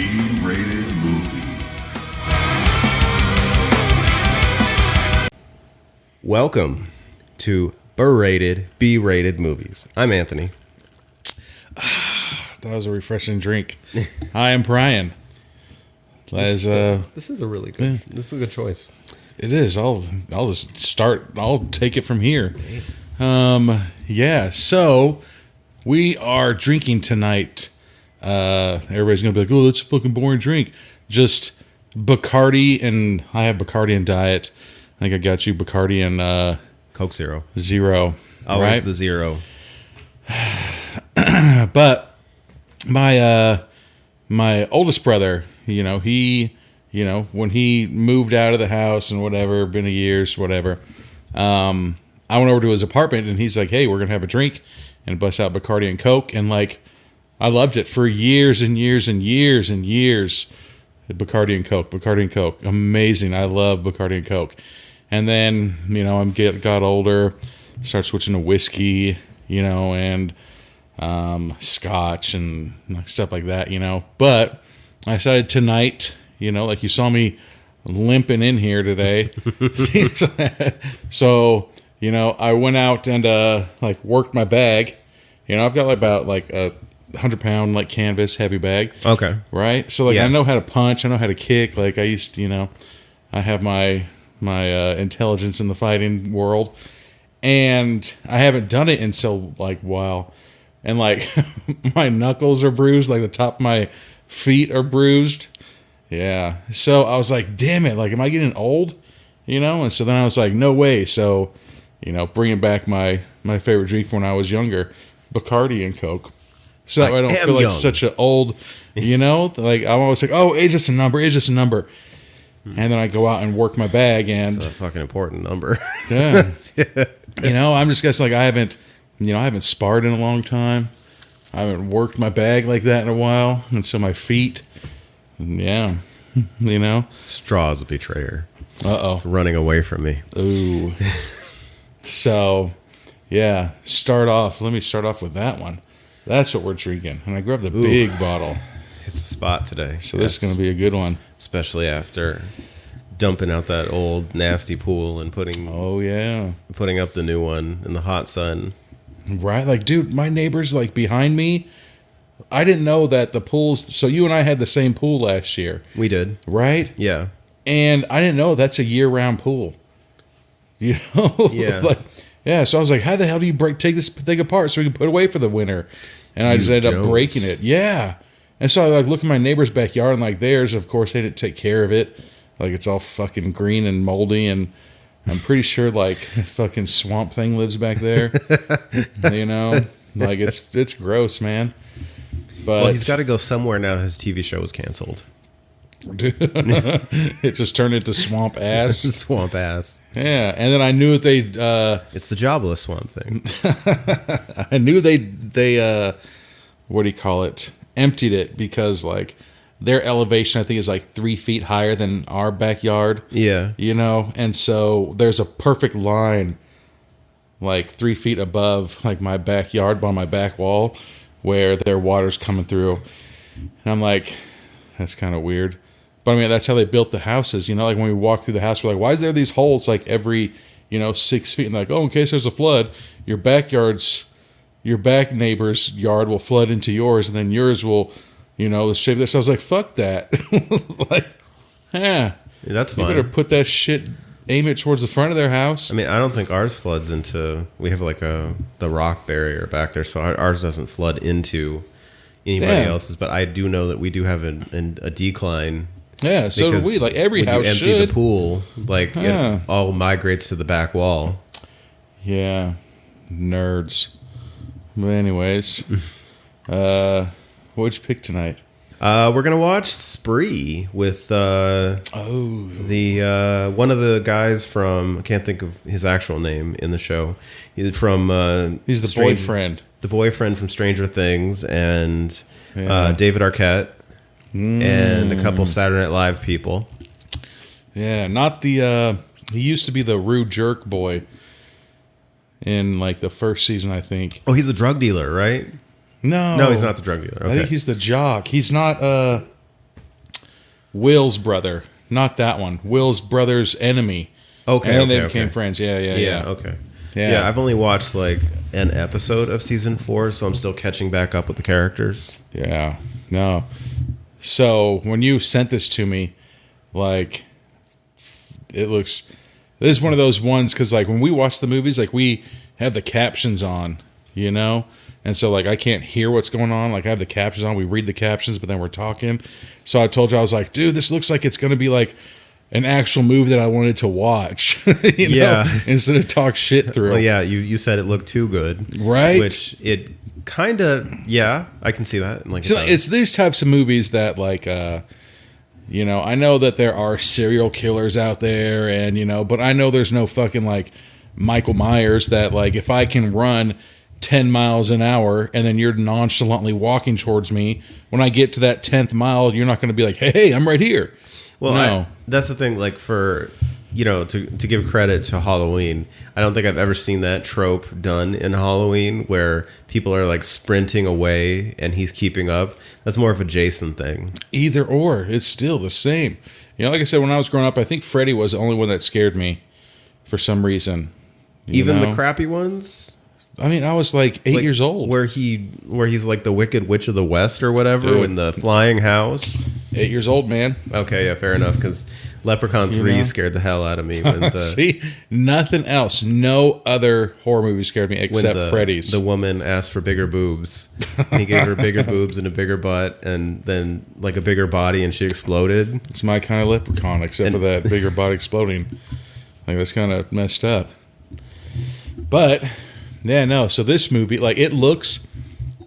B-rated movies. Welcome to B-rated, B-rated movies. I'm Anthony. That was a refreshing drink. Hi, I'm Brian. This is a really good. This is a good choice. It is. I'll just start. I'll take it from here. So we are drinking tonight. Everybody's gonna be like, "Oh, that's a fucking boring drink." Just Bacardi, and I have Bacardi and Diet. I think I got you Bacardi and Coke Zero. Zero. Always right? the zero. But my oldest brother, when he moved out of the house and whatever, been a years, whatever, I went over to his apartment and he's like, "Hey, we're gonna have a drink," and bust out Bacardi and Coke, and like, I loved it for years and years and years and years. Bacardi and Coke, amazing. I love Bacardi and Coke. And then, got older, started switching to whiskey, and scotch and stuff like that, But I decided tonight, like you saw me limping in here today. So, I went out and worked my bag. I've got about a 100-pound canvas heavy bag. Okay. Right? So I know how to punch, I know how to kick. Like I used to, I have my intelligence in the fighting world, and I haven't done it in so while, and my knuckles are bruised, the top of my feet are bruised. Yeah. So I was like, damn it, am I getting old? And so then I was like, no way. So, bringing back my favorite drink from when I was younger, Bacardi and Coke. So that way I don't feel like such an old, I'm always like, oh, age just a number. And then I go out and work my bag, and it's a fucking important number. Yeah. I'm just guessing I haven't sparred in a long time. I haven't worked my bag like that in a while, and so my feet, Straw's a betrayer. Uh-oh. It's running away from me. Ooh. So, yeah, let me start off with that one. That's what we're drinking. And I grabbed the big bottle. It's the spot today. So this is going to be a good one. Especially after dumping out that old nasty pool and putting up the new one in the hot sun. Right? Dude, my neighbors behind me, I didn't know that the pools, so you and I had the same pool last year. We did. Right? Yeah. And I didn't know that's a year-round pool. Yeah. So I was like, how the hell do you take this thing apart so we can put it away for the winter? And I just ended up breaking it. Yeah. And so I look at my neighbor's backyard, and theirs, of course, they didn't take care of it. It's all fucking green and moldy, and I'm pretty sure a fucking swamp thing lives back there. It's gross, man. But he's got to go somewhere now that his TV show was canceled. Dude, it just turned into swamp ass. Swamp ass. Yeah, and then I knew they. It's the jobless swamp thing. I knew they what do you call it? Emptied it because their elevation I think is 3 feet higher than our backyard. Yeah. And so there's a perfect line 3 feet above my backyard by my back wall where their water's coming through. And I'm like, that's kind of weird. But I mean, that's how they built the houses. When we walk through the house, we're like, why is there these holes every 6 feet? And in case there's a flood, your back neighbor's yard will flood into yours, and then yours will, shape this. I was like, fuck that. Yeah, that's fine. You better put that shit, aim it towards the front of their house. I mean, I don't think ours floods into. We have the rock barrier back there, so ours doesn't flood into anybody else's. But I do know that we do have a decline. Yeah, so do we. Every house you should. Empty the pool, it all migrates to the back wall. Yeah, nerds. But anyways, what'd you pick tonight? We're gonna watch Spree with the one of the guys from, I can't think of his actual name in the show. He's from he's the boyfriend. The boyfriend from Stranger Things, and David Arquette, and a couple Saturday Night Live people. Yeah, not the he used to be the rude jerk boy in the first season, I think. Oh, he's a drug dealer, right? No, he's not the drug dealer. Okay. I think he's the jock. He's not. Will's brother, not that one. Will's brother's enemy. Okay, and okay, they became okay. friends. Yeah. Okay. Yeah. Yeah, I've only watched like an episode of season 4, so I'm still catching back up with the characters. Yeah. No. So when you sent this to me, like, it looks. This is one of those ones because, like, when we watch the movies, like, we have the captions on, you know, and so like I can't hear what's going on. Like, I have the captions on. We read the captions, but then we're talking. So I told you, I was like, dude, this looks like it's gonna be like an actual movie that I wanted to watch, you know, Yeah. instead of talk shit through. Well, yeah, you said it looked too good, Right. Which it kind of, yeah, I can see that. Like, So it's these types of movies that, like, you know, I know that there are serial killers out there, and you know, but I know there's no fucking like Michael Myers that, like, if I can run 10 miles an hour and then you're nonchalantly walking towards me, when I get to that 10th mile, you're not going to be like, hey, I'm right here. well, no. that's the thing. Like, for, you know, to give credit to Halloween, I don't think I've ever seen that trope done in Halloween where people are like sprinting away and he's keeping up. That's more of a Jason thing. Either or, it's still the same. You know, like I said, when I was growing up, I think Freddy was the only one that scared me for some reason. You Even know? the crappy ones. I mean, I was like 8 Like, years old. where he's like the Wicked Witch of the West or whatever, Dude. in the flying house. 8 years old, man. Okay, yeah, fair enough. Because Leprechaun 3 know? scared the hell out of me when the See, nothing else. No other horror movie scared me when except Freddy's. the woman asked for bigger boobs. And he gave her bigger boobs and a bigger butt, and then like a bigger body, and she exploded. It's my kind of leprechaun, except for that bigger body exploding. Like, that's kind of messed up. But yeah, no. So this movie, like, it looks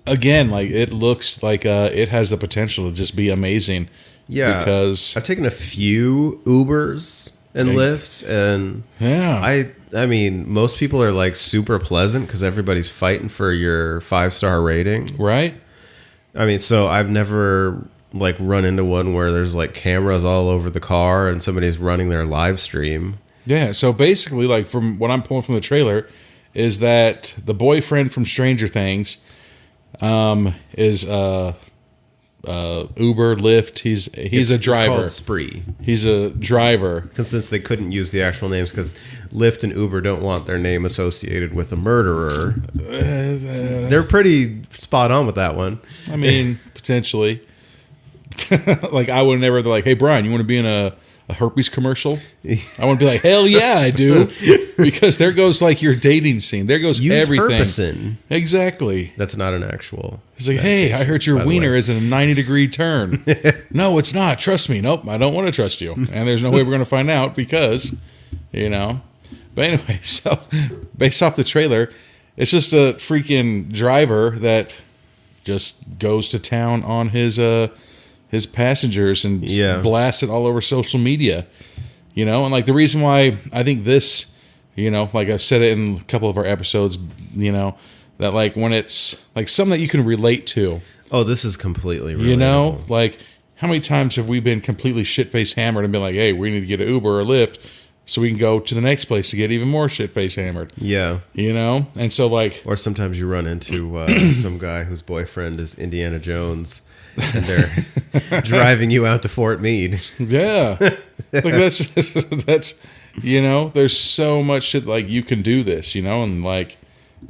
like it has the potential to just be amazing. Yeah, because I've taken a few Ubers and Lyfts, and yeah, I mean, most people are like super pleasant because everybody's fighting for your 5-star rating. right. I mean, so I've never like run into one where there's like cameras all over the car and somebody's running their live stream. Yeah. So basically, like, from what I'm pulling from the trailer, is that the boyfriend from Stranger Things is Uber, Lyft. He's a driver. It's called Spree. He's a driver. Because since they couldn't use the actual names, because Lyft and Uber don't want their name associated with a murderer. They're pretty spot on with that one. I mean, potentially. Like, I would never be like, hey, Brian, you want to be in a herpes commercial? I want to be like, hell yeah, I do. Because there goes like your dating scene. There goes Use everything. Herpesen. Exactly. That's not an actual. He's like, hey, I heard your by the way. wiener is in a 90-degree turn. No, it's not. Trust me. Nope, I don't want to trust you. And there's no way we're going to find out because, you know. But anyway, so based off the trailer, it's just a freaking driver that just goes to town on his passengers and Yeah. blasts it all over social media. You know, and like the reason why I think this, you know, like I've said it in a couple of our episodes, you know, that like when it's like something that you can relate to, Oh, this is completely relatable. you know, like how many times have we been completely shit-faced hammered and been like, hey, we need to get an Uber or a Lyft so we can go to the next place to get even more shit-faced hammered, Yeah. you know? And so like, Or sometimes you run into some guy whose boyfriend is Indiana Jones, and they're driving you out to Fort Meade. yeah, like that's, you know, there's so much shit like you can do this, you know, and like,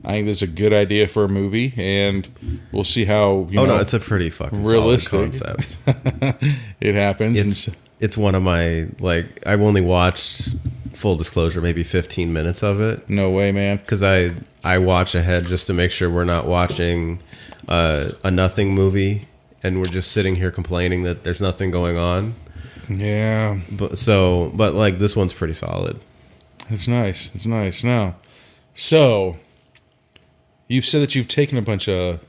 I think this is a good idea for a movie, and we'll see how, you know, No, it's a pretty fucking realistic. solid concept. it happens. And It's one of my, like, I've only watched, full disclosure, maybe 15 minutes of it. no way, man. Because I watch ahead just to make sure we're not watching a nothing movie and we're just sitting here complaining that there's nothing going on. Yeah, But like this one's pretty solid. it's nice. It's nice. Now, so you've said that you've taken a bunch of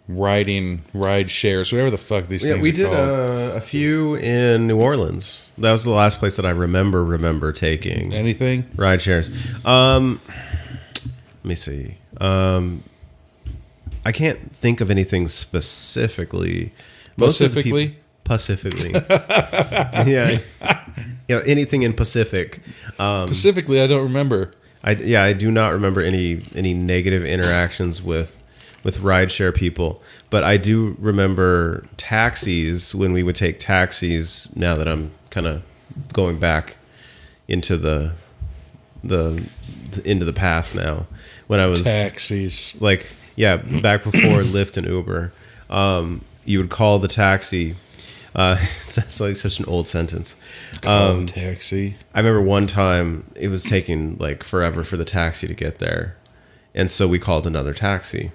ride shares, whatever the fuck these Yeah, things we are did called. a few in New Orleans. That was the last place that I remember taking Anything? ride shares. Let me see. I can't think of anything specifically. Specifically? Pacifically. Yeah. You know, anything in Pacific. Specifically, I don't remember. I do not remember any negative interactions with with rideshare people. But I do remember taxis when we would take taxis. Now that I'm kind of going back into the into the past now, when I was Taxis. like, yeah, back before Lyft and Uber, you would call the taxi. That's like such an old sentence. Taxi. I remember one time it was taking like forever for the taxi to get there, and so we called another taxi.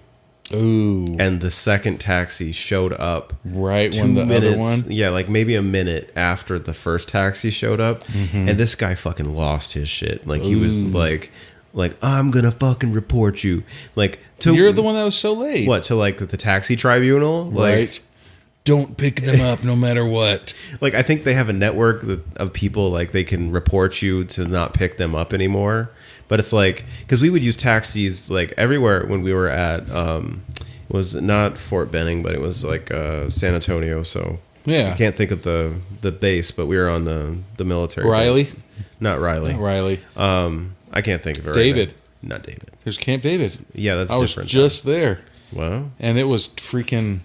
Ooh. And the second taxi showed up Right 2 when the minutes, other one. yeah, like maybe a minute after the first taxi showed up, and this guy fucking lost his shit. Like he was like I'm gonna fucking report you. Like You're the one that was so late. what to like the taxi tribunal, like, Right. Don't pick them up no matter what. Like I think they have a network of people like they can report you to not pick them up anymore. But it's like because we would use taxis like everywhere when we were at it was not Fort Benning, but it was like San Antonio. So Yeah. I can't think of the base, but we were on the military Riley? base. Not Riley. Riley. I can't think of it. David. Right now. Not David. There's Camp David. Yeah, that's I was different. just there. Wow. And it was freaking...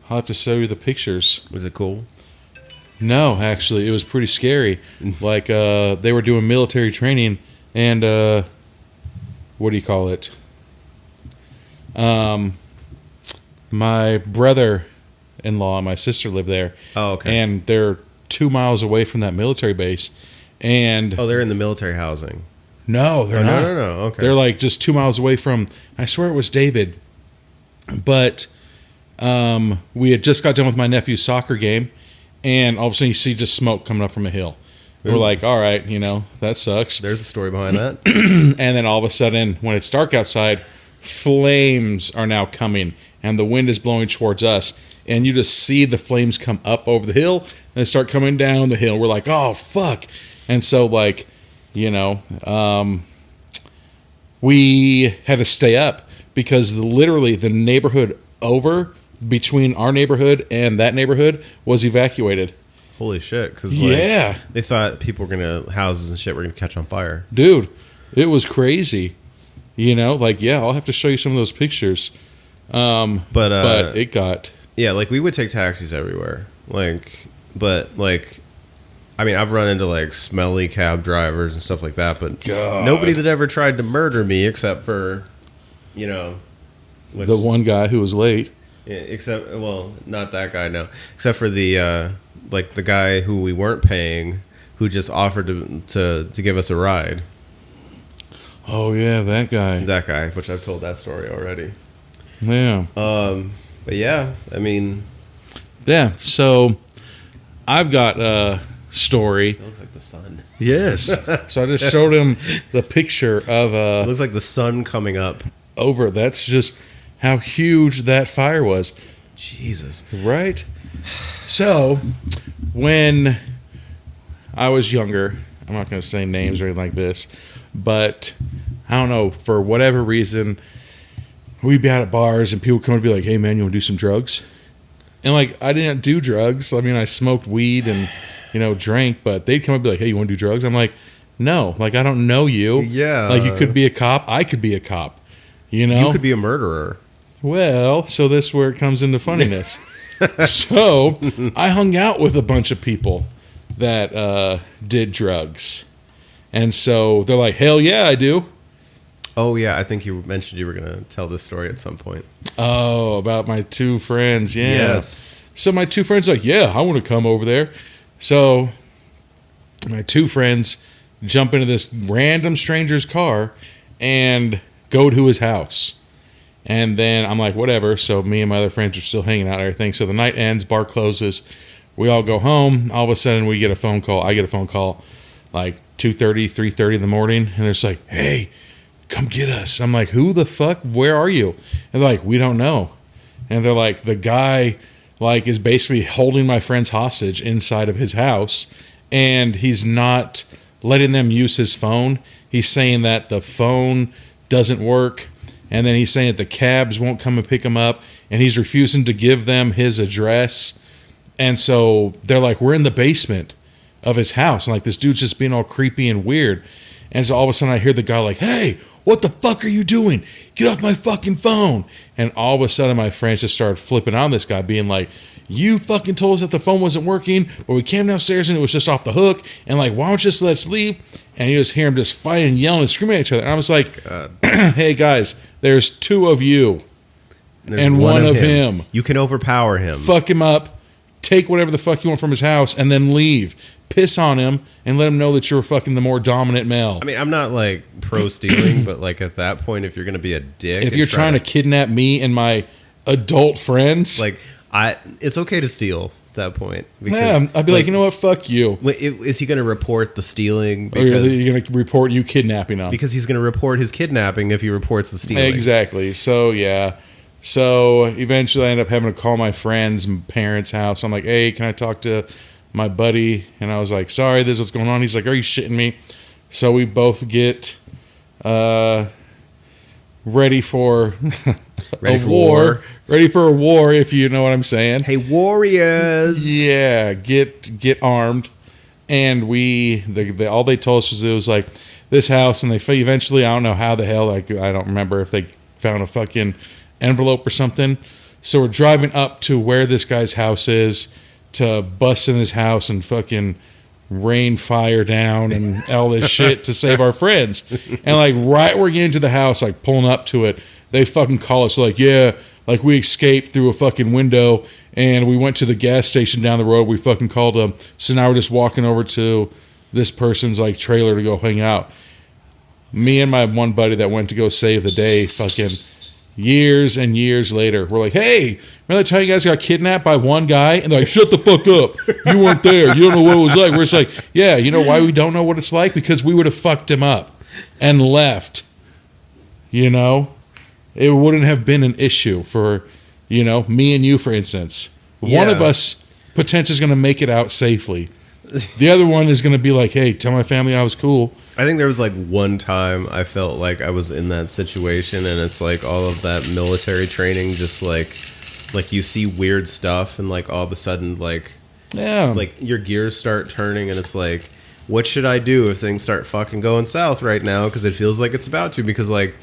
I'll have to show you the pictures. Was it cool? No, actually, it was pretty scary. Like, they were doing military training, and, what do you call it? My brother-in-law and my sister live there. Oh, okay. And they're 2 miles away from that military base. And Oh, they're in the military housing. no, they're Oh, not. no. Okay. They're like just 2 miles away from. I swear it was David, but we had just got done with my nephew's soccer game, and all of a sudden you see just smoke coming up from a hill. We're like, all right, that sucks. There's a story behind that. And then all of a sudden, when it's dark outside, flames are now coming, and the wind is blowing towards us, and you just see the flames come up over the hill, and they start coming down the hill. We're like, oh fuck! And so like, we had to stay up because literally the neighborhood over between our neighborhood and that neighborhood was evacuated. Holy shit! Because Yeah. they thought people were gonna houses and shit were gonna catch on fire. Dude, it was crazy. I'll have to show you some of those pictures. But it got... Yeah, like we would take taxis everywhere. I mean, I've run into like smelly cab drivers and stuff like that, but God. nobody that ever tried to murder me except for, the one guy who was late. not that guy, no, except for the guy who we weren't paying, who just offered to give us a ride. Oh, yeah, that guy. That guy, which I've told that story already. Yeah. But yeah, I mean, Yeah, so I've got a story. it looks like the sun. Yes. So I just showed him the picture of It looks like the sun coming up. over. That's just how huge that fire was. Jesus. Right? So, when I was younger, I'm not going to say names or anything like this, but I don't know, for whatever reason, we'd be out at bars and people would come and be like, hey man, you want to do some drugs? And like, I didn't do drugs. I mean, I smoked weed and, drank, but they'd come and be like, hey, you want to do drugs? I'm like, no, like, I don't know you. Yeah. Like, you could be a cop. I could be a cop. You could be a murderer. Well, so this is where it comes into funniness. So I hung out with a bunch of people that did drugs. And so they're like, hell yeah, I do. Oh, yeah. I think you mentioned you were going to tell this story at some point. Oh, about my two friends. Yeah. Yes. So my two friends are like, yeah, I want to come over there. So my two friends jump into this random stranger's car and go to his house. And then I'm like, whatever. So me and my other friends are still hanging out and everything. So the night ends, bar closes. We all go home. All of a sudden we get a phone call. I get a phone call like 2:30, 3:30 in the morning. And they're just like, hey, come get us. I'm like, who the fuck? Where are you? And they're like, we don't know. And they're like, the guy like is basically holding my friends hostage inside of his house. And he's not letting them use his phone. He's saying that the phone doesn't work. And then he's saying that the cabs won't come and pick him up. And he's refusing to give them his address. And so they're like, we're in the basement of his house. And like, this dude's just being all creepy and weird. And so all of a sudden I hear the guy like, hey, what the fuck are you doing? Get off my fucking phone. And all of a sudden my friends just started flipping on this guy, being like, you fucking told us that the phone wasn't working, but we came downstairs and it was just off the hook. And like, why don't you just let's leave? And you just hear him just fighting and yelling and screaming at each other. And I was like, hey guys, there's two of you and one of him. You can overpower him. Fuck him up. Take whatever the fuck you want from his house and then leave. Piss on him and let him know that you're fucking the more dominant male. I mean, I'm not like pro stealing, but like at that point, if you're going to be a dick, if you're trying to kidnap me and my adult friends, like it's okay to steal at that point. Because, yeah, I'd be like, you know what? Fuck you. Is he going to report the stealing? Or you're going to report you kidnapping him? Because he's going to report his kidnapping if he reports the stealing. Exactly. So, yeah. So, eventually I end up having to call my friend's parents' house. I'm like, hey, can I talk to my buddy? And I was like, sorry, this is what's going on. He's like, are you shitting me? So, we both get ready for war. Ready for a war, if you know what I'm saying. Hey, warriors! Yeah, get armed. And all they told us was it was like this house, and they eventually, I don't know how the hell, like I don't remember if they found a fucking envelope or something. So we're driving up to where this guy's house is to bust in his house and fucking rain fire down and all this shit to save our friends. And like right when we're getting to the house, like pulling up to it, they fucking call us like, yeah, like we escaped through a fucking window and we went to the gas station down the road. We fucking called them. So now we're just walking over to this person's like trailer to go hang out. Me and my one buddy that went to go save the day, fucking years and years later, we're like, hey, remember that time you guys got kidnapped by one guy? And they're like, shut the fuck up. You weren't there. You don't know what it was like. We're just like, yeah, you know why we don't know what it's like? Because we would have fucked him up and left. You know? It wouldn't have been an issue for, you know, me and you, for instance. Yeah. One of us potentially is going to make it out safely. The other one is going to be like, hey, tell my family I was cool. I think there was like one time I felt like I was in that situation, and it's like all of that military training, just like you see weird stuff, and like all of a sudden, like your gears start turning, and it's like, what should I do if things start fucking going south right now? Because it feels like it's about to. Because like,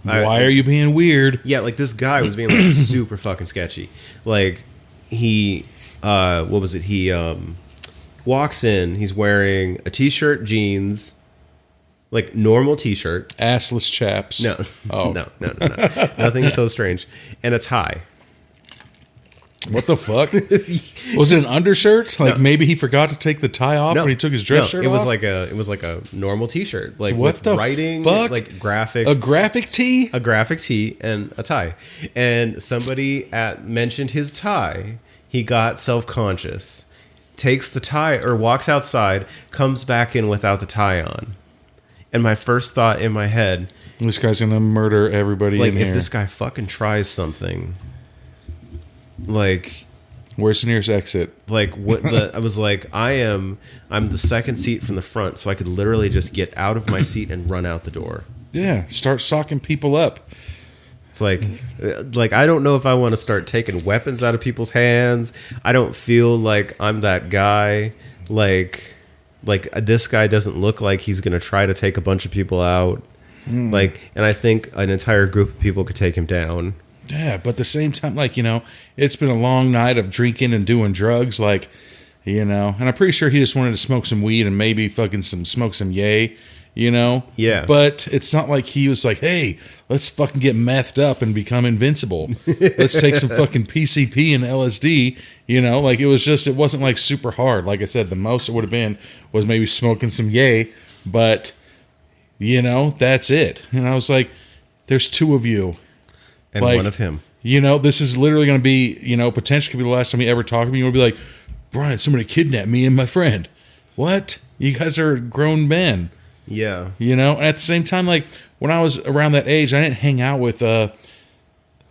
why are you being weird? Yeah, like this guy was being like super fucking sketchy. Like he, what was it? He walks in. He's wearing a t-shirt, jeans. Like normal t-shirt, assless chaps. No, no, nothing so strange, and a tie. What the fuck? Was it an undershirt? Like maybe he forgot to take the tie off when he took his dress shirt off. It was like a normal t-shirt, like what with the writing, fuck? like graphics, a graphic tee, and a tie. And somebody mentioned his tie. He got self-conscious, takes the tie or walks outside, comes back in without the tie on. And my first thought in my head, this guy's gonna murder everybody in here. Like if this guy fucking tries something, like where's the nearest exit? Like what I was like, I'm the second seat from the front, so I could literally just get out of my seat and run out the door. Yeah, start socking people up. It's like I don't know if I want to start taking weapons out of people's hands. I don't feel like I'm that guy. Like this guy doesn't look like he's gonna try to take a bunch of people out. Like, and I think an entire group of people could take him down. Yeah, but at the same time, like, you know, it's been a long night of drinking and doing drugs, like, you know, and I'm pretty sure he just wanted to smoke some weed and maybe fucking smoke some yay, you know? Yeah. But it's not like he was like, hey, let's fucking get methed up and become invincible. Let's take some fucking PCP and LSD, you know? Like, it wasn't like super hard. Like I said, the most it would have been was maybe smoking some yay, but, you know, that's it. And I was like, there's two of you. And like, one of him. You know, this is literally going to be, you know, potentially could be the last time you ever talk to me. You'll be like, Brian, somebody kidnapped me and my friend. What? You guys are grown men. Yeah. You know, and at the same time, like, when I was around that age, I didn't hang out with the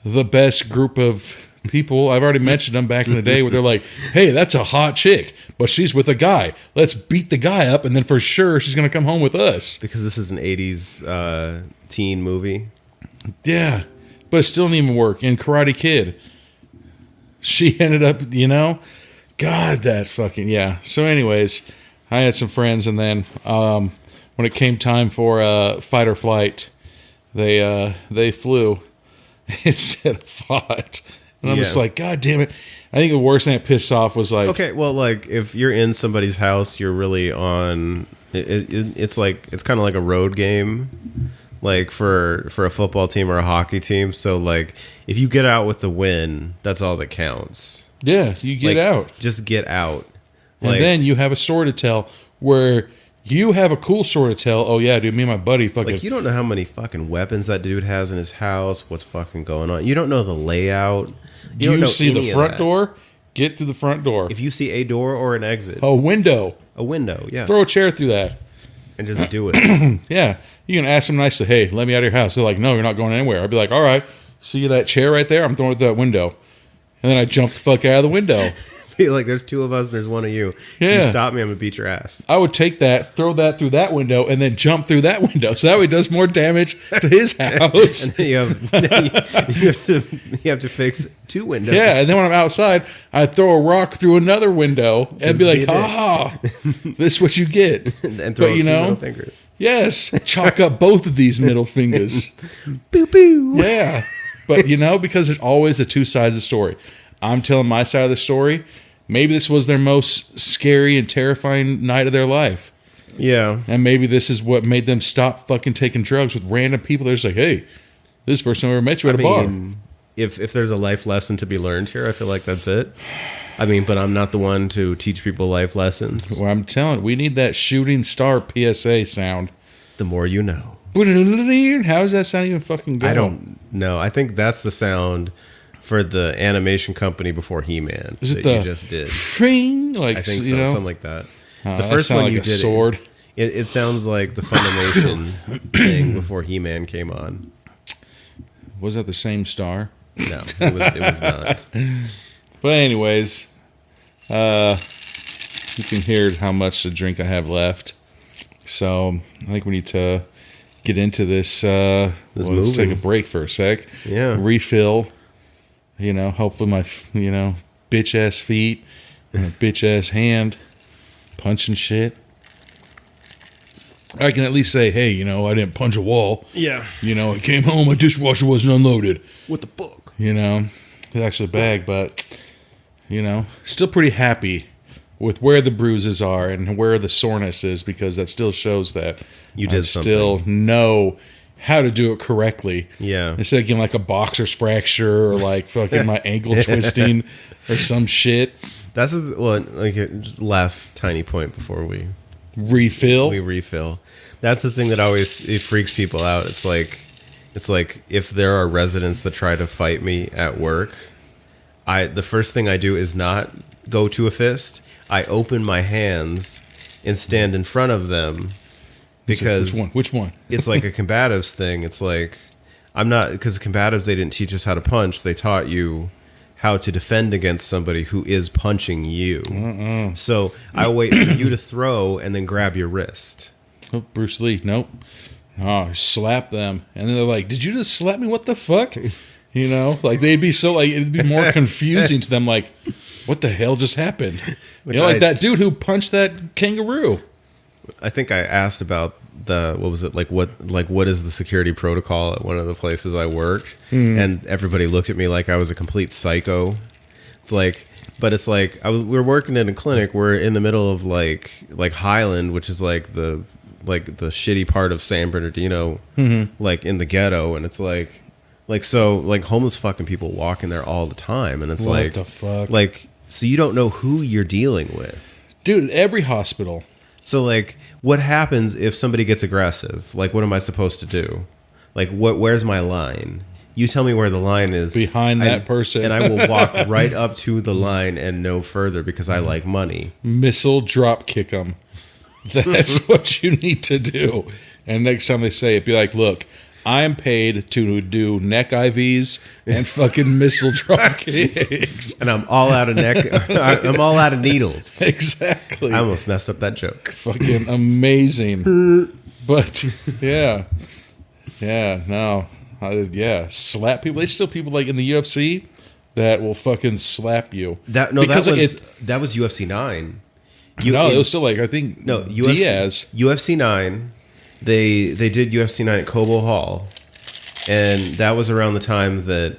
best group of people. I've already mentioned them back in the day where they're like, hey, that's a hot chick, but she's with a guy. Let's beat the guy up, and then for sure she's going to come home with us. Because this is an 80s teen movie. Yeah. But it still didn't even work. In Karate Kid, she ended up, you know, God, that fucking, yeah. So anyways, I had some friends, and then when it came time for fight or flight, they flew instead of fought. And I'm just Yeah. like, God damn it. I think the worst thing that pissed off was like, Okay, well, like if you're in somebody's house, you're really on. It's like it's kind of like a road game, like for a football team or a hockey team. So like if you get out with the win, that's all that counts. yeah, you get Like, out. Just get out. And Like, then you have a story to tell where you have a cool story to tell. Oh, yeah, dude, me and my buddy fucking. like you don't know how many fucking weapons that dude has in his house. What's fucking going on? You don't know the layout. You don't know see any the of front that. door, get through the front door. If you see a door or an exit, A window, a window, yes, throw a chair through that. and just do it. Yeah, you can ask them nicely, hey, let me out of your house. They're like, no, you're not going anywhere. I'd be like, all right, see that chair right there? I'm throwing it through that window. And then I jump the fuck out of the window. Be like, there's two of us, and there's one of you. If Yeah. you stop me, I'm gonna beat your ass. I would take that, throw that through that window, and then jump through that window. So that way it does more damage to his house. And then you have to fix two windows. Yeah, and then when I'm outside, I throw a rock through another window and Just be like, beat it. "Ah, this is what you get." and throw But you two middle know, fingers. yes, chalk up both of these middle fingers. Boo boo. Yeah, but you know, because there's always the two sides of the story. I'm telling my side of the story. Maybe this was their most scary and terrifying night of their life. Yeah. And maybe this is what made them stop fucking taking drugs with random people. They're just like, hey, this is the first time I ever met you at a bar. If there's a life lesson to be learned here, I feel like that's it. I mean, but I'm not the one to teach people life lessons. Well, I'm telling you, we need that shooting star PSA sound. The more you know. How does that sound even fucking go? I don't know. I think that's the sound for the animation company before He-Man Is it that you the just did. Fring? Like, I think you so, know? something like that. Oh, The that first sounded one like you a did, sword. it sounds like the Funimation thing before He-Man came on. Was that the same star? No, it was not. But anyways, you can hear how much the drink I have left. So I think we need to get into this. Let's movie. take a break for a sec. Yeah. Refill. You know, hopefully my bitch ass feet and a bitch ass hand punching shit. I can at least say, hey, I didn't punch a wall. Yeah. I came home, my dishwasher wasn't unloaded. What the fuck? It's actually a bag, but, still pretty happy with where the bruises are and where the soreness is, because that still shows that You did I still know how to do it correctly. Yeah. Instead of getting like a boxer's fracture or like fucking my ankle twisting or some shit. That's last tiny point before we Refill. refill. That's the thing that always it freaks people out. It's like if there are residents that try to fight me at work, the first thing I do is not go to a fist. I open my hands and stand in front of them because Which one? it's like a combatives thing. It's like I'm not, because combatives, they didn't teach us how to punch. They taught you how to defend against somebody who is punching you. So I wait for you to throw and then grab your wrist. Oh, Bruce Lee. Nope. Oh, slap them. And then they're like, did you just slap me? What the fuck? Like they'd be so like, it'd be more confusing to them. Like, what the hell just happened? Like that dude who punched that kangaroo. I think I asked about what is the security protocol at one of the places I worked, and everybody looked at me like I was a complete psycho. It's like, but it's like we're working in a clinic. We're in the middle of like Highland, which is like the shitty part of San Bernardino, like in the ghetto, and it's like homeless fucking people walk in there all the time, and it's What the fuck? like, so you don't know who you're dealing with, Dude, every hospital. So, like, what happens if somebody gets aggressive? Like, what am I supposed to do? Like, where's my line? You tell me where the line is. Behind that person. And I will walk right up to the line and no further because I like money. Missile drop kick them. That's what you need to do. And next time they say it, be like, look, I am paid to do neck IVs and fucking missile drop kicks. And I'm all out of neck. I'm all out of needles. Exactly. I almost messed up that joke. Fucking amazing. But yeah, no, slap people. There's still people like in the UFC that will fucking slap you. That was UFC 9. It was still like, I think UFC, Diaz. UFC 9. They did UFC 9 at Cobo Hall, and that was around the time that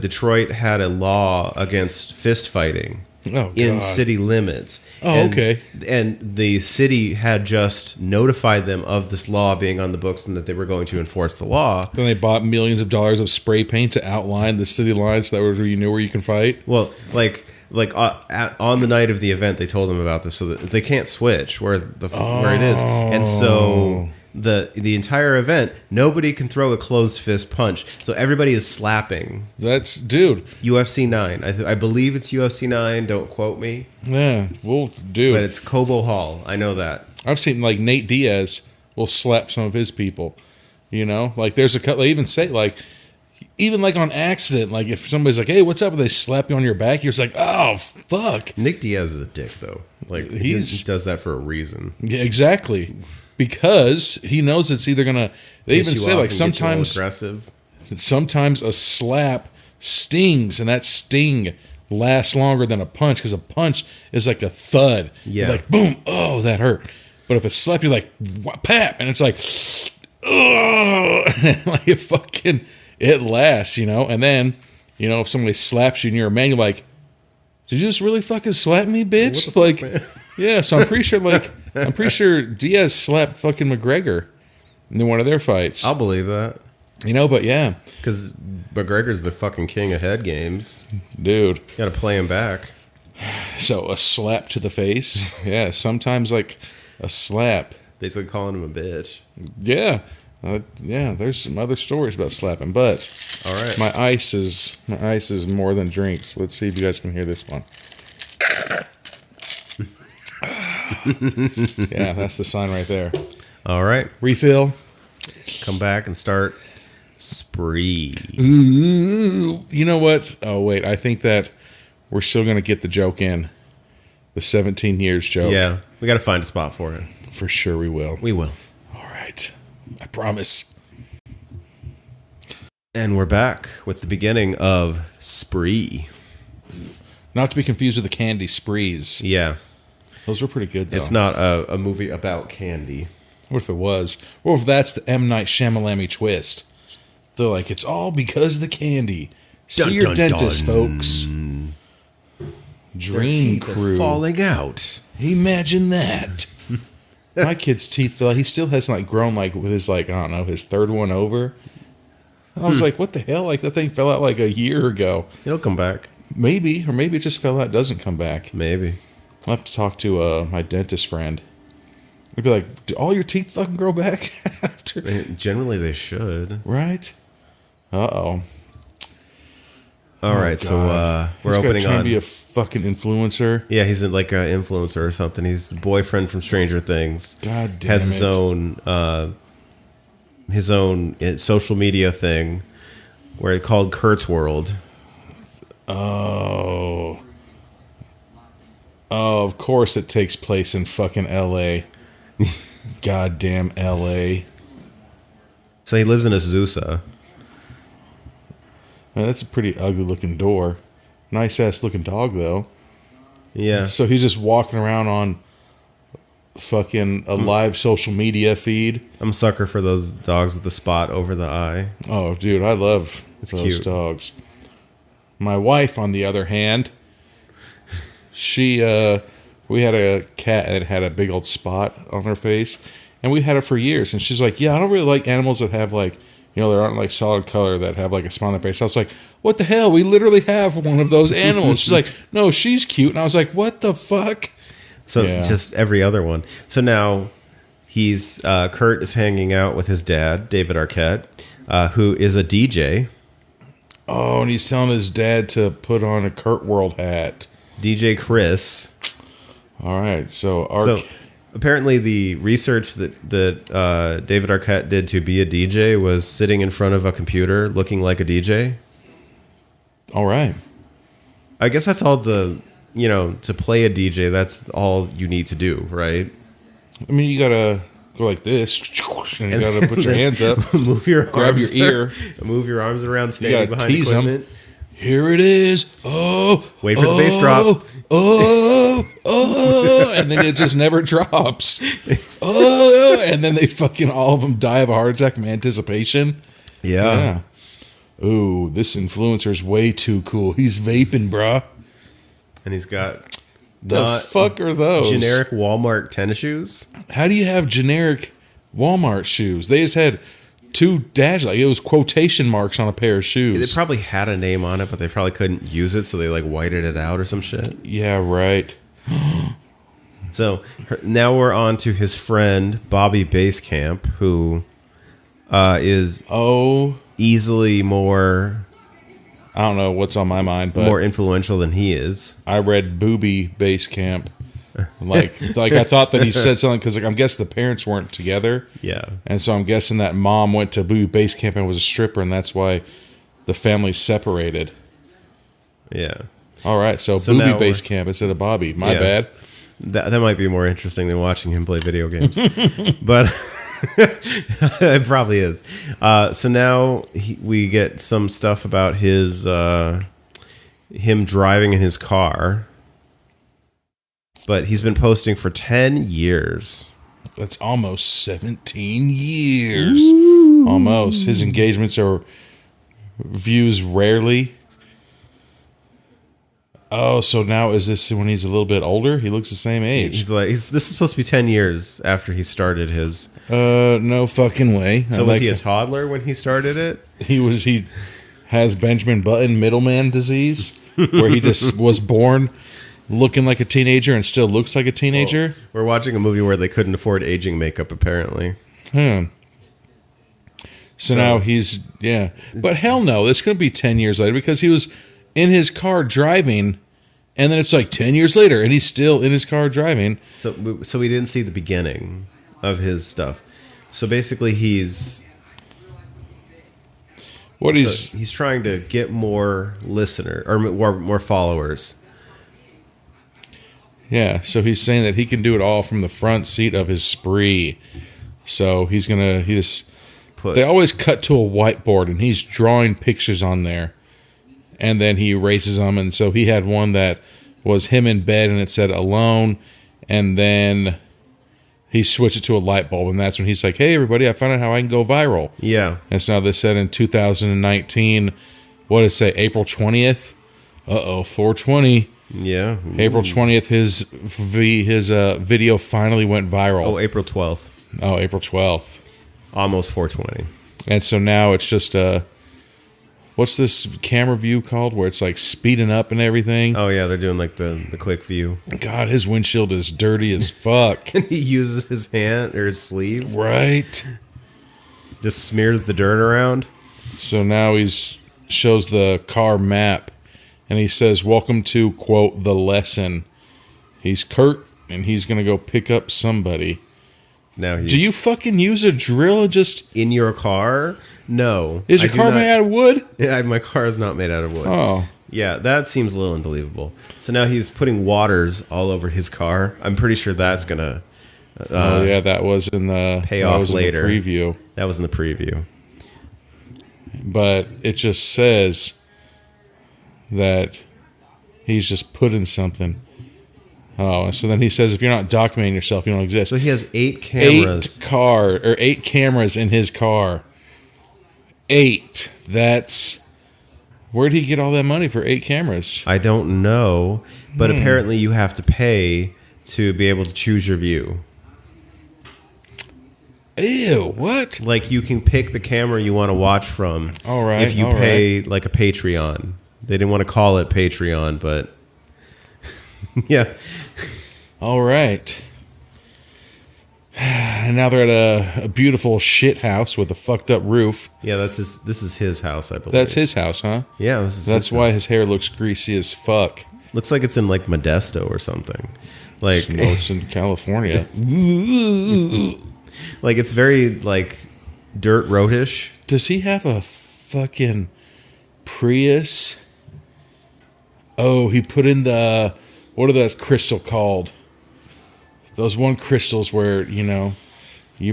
Detroit had a law against fist fighting Oh, in God. city limits. Oh, And- okay. And the city had just notified them of this law being on the books and that they were going to enforce the law. Then they bought millions of dollars of spray paint to outline the city lines so that was where you knew where you can fight. Well, on the night of the event, they told them about this, so that they can't switch where it is, and so the entire event, nobody can throw a closed fist punch, so everybody is slapping. That's, dude. UFC 9, I believe it's UFC 9. Don't quote me, Yeah, well, dude. but it's Cobo Hall. I know that. I've seen like Nate Diaz will slap some of his people. You know, like there's a couple. They even say like, even like on accident, like if somebody's like, "Hey, what's up?" and they slap you on your back, you're just like, "Oh, fuck." Nick Diaz is a dick, though. Like he does that for a reason. Yeah, exactly. Because he knows it's either gonna. They Piss even you say off like and get you all sometimes aggressive. a slap stings, and that sting lasts longer than a punch because a punch is like a thud. Yeah. Like boom, oh that hurt. But if it's slap, you're like pap, and it's like, oh, like it lasts, you know. And then, you know, if somebody slaps you and you're a man, you're like, did you just really fucking slap me, bitch? Like, yeah. So I'm pretty sure Diaz slapped fucking McGregor in one of their fights. I'll believe that, You know, but yeah, because McGregor's the fucking king of head games. dude. You got to play him back. So a slap to the face. Yeah, sometimes like a slap. Basically calling him a bitch. Yeah. Yeah, there's some other stories about slapping, but All right. my ice is more than drinks. Let's see if you guys can hear this one. Yeah, that's the sign right there. All right. Refill. Come back and start Spree. Ooh, you know what? Oh wait, I think that we're still gonna get the joke in. The 17 years joke. Yeah, we got to find a spot for it. For sure we will. We will. All right. I promise. And we're back with the beginning of Spree. Not to be confused with the Candy Sprees. Yeah, Those were pretty good though. it's not a movie about candy. What if it was? What if that's the M. Night Shyamalan twist? They're like, it's all because of the candy. See Dun, your dun, dentist, dun. folks. Dream Teeth are Crew. falling out. Imagine that. My kid's teeth fell out. He still hasn't like grown like with his like, I don't know, his third one over. I was like, what the hell? Like that thing fell out like a year ago. It'll come back. Maybe, or maybe it just fell out, doesn't come back. Maybe. I'll have to talk to my dentist friend. I'd be like, do all your teeth fucking grow back after? Generally, they should. Right? Uh-oh. All right, so we're opening trying on. to be a fucking influencer. Yeah, he's like an influencer or something. He's the boyfriend from Stranger Things. God damn Has his it. own social media thing where it's called Kurt's World. Oh. Oh, of course it takes place in fucking L.A. Goddamn L.A. So he lives in Azusa. Man, that's a pretty ugly looking door. Nice ass looking dog though. Yeah. So he's just walking around on fucking a live social media feed. I'm a sucker for those dogs with the spot over the eye. Oh, dude, I love those cute. dogs. My wife, on the other hand, she we had a cat that had a big old spot on her face, and we had it for years. And she's like, "Yeah, I don't really like animals that have like, you know, they aren't like solid color that have like a spot on their face." I was like, "What the hell? We literally have one of those animals." She's like, "No, she's cute," and I was like, "What the fuck?" So Yeah. just every other one. So now he's Kurt is hanging out with his dad, David Arquette, who is a DJ. Oh, and he's telling his dad to put on a Kurt World hat. DJ Chris. All right, so So apparently the research that David Arquette did to be a DJ was sitting in front of a computer looking like a DJ. all right. I guess that's all to play a DJ, that's all you need to do, right? I mean, you gotta go like this, and you gotta put your hands up. Move your Grab arms your ear. move your arms around You standing gotta behind tease 'em. equipment. Here it is. Oh, Wait for the bass drop. Oh, and then it just never drops. Oh, and then they fucking all of them die of a heart attack from anticipation. Yeah. Ooh, this influencer's way too cool. He's vaping, bruh. And he's got The fuck are those? generic Walmart tennis shoes. How do you have generic Walmart shoes? They just had two dash, like it was quotation marks on a pair of They shoes. probably had a name on it, but they probably couldn't use it, so they like whited it out or some shit. Yeah, right. So now we're on to his friend Bobby Basecamp, who is Oh, easily more I don't know what's on my mind, but more influential than he is. I read Booby Base Camp. Like I thought that he said something because I'm guessing the parents weren't together. Yeah. And so I'm guessing that mom went to Booby Base Camp and was a stripper, and that's why the family separated. Yeah. All right, so So Booby now Base we're- Camp instead of Bobby. My Yeah. bad. That might be more interesting than watching him play video games. But it probably is. So now we get some stuff about his him driving in his car. But he's been posting for 10 years. That's almost 17 years. Almost. His engagements are views rarely. Oh, so now is this when he's a little bit older? He looks the same age. He's like, this is supposed to be 10 years after he started his. No fucking way. So was he a toddler when he started it? He has Benjamin Button middleman disease, where he just was born looking like a teenager and still looks like a teenager. We're watching a movie where they couldn't afford aging makeup, apparently. So now he's, yeah. But hell no, it's going to be 10 years later because he was in his car driving, and then it's like 10 years later, and he's still in his car driving. So we didn't see the beginning of his stuff. So basically, he's trying to get more listener or more followers. Yeah, so he's saying that he can do it all from the front seat of his Spree. So he just they always cut to a whiteboard, and he's drawing pictures on there, and then he erases them. And so he had one that was him in bed, and it said alone, and then he switched it to a light bulb, and that's when he's like, "Hey, everybody, I found out how I can go viral." Yeah. And so now they said in 2019, what did it say, April 20th? 420. Yeah. April 20th, his video finally went viral. Oh, April 12th. Oh, April 12th. Almost 420. And so now it's just what's this camera view called where it's like speeding up and everything? Oh, yeah, they're doing like the quick view. God, his windshield is dirty as fuck. And he uses his hand or his sleeve. Right? Just smears the dirt around. So now shows the car map, and he says, "Welcome to," quote, "the lesson." He's Kurt, and he's going to go pick up somebody. Now he's Do you fucking use a drill and just... in your car? No. Is I your do car not- made out of wood? Yeah, my car is not made out of wood. Oh. Yeah, that seems a little unbelievable. So now he's putting waters all over his car. I'm pretty sure that's gonna Oh, yeah, that was in the... pay that off was in the later. preview. That was in the preview. But it just says that he's just putting something. Oh, and so then he says, if you're not documenting yourself, you don't exist. So he has 8 cameras. 8 cameras in his car. 8. That's... Where'd he get all that money for 8 cameras? I don't know, but apparently you have to pay to be able to choose your view. Ew, what? Like you can pick the camera you want to watch from. All right, If you all pay like a Patreon. They didn't want to call it Patreon, but yeah. All right. And now they're at a beautiful shit house with a fucked up roof. Yeah, this is his house, I believe. That's his house, huh? Yeah, this is That's his why house. his hair looks greasy as fuck. Looks like it's in like Modesto or something. Like No, it's in California. like it's very like dirt roadish. Does he have a fucking Prius? Oh, he put in the... What are those crystal called? Those one crystals where, you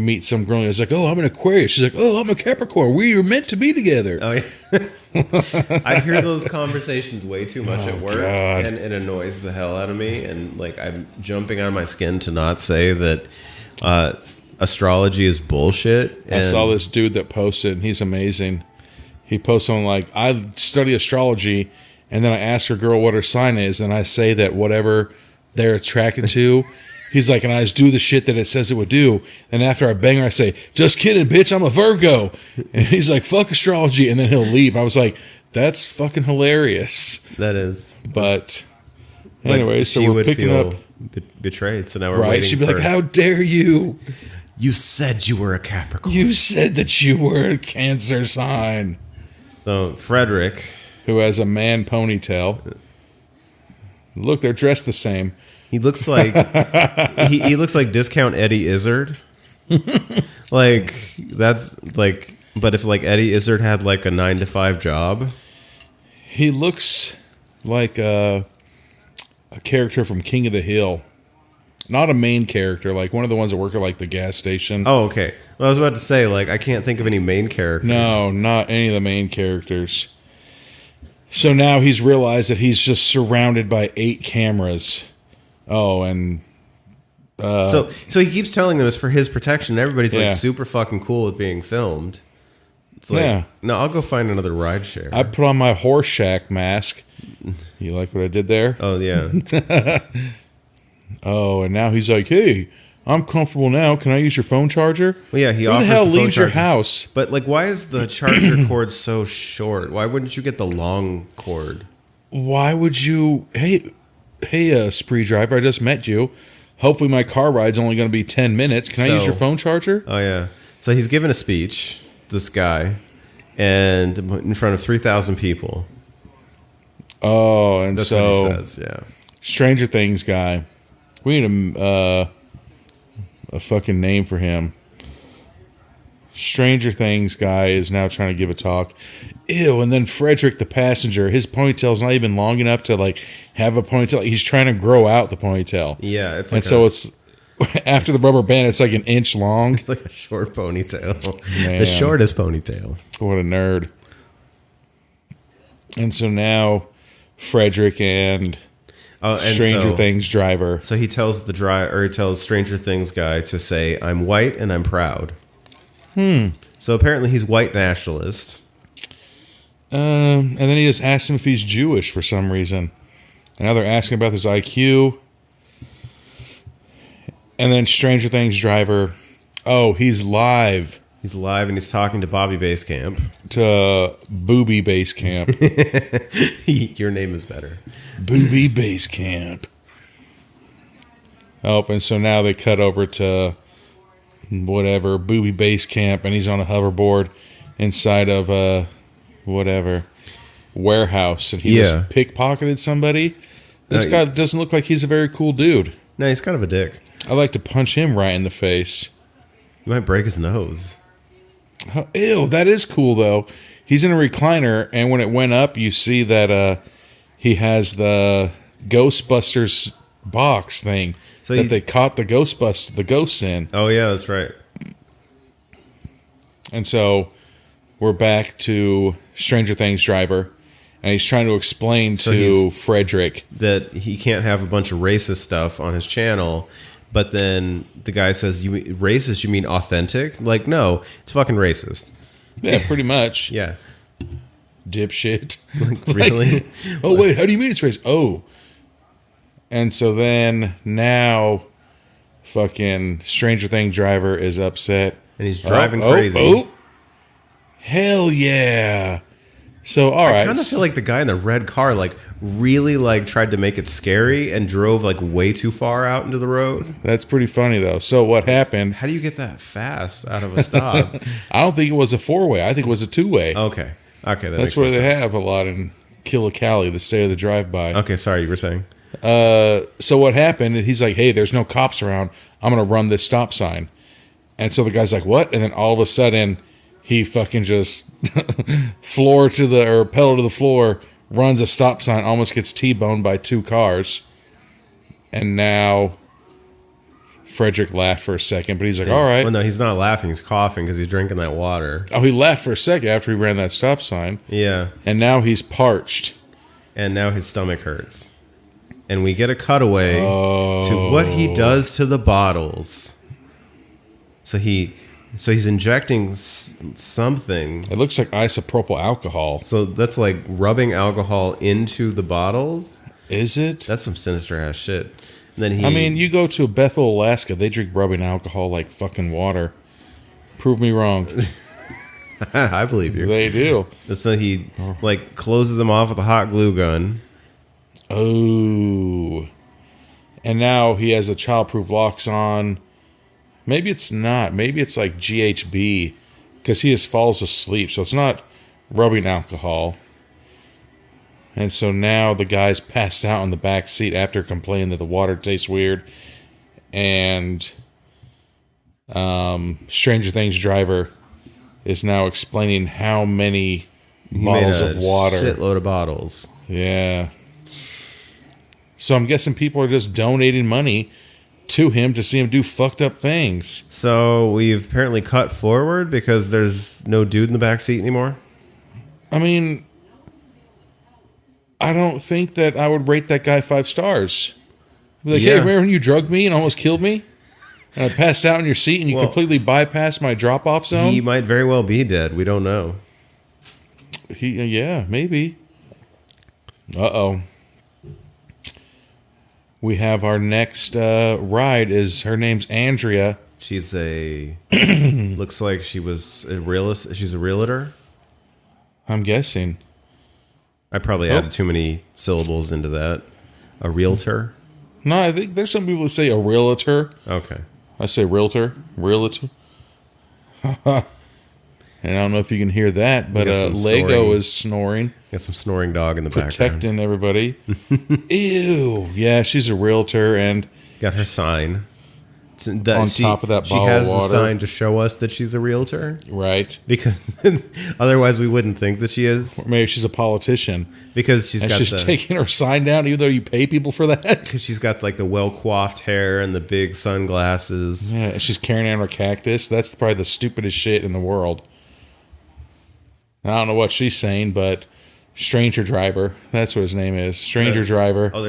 meet some girl and it's like, oh, I'm an Aquarius. She's like, oh, I'm a Capricorn. We are meant to be together. Oh yeah. I hear those conversations way too much at work, God. and it annoys the hell out of me. And like I'm jumping on my skin to not say that astrology is bullshit. I saw this dude that posted, and he's amazing. He posts something like, I study astrology, and then I ask a girl what her sign is, and I say that whatever they're attracted to, he's like, and I just do the shit that it says it would do. And after I bang her, I say, just kidding, bitch, I'm a Virgo. And he's like, fuck astrology, and then he'll leave. I was like, that's fucking hilarious. That is. But anyway, so she we're would picking feel up. betrayed. So now we're Right, waiting she'd be for, like, how dare you? you said you were a Capricorn. You said that you were a Cancer sign. So Frederick, Who has a man ponytail. Look, they're dressed the same. he looks like he looks like discount Eddie Izzard. Like that's like, but if like Eddie Izzard had like a 9-to-5 job, He looks like a character from King of the Hill. Not a main character, like one of the ones that work at like the gas station. oh okay. Well, I was about to say like I can't think of any main characters. No, not any of the main characters. So now he's realized that he's just surrounded by 8 cameras. Oh, and So he keeps telling them it's for his protection. Everybody's Yeah. like super fucking cool with being filmed. It's like, Yeah. no, I'll go find another ride share. I put on my horse shack mask. You like what I did there? Oh yeah. Oh, and now he's like, hey, I'm comfortable now. Can I use your phone charger? Well, yeah, he Who the offers hell the phone leaves your charger. house? But like, why is the charger cord so short? Why wouldn't you get the long cord? Why would you? Hey, spree driver, I just met you. Hopefully my car ride's only going to be 10 minutes. Can I use So- your phone charger? Oh yeah. So he's giving a speech, this guy, and in front of 3,000 people. Oh, and That's so what he says. Yeah. Stranger Things guy. We need a fucking name for him. Stranger Things guy is now trying to give a talk. Ew, and then Frederick the passenger, his ponytail's not even long enough to like have a ponytail. He's trying to grow out the ponytail. Yeah, it's like And so it's after the rubber band, it's like an inch long. it's like a short ponytail. Man. The shortest ponytail. What a nerd. And so now Frederick and Oh, and Stranger so, Things driver. So he tells he tells Stranger Things guy to say, "I'm white and I'm proud." So apparently he's white nationalist. And then he just asks him if he's Jewish for some reason. And now they're asking about his IQ. And then Stranger Things driver, oh, he's live He's live and he's talking to Bobby Basecamp. to Booby Base Camp. Your name is better. Booby Base Camp. Oh, and so now they cut over to whatever, Booby Base Camp, and he's on a hoverboard inside of a whatever warehouse, and he Yeah. just pickpocketed somebody. This No, guy doesn't look like he's a very cool dude. No, he's kind of a dick. I'd like to punch him right in the face. You might break his nose. Oh, ew, that is cool though. He's in a recliner, and when it went up, you see that he has the Ghostbusters box thing So that he- they caught the ghosts in. Oh yeah, that's right. And so we're back to Stranger Things driver, and he's trying to explain to he's- Frederick. That he can't have a bunch of racist stuff on his channel. But then the guy says, "You mean racist? You mean authentic?" Like, no, it's fucking racist. Yeah, pretty much. Yeah. Dipshit. Really? Oh, wait, how do you mean it's racist? Oh. And so then now fucking Stranger Things driver is upset. And he's driving crazy. Hell yeah. So, all I right. kind of feel like the guy in the red car, like, really, like, tried to make it scary and drove, like, way too far out into the road. That's pretty funny, though. So, what happened? How do you get that fast out of a stop? I don't think it was a 4-way. I think it was a 2-way. Okay. Okay, that That's makes where more they sense. have a lot in Killicali, the state of the drive-by. Okay, sorry, you were saying. So what happened? He's like, "Hey, there's no cops around. I'm gonna run this stop sign." And so the guy's like, "What?" And then all of a sudden, he fucking just pedal to the floor, runs a stop sign, almost gets T-boned by 2 cars. And now Frederick laughed for a second, but he's like, "All right." Well, no, he's not laughing. He's coughing because he's drinking that water. Oh, he laughed for a second after he ran that stop sign, Yeah. and now he's parched. And now his stomach hurts. And we get a cutaway to what he does to the bottles. So he's injecting something. It looks like isopropyl alcohol. So that's like rubbing alcohol into the bottles. Is it? That's some sinister ass shit. And then I mean, you go to Bethel, Alaska, they drink rubbing alcohol like fucking water. Prove me wrong. I believe you. They do. And so he like closes them off with a hot glue gun. Oh. And now he has the childproof locks on. Maybe it's not. Maybe it's like GHB because he just falls asleep. So it's not rubbing alcohol. And so now the guy's passed out in the back seat after complaining that the water tastes weird. And Stranger Things driver is now explaining how many bottles of water. Shitload of bottles. Yeah. So I'm guessing people are just donating money to him to see him do fucked up things. So we've apparently cut forward because there's no dude in the back seat anymore. I mean, I don't think that I would rate that guy 5 stars. Be like, Yeah. hey, remember when you drugged me and almost killed me? And I passed out in your seat and you completely bypassed my drop-off zone? He might very well be dead. We don't know. Yeah, maybe. Uh-oh. We have our next ride. Her name's Andrea. She's looks like she was a realist. She's a realtor. I'm guessing. I probably added too many syllables into that. A realtor. No, I think there's some people that say a realtor. Okay. I say realtor. And I don't know if you can hear that, but got some Lego snoring. is snoring, Got some snoring dog in the background. protecting everybody. Ew. Yeah, she's a realtor, and Got her sign. Top of that she bottle has of the water. sign to show us that she's a realtor. right. Because otherwise we wouldn't think that she is. Maybe she's a politician, Because she's and got she's the taking her sign down, even though you pay people for that. she's got like the well coiffed hair and the big sunglasses. Yeah, and she's carrying around her cactus. That's probably the stupidest shit in the world. I don't know what she's saying, but Stranger Driver. That's what his name is. Stranger Driver. Oh,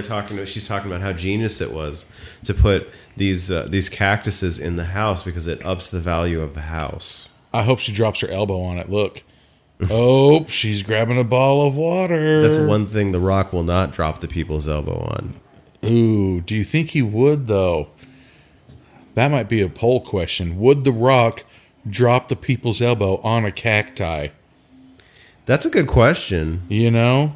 she's talking about how genius it was to put these cactuses in the house because it ups the value of the house. I hope she drops her elbow on it. Look. Oh, she's grabbing a ball of water. That's one thing The Rock will not drop the people's elbow on. Ooh, do you think he would, though? That might be a poll question. Would The Rock drop the people's elbow on a cacti? That's a good question. You know?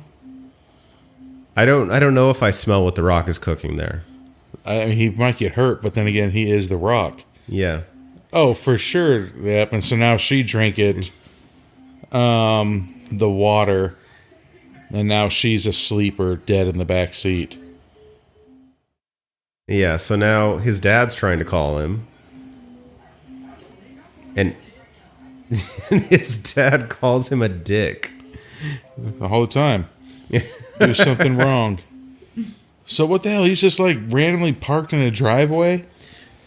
I don't know if I smell what The Rock is cooking there. I mean, he might get hurt, but then again, he is The Rock. Yeah. Oh, for sure. Yep. And so now she drank it, the water, and now she's asleep or dead in the back seat. Yeah, so now his dad's trying to call him. And his dad calls him a dick. All the time. Do something wrong. So what the hell? He's just like randomly parked in a driveway?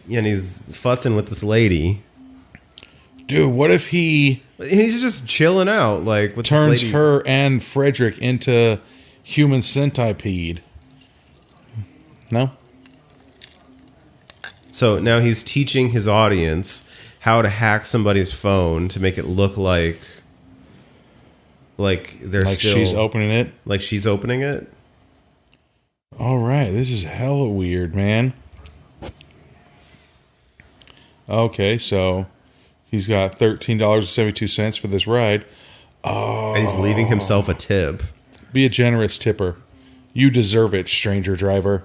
Yeah, and he's futzing with this lady. Dude, what if he He's just chilling out, like with turns this lady. her and Frederick into human centipede? No? So now he's teaching his audience how to hack somebody's phone to make it look like they're Like still she's opening it? like she's opening it. All right, this is hella weird, man. Okay, so he's got $13.72 for this ride. And he's leaving himself a tip. Be a generous tipper. You deserve it, stranger driver.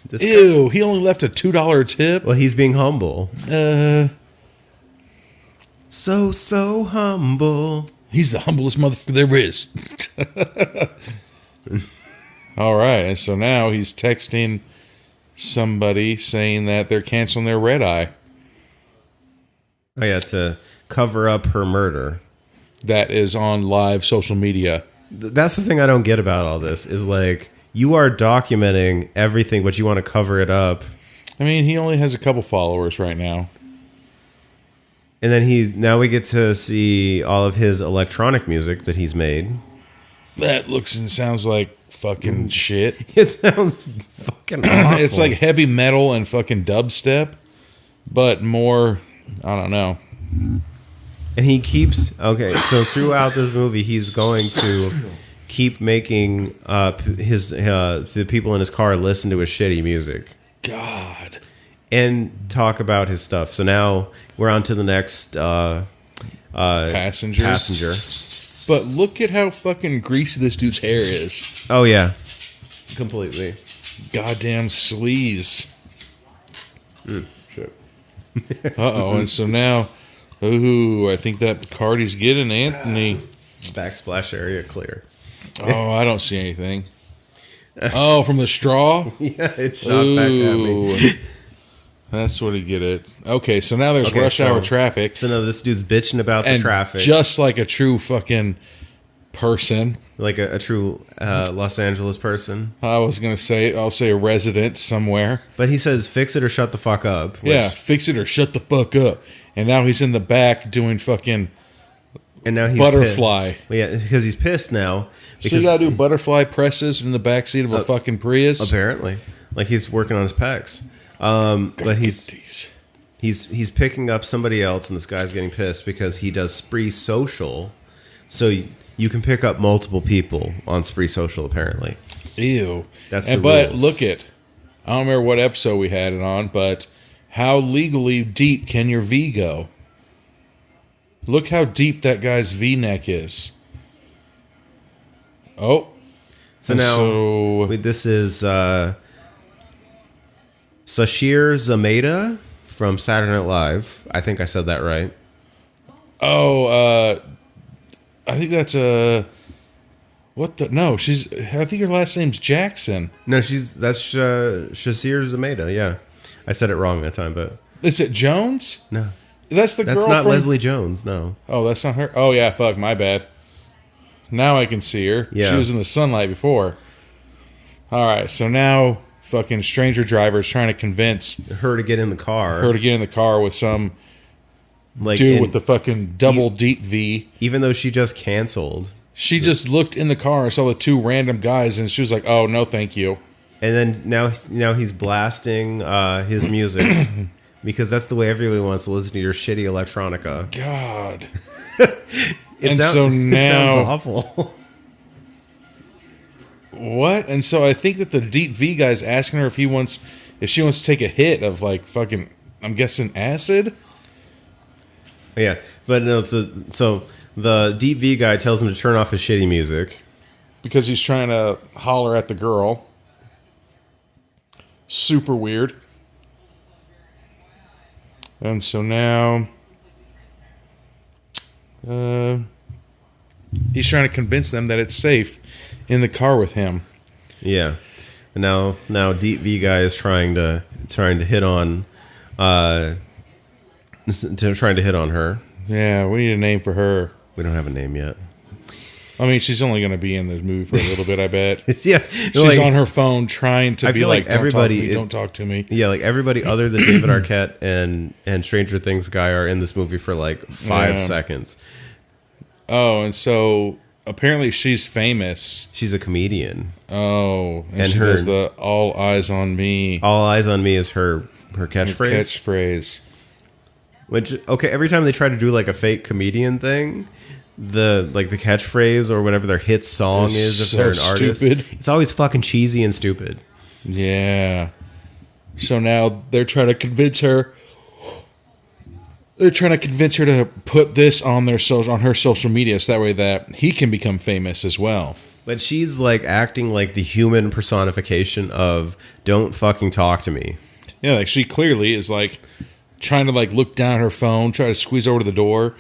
This Ew, he only left a $2 tip. Well, he's being humble. So humble. He's the humblest motherfucker there is. All right, and so now he's texting somebody saying that they're canceling their red eye. Oh yeah, to cover up her murder. That is on live social media. That's the thing I don't get about all this is like you are documenting everything, but you want to cover it up. I mean, he only has a couple followers right now. And then now we get to see all of his electronic music that he's made. That looks and sounds like fucking shit. It sounds fucking awful. It's like heavy metal and fucking dubstep, but more I don't know. And he keeps so throughout this movie, he's going to keep making the people in his car listen to his shitty music. God. And talk about his stuff. So now we're on to the next Passenger. But look at how fucking greasy this dude's hair is. Oh yeah, completely. Goddamn sleaze. Shit. Uh-oh. And so now, I think that card he's getting, Anthony. Backsplash area clear. Oh, I don't see anything. Oh, from the straw? Yeah, it shot back at me. That's what he get it. Okay, so now there's rush hour traffic. So now this dude's bitching about the traffic. Just like a true fucking person. Like a true Los Angeles person. I was going to say, I'll say a resident somewhere. But he says, fix it or shut the fuck up. Yeah, fix it or shut the fuck up. And now he's in the back doing fucking and now he's butterfly. Well, yeah, because he's pissed now. So you got to do butterfly presses in the backseat of a fucking Prius? Apparently. Like he's working on his pecs. But he's picking up somebody else, and this guy's getting pissed because he does Spree Social. So you can pick up multiple people on Spree Social, apparently. Ew. That's the But rules. look it. I don't remember what episode we had it on, but how legally deep can your V go? Look how deep that guy's V-neck is. Oh. So now this is Sashir Zameda from Saturday Night Live. I think I said that right. Oh, I think that's what the? No, I think her last name's Jackson. No, that's Shazir Zameda. Yeah, I said it wrong that time, but Is it Jones? no, That's the girl. that's not from, Leslie Jones. No, Oh, that's not her. Oh yeah, fuck, my bad. Now I can see her. Yeah. She was in the sunlight before. All right, so now fucking stranger driver is trying to convince her to get in the car. her to get in the car with some like dude in- with the fucking double deep V. even though she just canceled. She just looked in the car and saw the two random guys, and she was like, "Oh no, thank you." And then now he's blasting his music because that's the way everyone wants to listen to your shitty electronica. God. It sounds awful. What? And so I think that the deep V guy's asking her if she wants to take a hit of like fucking, I'm guessing acid. Yeah, but no. So the deep V guy tells him to turn off his shitty music. Because he's trying to holler at the girl. Super weird. And so now he's trying to convince them that it's safe in the car with him. Yeah, and now deep V guy is trying to hit on trying to hit on her. Yeah, we need a name for her. We don't have a name yet. I mean, she's only going to be in the movie for a little bit, I bet. Yeah, She's on her phone trying to I be feel like, like everybody- don't talk to me. Yeah, like everybody other than David Arquette and Stranger Things guy are in this movie for like 5 Yeah. seconds. Oh, and so apparently she's famous. She's a comedian. Oh, and she her- does the all eyes on me All eyes on me is her catchphrase. catchphrase. Which every time they try to do like a fake comedian thing, the catchphrase or whatever their hit song It's is if so they're an artist, stupid. it's always fucking cheesy and stupid. Yeah. So now they're trying to convince her. They're trying to convince her to put this on her social media, so that way that he can become famous as well. But she's like acting like the human personification of "don't fucking talk to me." Yeah, like she clearly is like trying to like look down at her phone, try to squeeze over to the door,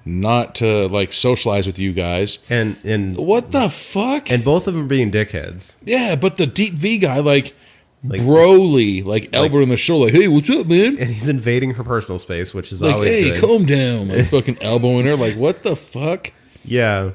not to like socialize with you guys. And What the fuck? and both of them being dickheads. Yeah, but the deep V guy, like Broly, like elbow in the shoulder, like, hey, what's up, man? And he's invading her personal space, which is Like, always hey, good. calm down. Like, fucking elbowing her. Like, what the fuck? Yeah,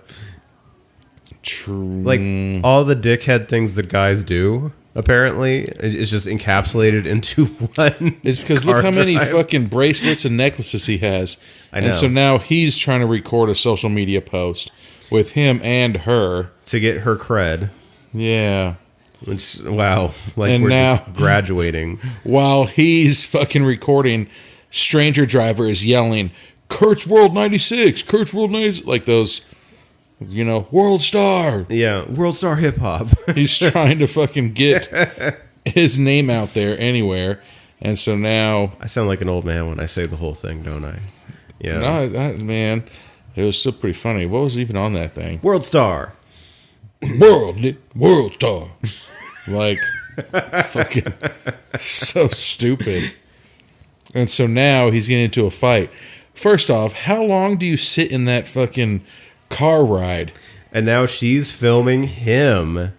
True. like all the dickhead things that guys do. Apparently, it's just encapsulated into one. It's because look how many drive. fucking bracelets and necklaces he has. I know. And so now he's trying to record a social media post with him and her. to get her cred. Yeah. Which wow, like And we're now- just graduating. While he's fucking recording stranger driver is yelling, Kurt's World 96, Kurt's World 96, like those, World Star. Yeah, World Star Hip Hop. He's trying to fucking get his name out there anywhere. And so now... I sound like an old man when I say the whole thing, don't I? Yeah. No, man, it was still pretty funny. What was even on that thing? World Star. World Star. Like, fucking so stupid. And so now he's getting into a fight. First off, how long do you sit in that fucking car ride? And now she's filming him.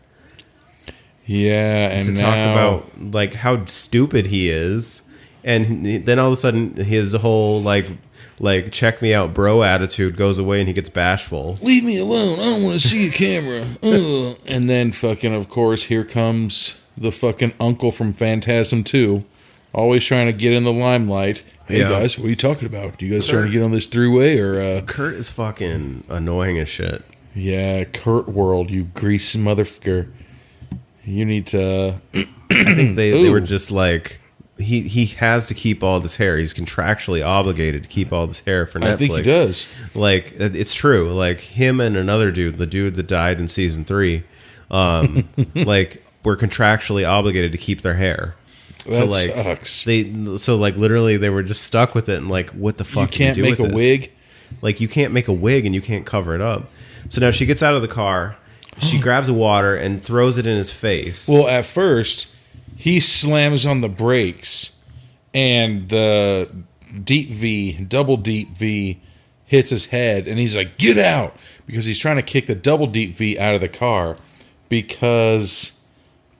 Yeah, and to talk about like how stupid he is, and then all of a sudden his whole like check me out bro attitude goes away, and he gets bashful. Leave me alone. I don't want to see a camera. And then fucking, of course, here comes the fucking uncle from Phantasm 2, always trying to get in the limelight. Hey guys, what are you talking about? Do you guys trying to get on this throughway or? Kurt is fucking annoying as shit. Yeah, Kurt World, you greasy motherfucker. You need to. I think they were just like he has to keep all this hair. He's contractually obligated to keep all this hair for Netflix. I think he does. Like it's true. Like him and another dude, the dude that died in season 3, like were contractually obligated to keep their hair. That sucks. Literally they were just stuck with it, and like, what the fuck? You can't make a wig. Like you can't make a wig and you can't cover it up. So now she gets out of the car. She grabs water and throws it in his face. Well, at first, he slams on the brakes, and the double deep V, hits his head, and he's like, get out! Because he's trying to kick the double deep V out of the car because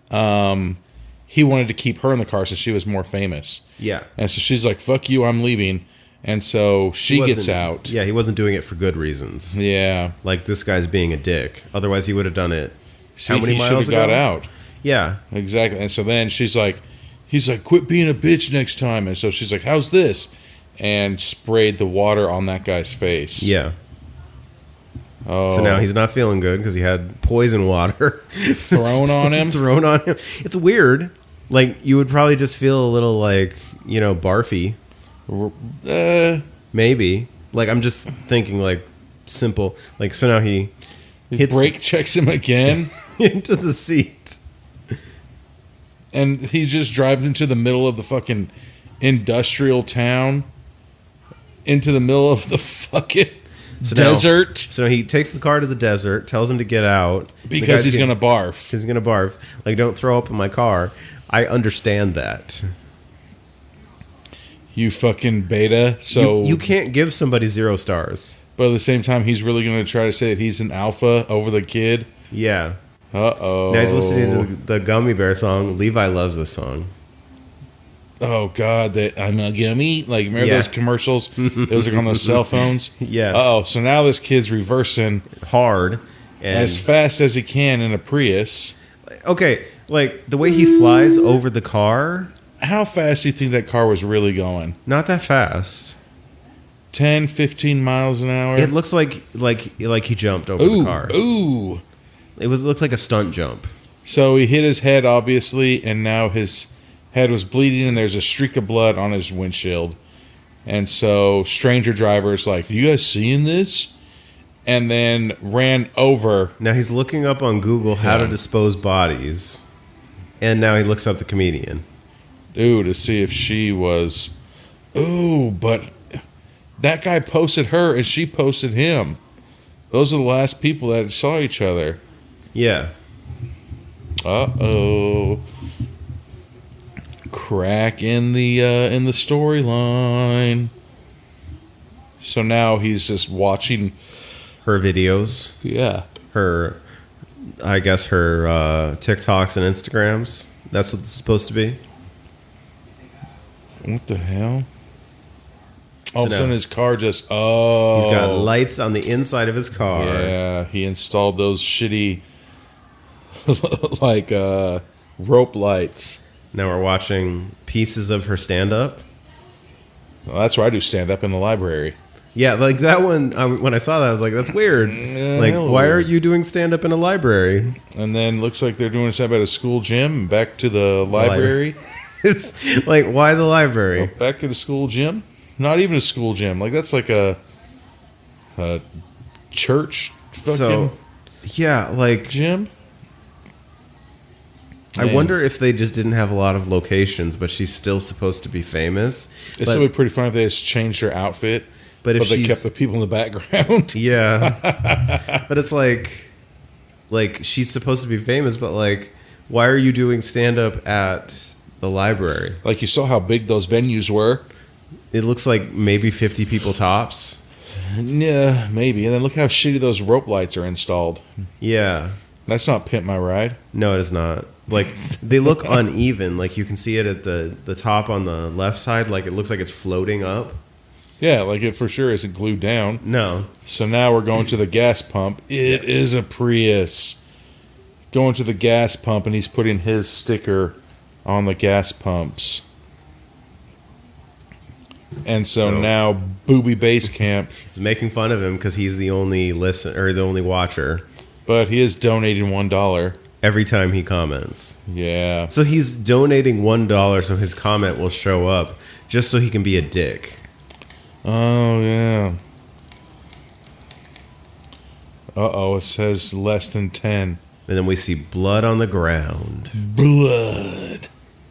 he wanted to keep her in the car so she was more famous. Yeah. And so she's like, fuck you, I'm leaving. And so she gets out. Yeah, he wasn't doing it for good reasons. Yeah. Like, this guy's being a dick. Otherwise, he would have done it. How many miles ago? Got out. Yeah. Exactly. And so then he's like, quit being a bitch next time. And so she's like, how's this? And sprayed the water on that guy's face. Yeah. Oh. So now he's not feeling good because he had poison water thrown on him. It's weird. Like, you would probably just feel a little like, barfy. Maybe. Like, I'm just thinking like simple. Like, so now he hits brake checks him again into the seat. And he just drives into the middle of the fucking industrial town. Into the middle of the fucking desert. So he takes the car to the desert, tells him to get out. Because he's going to barf. He's going to barf. Like, don't throw up in my car. I understand that. You fucking beta. So you can't give somebody 0 stars. But at the same time, he's really going to try to say that he's an alpha over the kid. Yeah. Uh-oh. Now he's listening to the Gummy Bear song. Levi loves this song. Oh, God. That I'm a gummy. Like, remember those commercials? It was like on those cell phones? Yeah. Uh-oh. So now this kid's reversing. Hard. And as fast as he can in a Prius. Okay. Like, the way he flies over the car. How fast do you think that car was really going? Not that fast. 10, 15 miles an hour? It looks like he jumped over the car. Ooh. It looks like a stunt jump. So he hit his head, obviously, and now his head was bleeding, and there's a streak of blood on his windshield. And so stranger driver's like, you guys seeing this? And then ran over. Now he's looking up on Google how to dispose bodies. And now he looks up the comedian. Ooh, to see if she was... Ooh, but that guy posted her and she posted him. Those are the last people that saw each other. Yeah. Uh-oh. Crack in the storyline. So now he's just watching... her videos. Yeah. Her TikToks and Instagrams. That's what it's supposed to be. What the hell? All of a sudden his car just... Oh. He's got lights on the inside of his car. Yeah, he installed those shitty like rope lights. Now we're watching pieces of her stand-up. Well, that's where I do stand-up in the library. Yeah, like that one, when I saw that, I was like, that's weird. Like, why are you doing stand-up in a library? And then looks like they're doing stuff at a school gym, back to the library. It's like, why the library? Back at a school gym? Not even a school gym. Like, that's like a church fucking So, yeah, like, gym. I Man. wonder if they just didn't have a lot of locations, but she's still supposed to be famous. It's But, still be pretty funny if they just changed her outfit, but if but they she's, kept the people in the background. yeah, but it's like she's supposed to be famous, but like, why are you doing stand up at the library? Like, you saw how big those venues were. It looks like maybe 50 people tops. Yeah, maybe. And then look how shitty those rope lights are installed. Yeah. That's not Pimp My Ride. No, it is not. Like, they look uneven. Like, you can see it at the top on the left side. Like, it looks like it's floating up. Yeah, like it for sure isn't glued down. No. So now we're going to the gas pump. It is a Prius. Going to the gas pump, and he's putting his sticker on the gas pumps. And so now Booby Base Camp, It's making fun of him because he's the only the only watcher but he is donating $1. every time he comments. Yeah. So he's donating $1 so his comment will show up just so he can be a dick. Oh, yeah. Uh-oh, it says less than 10. And then we see blood on the ground. Blood.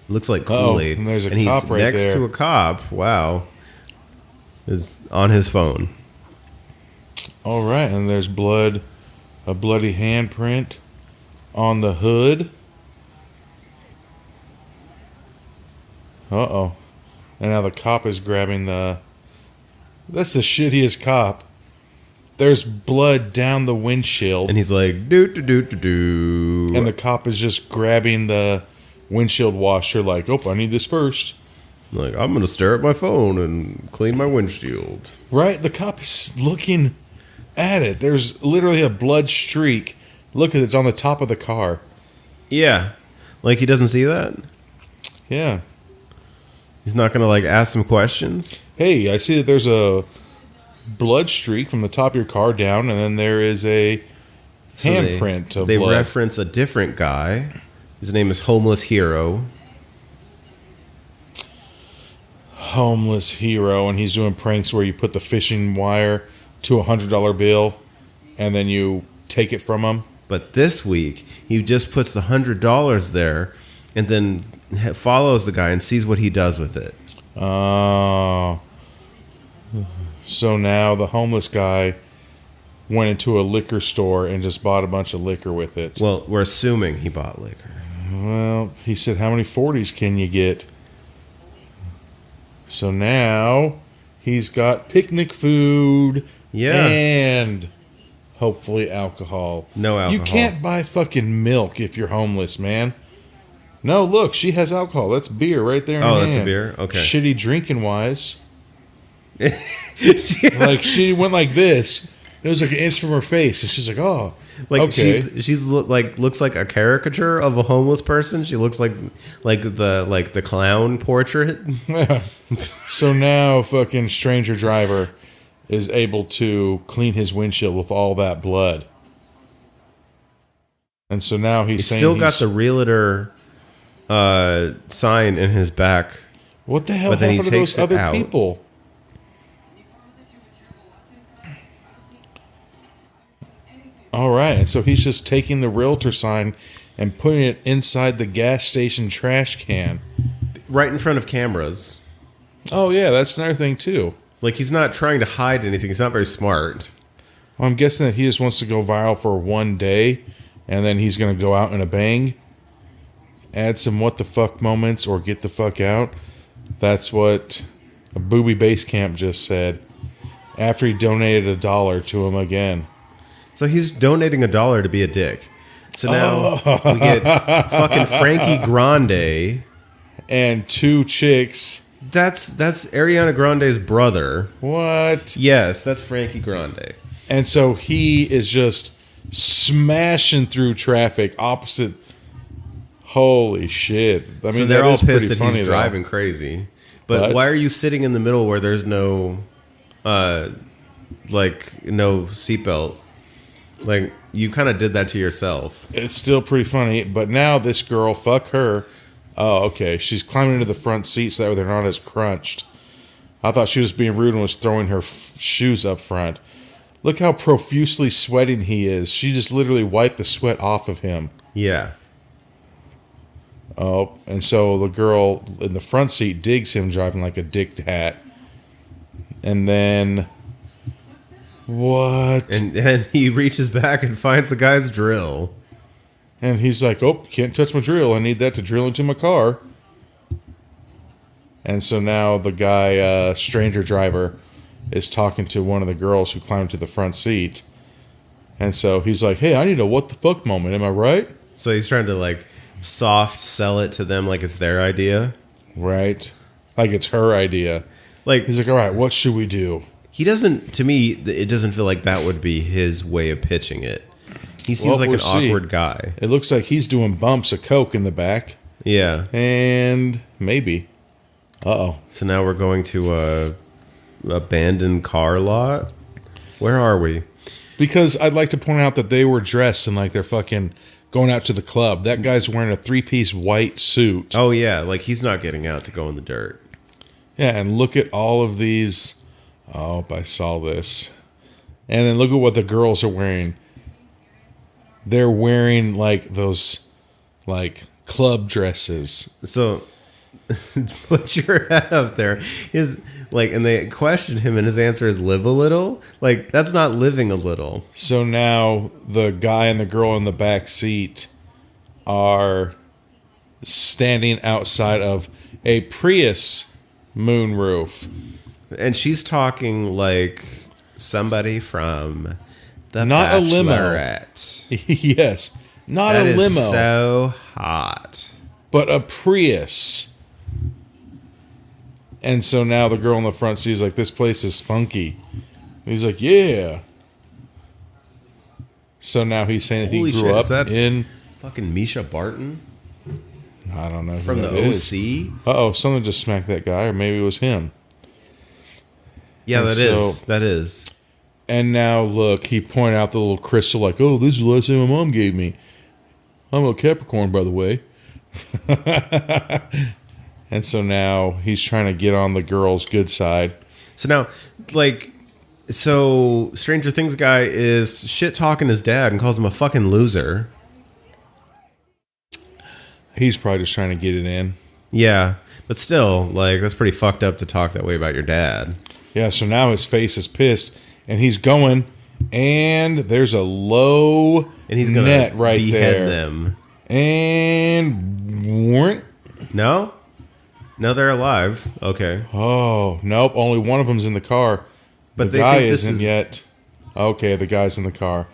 Looks like Kool-Aid. and there's a he's cop right next there. to a cop. Wow. Is on his phone. All right, and there's blood, a bloody handprint on the hood. Uh-oh. And now the cop is grabbing the... That's the shittiest cop. There's blood down the windshield. And he's like, do. And the cop is just grabbing the windshield washer like, oh, I need this first. Like, I'm going to stare at my phone and clean my windshield. Right? The cop is looking at it. There's literally a blood streak. Look at it. It's on the top of the car. Yeah. Like, he doesn't see that? Yeah. He's not going to, like, ask some questions? Hey, I see that there's a blood streak from the top of your car down, and then there is a handprint of they blood. reference a different guy. His name is Homeless Hero. Homeless Hero, and he's doing pranks where you put the fishing wire to a $100 bill, and then you take it from him. But this week, he just puts the $100 there and then follows the guy and sees what he does with it. Oh. So now the homeless guy went into a liquor store and just bought a bunch of liquor with it. Well, we're assuming he bought liquor. Well, he said, how many 40s can you get? So now he's got picnic food Yeah. and hopefully alcohol. No alcohol. You can't buy fucking milk if you're homeless, man. No, look, she has alcohol. That's beer right there in Oh, her that's a hand. beer? Okay. Shitty drinking wise. Like, she went like this. It was like an inch from her face. And she's like, oh. Like okay. she's like looks like a caricature of a homeless person. She looks like the clown portrait. So now fucking stranger driver is able to clean his windshield with all that blood. And so now he's saying Still got the realtor sign in his back. what the hell but then he happened to takes those it other out. people? All right, and so he's just taking the realtor sign and putting it inside the gas station trash can. Right in front of cameras. Oh yeah, that's another thing too. Like, he's not trying to hide anything. He's not very smart. Well, I'm guessing that he just wants to go viral for one day, and then he's going to go out in a bang, add some what the fuck moments, or get the fuck out. That's what a Booby Base Camp just said after he donated $1 to him again. So he's donating $1 to be a dick. So now we get fucking Frankie Grande. And two chicks. That's Ariana Grande's brother. What? Yes, that's Frankie Grande. And so he is just smashing through traffic opposite. Holy shit. I mean, So they're that all is pretty pissed that funny, he's though. driving crazy. But But- why are you sitting in the middle where there's no seatbelt? Like, you kind of did that to yourself. It's still pretty funny, but now this girl, fuck her, Oh, okay. She's climbing into the front seat so that way they're not as crunched. I thought she was being rude and was throwing her shoes up front. Look how profusely sweating he is. She just literally wiped the sweat off of him. Yeah. Oh, and so the girl in the front seat digs him driving like a dick hat. And then... What? And he reaches back and finds the guy's drill. And he's like, oh, can't touch my drill. I need that to drill into my car. And so now the guy, stranger driver, is talking to one of the girls who climbed to the front seat. And so he's like, hey, I need a what the fuck moment. Am I right? So he's trying to like soft sell it to them like it's their idea. Right. Like it's her idea. Like He's like, all right, what should we do? he doesn't, to me, it doesn't feel like that would be his way of pitching it. He seems Well, like we'll an see. awkward guy. It looks like he's doing bumps of coke in the back. Yeah. And maybe. Uh-oh. So now we're going to a abandoned car lot. Where are we? Because I'd like to point out that they were dressed in like they're fucking going out to the club. That guy's wearing a 3-piece white suit. Oh yeah, like he's not getting out to go in the dirt. Yeah, and look at all of these. Oh, I saw this. And then look at what the girls are wearing. They're wearing like those like club dresses. So put your head up there. His like, and they question him, and his answer is live a little. Like that's not living a little. So now the guy and the girl in the back seat are standing outside of a Prius moonroof. And she's talking like somebody from The Not a limo. Bachelorette. Yes, not That a is limo, so hot. but a Prius. And so now the girl in the front seat is like, this place is funky. He's like, yeah. So now he's saying that Holy he shit, grew is up that in, fucking Misha Barton I don't know. from the OC? Uh-oh, someone just smacked that guy, or maybe it was him. Yeah, And that so- is. That is. And now look, he pointed out the little crystal like, oh, this is the last thing my mom gave me. I'm a Capricorn, by the way. And so now he's trying to get on the girl's good side. So now, like, so Stranger Things guy is shit talking his dad and calls him a fucking loser. He's probably just trying to get it in. Yeah, but still, like, that's pretty fucked up to talk that way about your dad. Yeah, so now his face is pissed, and he's going, and there's a low And he's gonna net right behead there. them. And warrant. No, no, they're alive. Okay, Oh, nope, only one of them's in the car. But the they guy think this isn't is- yet. Okay, the guy's in the car.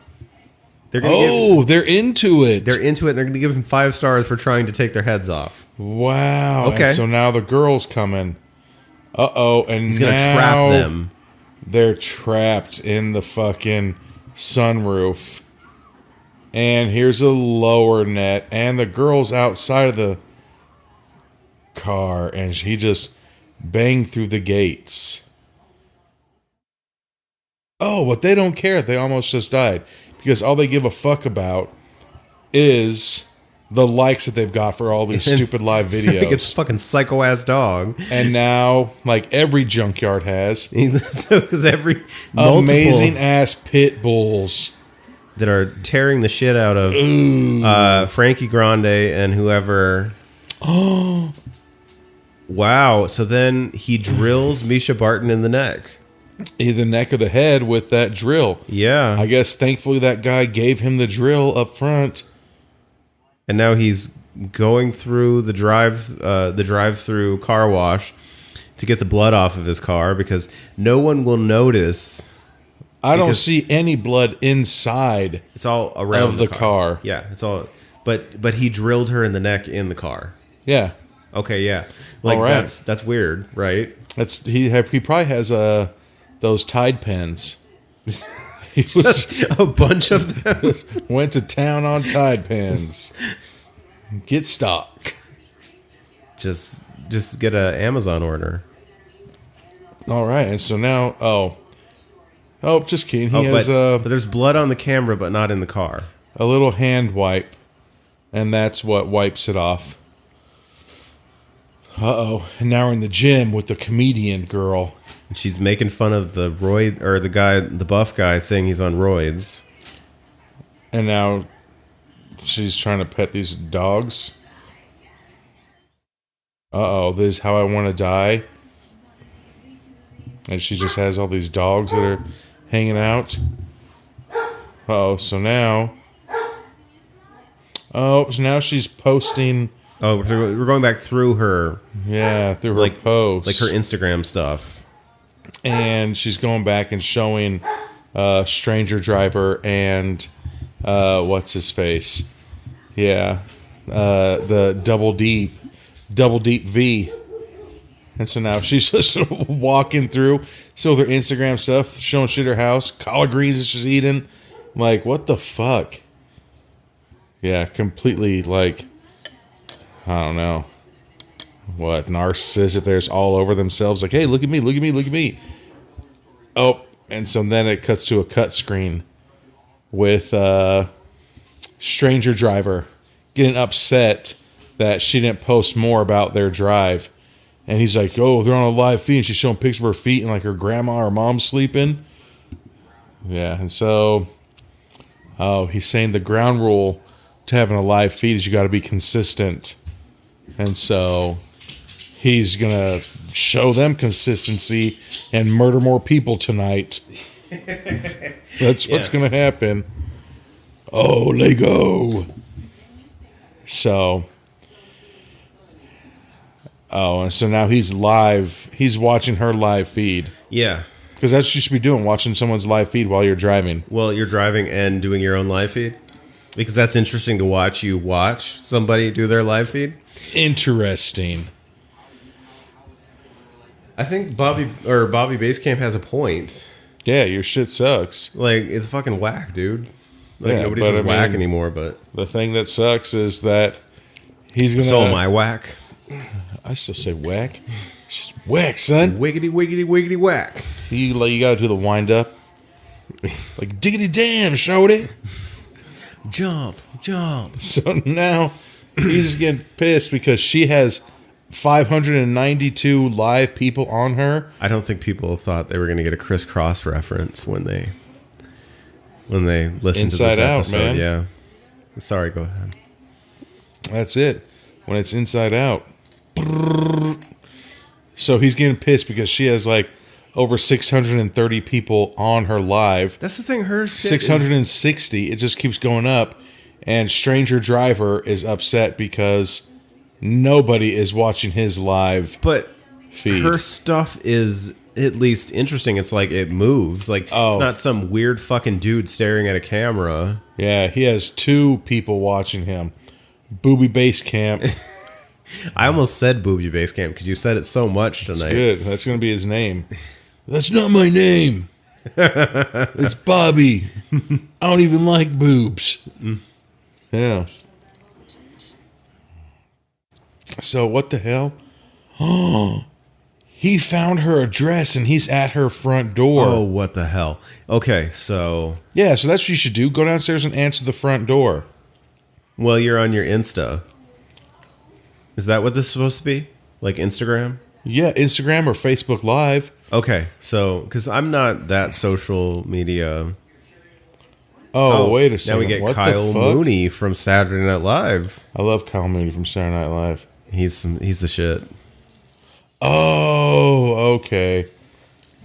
they're gonna give, Oh, they're into it. they're into it. And they're gonna give him 5 stars for trying to take their heads off. Wow. Okay. And so now the girl's coming. Uh-oh. And He's gonna now trap them. they're trapped in the fucking sunroof. And here's a lower net. And the girl's outside of the car. And he just banged through the gates. Oh, but they don't care. They almost just died. Because all they give a fuck about is the likes that they've got for all these stupid live videos. Like it's a fucking psycho ass dog. And now, like every junkyard has, Because every multiple amazing ass pit bulls. that are tearing the shit out of Frankie Grande and whoever. Oh, wow! So then he drills Misha Barton in the neck. The neck of the head with that drill. Yeah, I guess thankfully that guy gave him the drill up front. and now he's going through the drive-through car wash to get the blood off of his car because no one will notice. I don't Because- see any blood inside. It's all around Of the car. Yeah, it's all. But he drilled her in the neck in the car. Yeah. Okay, yeah, like All right. that's weird, right? He probably has those Tide pens. He was, A bunch of them. went to town on Tide pens. Get stock. Just get a Amazon order. All right, and so now, just kidding. He Oh, has but there's blood on the camera, but not in the car. a little hand wipe, and that's what wipes it off. Uh-oh. And now we're in the gym with the comedian girl. And she's making fun of the roid or the guy, the buff guy, saying he's on roids. And now she's trying to pet these dogs. Uh-oh, this is how I want to die. And she just has all these dogs that are hanging out. Uh-oh, so now... Oh, so now she's posting... Oh, so we're going back through her... Yeah, through her posts. Like her Instagram stuff. And she's going back and showing Stranger Driver and... what's his face? Yeah. The Double Deep V. And so now she's just walking through, still with her Instagram stuff, showing shit at her house, collard greens that she's eating. Like, what the fuck? Yeah, completely, like, I don't know. What, narcissists, if there's all over themselves, like, hey, look at me, look at me, look at me. Oh, and so then it cuts to a cut screen with Stranger Driver getting upset that she didn't post more about their drive. And he's like, oh, they're on a live feed. And she's showing pictures of her feet and like her grandma or mom's sleeping. Yeah, and so, he's saying the ground rule to having a live feed is you got to be consistent. And so he's going to show them consistency and murder more people tonight. That's what's going to happen. Oh, Lego. So... Oh, and so now he's live. He's watching her live feed. Yeah. Because that's what you should be doing, watching someone's live feed while you're driving. Well, you're driving and doing your own live feed? Because that's interesting to watch you watch somebody do their live feed. Interesting. I think Bobby Basecamp has a point. Yeah, your shit sucks. Like, it's fucking whack, dude. Like, Yeah, nobody but says I whack mean, anymore, but... The thing that sucks is that he's going to... So am I whack. I still say whack. It's just whack, son. Wiggity, wiggity, wiggity, whack. You got to do the wind up. Like, diggity damn, shorty. Jump, jump. So now he's just getting pissed because she has 592 live people on her. I don't think people thought they were going to get a Criss Cross reference when they listened to Inside this Out, episode. man. Yeah. Sorry, go ahead. That's it. When it's Inside Out. So he's getting pissed because she has like over 630 people on her live. That's the thing. Her shit 660. It just keeps going up. And Stranger Driver is upset because nobody is watching his live but feed. Her stuff is at least interesting. It's like it moves. Like, it's not some weird fucking dude staring at a camera. Yeah, he has 2 people watching him. Booby Basecamp. I almost said Booby Basecamp because you said it so much tonight. Good. That's going to be his name. That's not my name. It's Bobby. I don't even like boobs. Yeah. So what the hell? Oh, he found her address and he's at her front door. Oh, what the hell? Okay, so... Yeah, so that's what you should do. Go downstairs and answer the front door. Well, you're on your Insta. Is that what this is supposed to be? Like Instagram? Yeah, Instagram or Facebook Live. Okay, so... Because I'm not that social media... Oh, wait a second. Now we get What Kyle the fuck? Mooney from Saturday Night Live. I love Kyle Mooney from Saturday Night Live. He's the shit. Oh, okay.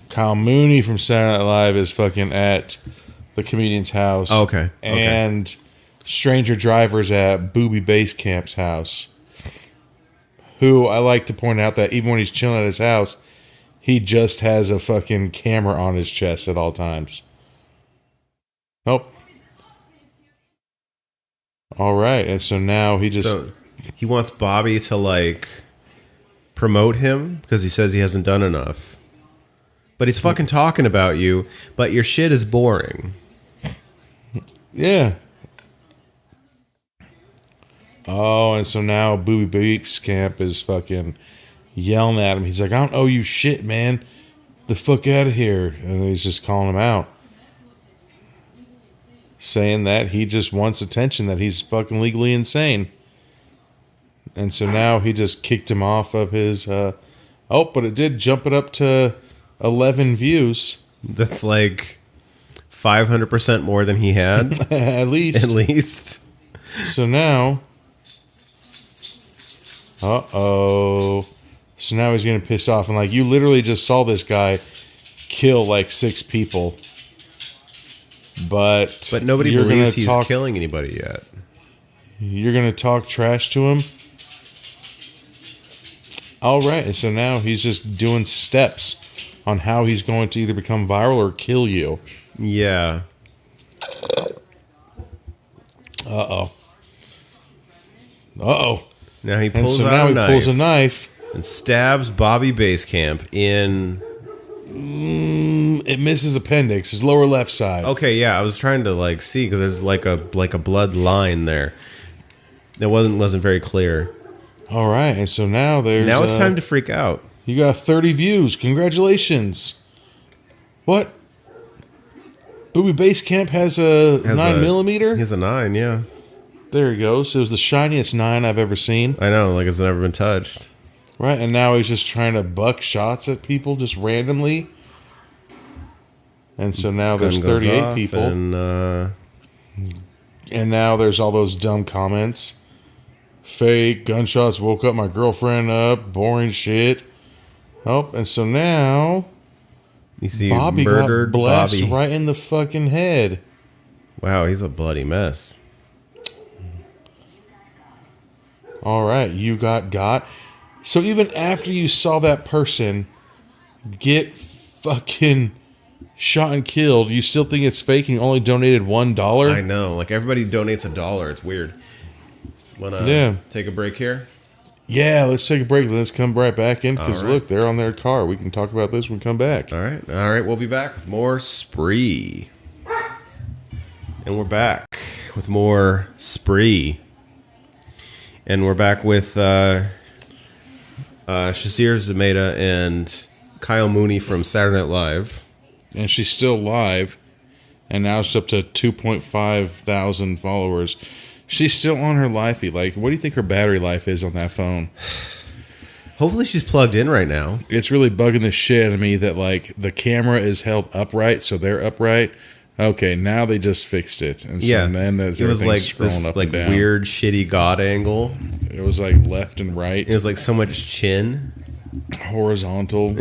Kyle Mooney from Saturday Night Live is fucking at the comedian's house. Okay. And Stranger Driver's at Booby Basecamp's house. Who I like to point out that even when he's chilling at his house, he just has a fucking camera on his chest at all times. Nope. All right. And so now he just... So he wants Bobby to, like, promote him because he says he hasn't done enough. But he's fucking talking about you, but your shit is boring. Yeah. Oh, and so now Booby Basecamp is fucking yelling at him. He's like, I don't owe you shit, man. The fuck out of here. And he's just calling him out. Saying that he just wants attention, that he's fucking legally insane. And so now he just kicked him off of his. But it did jump it up to 11 views. That's like 500% more than he had. At least. At least. So now. So now he's getting pissed off. And like, you literally just saw this guy kill like 6 people. But nobody believes he's killing anybody yet. You're going to talk trash to him? All right. And so now he's just doing steps on how he's going to either become viral or kill you. Yeah. Uh-oh. Now he pulls pulls a knife and stabs Bobby Basecamp in. It misses appendix, his lower left side. Okay, yeah, I was trying to see because there's like a blood line there. It wasn't very clear. All right, and so now it's time to freak out. You got 30 views. Congratulations. What? Booby Basecamp has a 9mm? He has a 9, yeah. There he goes. It was the shiniest 9 I've ever seen. I know, like it's never been touched. Right, and now he's just trying to buck shots at people just randomly. And so now there's 38 people. And now there's all those dumb comments. Fake, gunshots woke up my girlfriend up, boring shit. Oh, and so now you see Bobby murdered got blasted Bobby right in the fucking head. Wow, he's a bloody mess. All right, you got. So even after you saw that person get fucking shot and killed, you still think it's fake and you only donated $1? I know. Like everybody donates $1. It's weird. Wanna take a break here? Yeah, let's take a break. Let's come right back in because right. Look, they're on their car. We can talk about this when we come back. All right. We'll be back with more Spree. And we're back with more Spree. And we're back with Shazir Zameda and Kyle Mooney from Saturday Night Live. And she's still live. And now it's up to 2.5 thousand followers. She's still on her lifey. Like, what do you think her battery life is on that phone? Hopefully she's plugged in right now. It's really bugging the shit out of me that, like, the camera is held upright, so they're upright. Okay, now they just fixed it. And so then there's it was like scrolling this up and down. weird, shitty God angle. It was like left and right. It was like so much chin. Horizontal.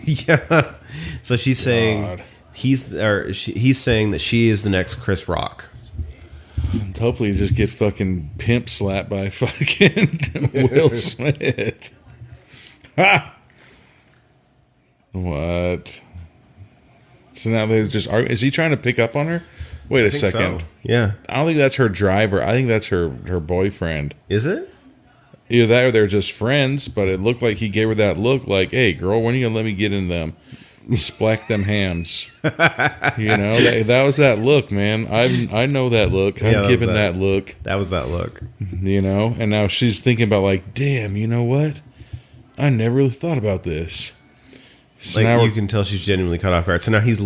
Yeah. So she's saying he's saying that she is the next Chris Rock. Hopefully you just get fucking pimp slapped by fucking Will Smith. Ha! What? So now they're just arguing. Is he trying to pick up on her? Wait a second. So. Yeah. I don't think that's her driver. I think that's her boyfriend. Is it? Either that or they're just friends, but it looked like he gave her that look like, hey, girl, when are you going to let me get in them? Splack them hams. You know, that was that look, man. I know that look. I'm giving that look. That was that look. You know, and now she's thinking about like, damn, you know what? I never really thought about this. So like you can tell she's genuinely cut off guard. So now so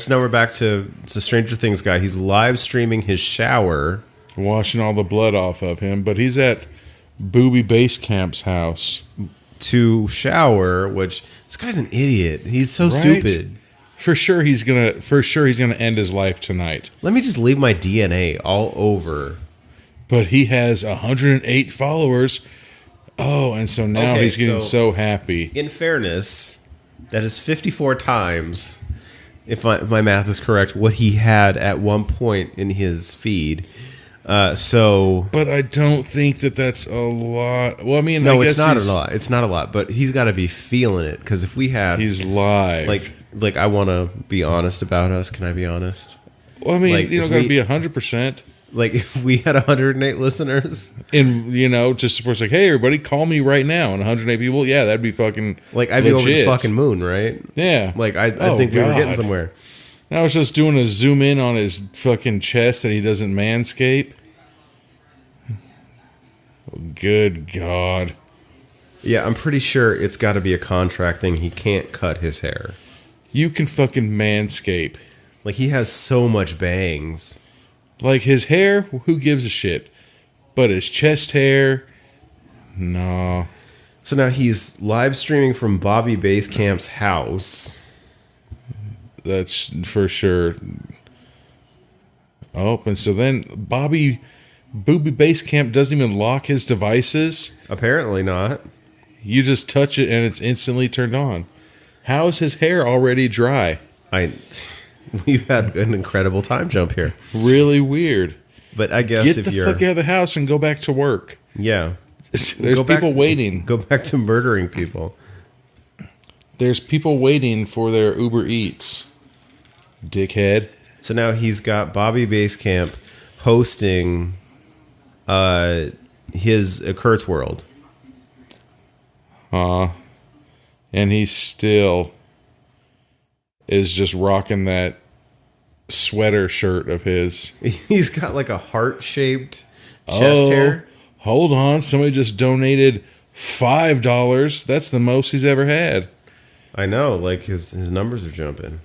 now we're back to Stranger Things guy. He's live streaming his shower, washing all the blood off of him. But he's at Booby Basecamp's house to shower. Which this guy's an idiot. He's so stupid. For sure he's gonna end his life tonight. Let me just leave my DNA all over. But he has 108 followers. Oh, and so now he's getting so happy. In fairness, that is 54 times, if my math is correct, what he had at one point in his feed. But I don't think that's a lot. Well, I mean, no, it's not a lot. It's not a lot, but he's got to be feeling it because if we had, he's live. Like I want to be honest about us. Can I be honest? Well, I mean, like, you don't got to be 100%. Like if we had 108 listeners, and just for like, hey, everybody, call me right now, and 108 people, yeah, that'd be fucking like I'd be over the fucking moon, right? Yeah, like I think we were getting somewhere. I was just doing a zoom in on his fucking chest that he doesn't manscape. Good God. Yeah, I'm pretty sure it's got to be a contract thing. He can't cut his hair. You can fucking manscape. Like he has so much bangs. Like his hair, who gives a shit? But his chest hair, No. So now he's live streaming from Bobby Basecamp's house. That's for sure. Oh, and so then Booby Basecamp doesn't even lock his devices. Apparently not. You just touch it and it's instantly turned on. How is his hair already dry? We've had an incredible time jump here. Really weird. But I guess Get if the you're fuck out of the house and go back to work. yeah, There's Go back- people waiting. go back to murdering people. There's people waiting for their Uber Eats. Dickhead. So now he's got Bobby Basecamp hosting his Kurt's World. And he still is just rocking that sweater shirt of his. He's got like a heart-shaped chest hair. Hold on. Somebody just donated $5. That's the most he's ever had. I know, like his numbers are jumping.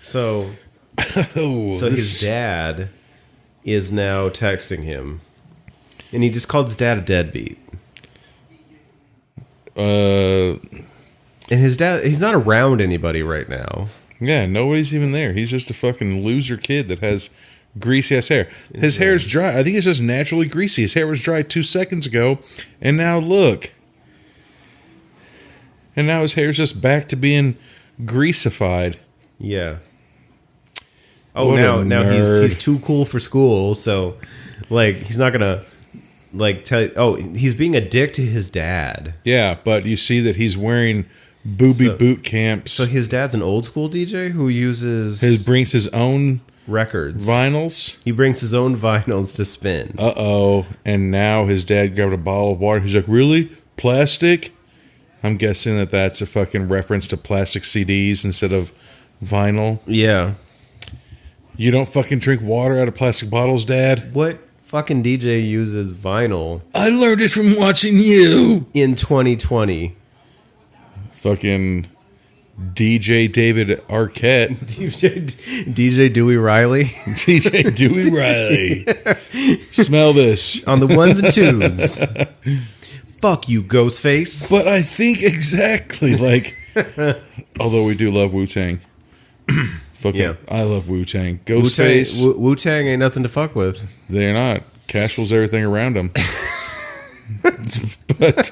So Oh, his dad is now texting him, and he just called his dad a deadbeat. And his dad, he's not around anybody right now. Yeah, nobody's even there. He's just a fucking loser kid that has greasy ass hair. His hair's dry. I think it's just naturally greasy. His hair was dry 2 seconds ago, and now look. And now his hair's just back to being greasified. Yeah. Oh, What a now nerd. he's too cool for school, so like he's not gonna like tell. Oh, he's being a dick to his dad. Yeah, but you see that he's wearing booby boot camps. So his dad's an old school DJ who uses brings his own records. vinyls. He brings his own vinyls to spin. Uh-oh. And now his dad grabbed a bottle of water. He's like, really? Plastic? I'm guessing that that's a fucking reference to plastic CDs instead of vinyl. Yeah. You don't fucking drink water out of plastic bottles, Dad? What fucking DJ uses vinyl I learned it from watching you. in 2020? Fucking DJ David Arquette. DJ Dewey Riley DJ Dewey Riley. Smell this. on the ones and twos. Fuck you, Ghostface. But I think exactly like, although we do love Wu-Tang. Fucking, Yeah. I love Wu-Tang. Ghostface, Wu-Tang ain't nothing to fuck with. they're not. Cash rules everything around them. But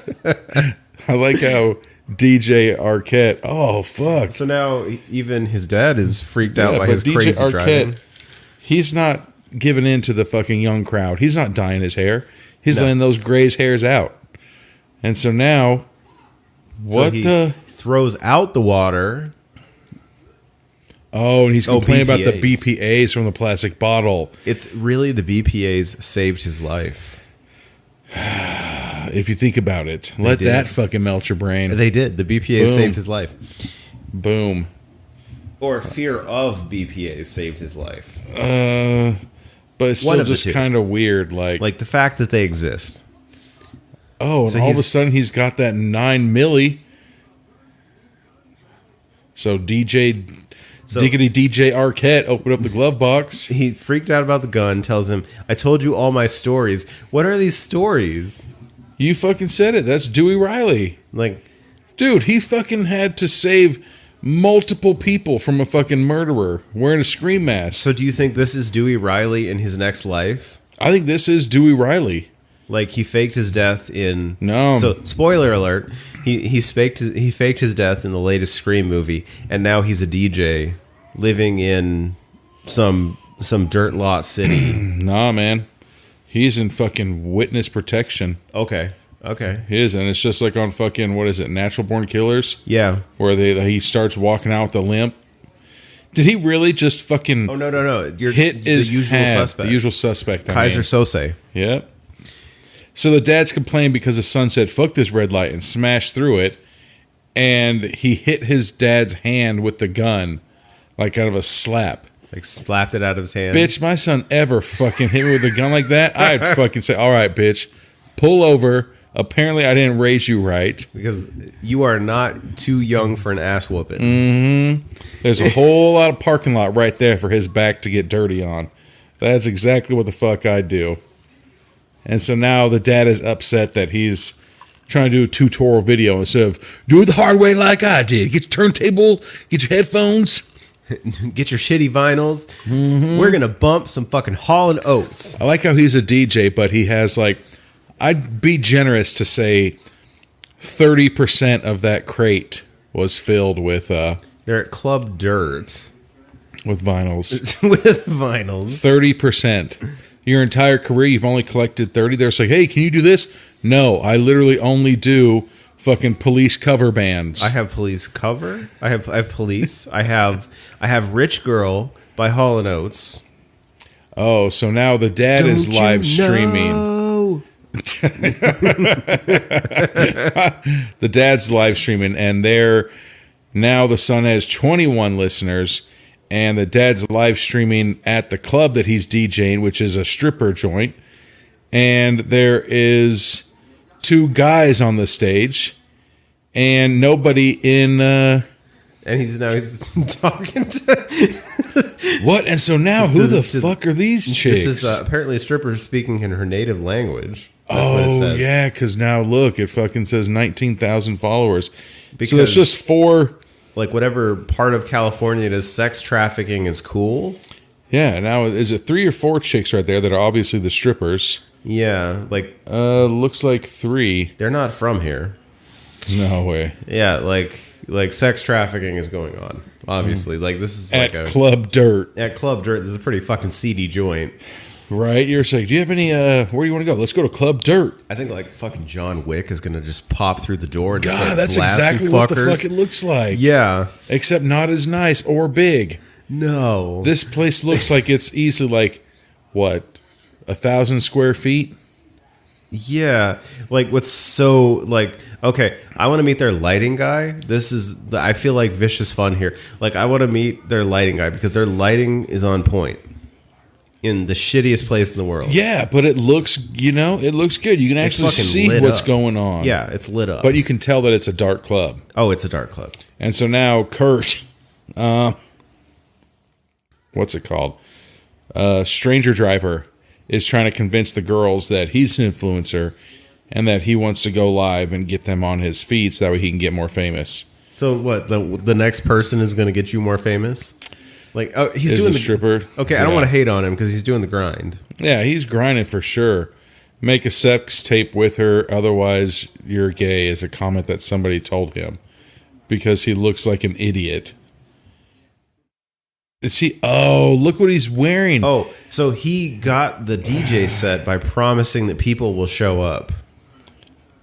I like how DJ Arquette, oh, fuck. So now even his dad is freaked out by but his crazy driving. he's not giving in to the fucking young crowd. He's not dyeing his hair. He's No. letting those grays hairs out. And so now, So what he the... throws out the water. Oh, and he's complaining about the BPAs. BPAs from the plastic bottle. It's really the BPAs saved his life. If you think about it, let did. that fucking melt your brain. They did. The BPAs Boom. saved his life. Boom. Or fear of BPAs saved his life. But it's One still of the just two. kind of weird. Like, The fact that they exist. oh, and so all of a he's- sudden he's got that 9 milli. So Diggity DJ Arquette opened up the glove box. He freaked out about the gun, tells him, I told you all my stories. What are these stories? You fucking said it. That's Dewey Riley. Like, Dude, he fucking had to save multiple people from a fucking murderer wearing a scream mask. so do you think this is Dewey Riley in his next life? I think this is Dewey Riley. Like he faked his death in No. So spoiler alert, he faked his death in the latest Scream movie, and now he's a DJ living in some dirt lot city. Nah, man. He's in fucking witness protection. Okay. He is, and it's just like on fucking, what is it, Natural Born Killers? Yeah. Where he starts walking out with a limp. Did he really just fucking Oh no. You're hit the his usual head? suspect. The usual suspect. I Kaiser mean. Sose. Yep. So the dad's complaining because his son said, fuck this red light, and smashed through it. And he hit his dad's hand with the gun, like kind of a slap. Like slapped it out of his hand. Bitch, my son ever fucking hit me with a gun like that, I'd fucking say, all right, bitch, pull over. Apparently I didn't raise you right. Because you are not too young for an ass whooping. There's a whole lot of parking lot right there for his back to get dirty on. That's exactly what the fuck I do. And so now the dad is upset that he's trying to do a tutorial video instead of do it the hard way like I did. Get your turntable, get your headphones. Get your shitty vinyls. We're going to bump some fucking Hall & Oates. I like how he's a DJ, but he has like, I'd be generous to say 30% of that crate was filled with They're at Club Dirt. vinyls. With vinyls. 30%. Your entire career, you've only collected 30. They're like, hey, can you do this? No, I literally only do fucking Police cover bands. I have Police cover. I have Police. I have Rich Girl by Hall & Oates. Oh, so now the dad is live streaming. The dad's live streaming, and now the son has 21 listeners, and the dad's live streaming at the club that he's DJing, which is a stripper joint. And there is 2 guys on the stage, and nobody in. And he's talking to. What? And so now, who the fuck are these chicks? This is apparently a stripper speaking in her native language. That's what it says. Yeah, because now look, it fucking says 19,000 followers. Because, so there's just 4. Like whatever part of California it is, sex trafficking is cool. Yeah, now is it 3 or 4 chicks right there that are obviously the strippers? Yeah, like looks like 3. they're not from here. No way. Yeah, like sex trafficking is going on. Obviously, like this is At like a Club Dirt, at Club Dirt. This is a pretty fucking seedy joint. right? You're saying, do you have any? Where do you want to go? Let's go to Club Dirt. I think like fucking John Wick is gonna just pop through the door and just God, like that's blast exactly you what the fuckers. fuck it looks like. Yeah. Except not as nice or big. No. This place looks like it's easily like what 1,000 square feet. Yeah, like with okay, I want to meet their lighting guy. I feel like Vicious Fun here. Like I want to meet their lighting guy because their lighting is on point in the shittiest place in the world. Yeah, but it looks good. You can It's actually fucking see lit what's up. going on. Yeah, it's lit up. But you can tell that it's a dark club. Oh, it's a dark club. And so now Kurt, what's it called? Stranger Driver is trying to convince the girls that he's an influencer and that he wants to go live and get them on his feed so that way he can get more famous. So what? The next person is going to get you more famous? Like, oh, he's Is doing a the stripper. Okay, I don't want to hate on him because he's doing the grind. Yeah, he's grinding for sure. Make a sex tape with her, otherwise you're gay is a comment that somebody told him because he looks like an idiot. Is he? Oh, look what he's wearing. Oh, so he got the DJ set by promising that people will show up.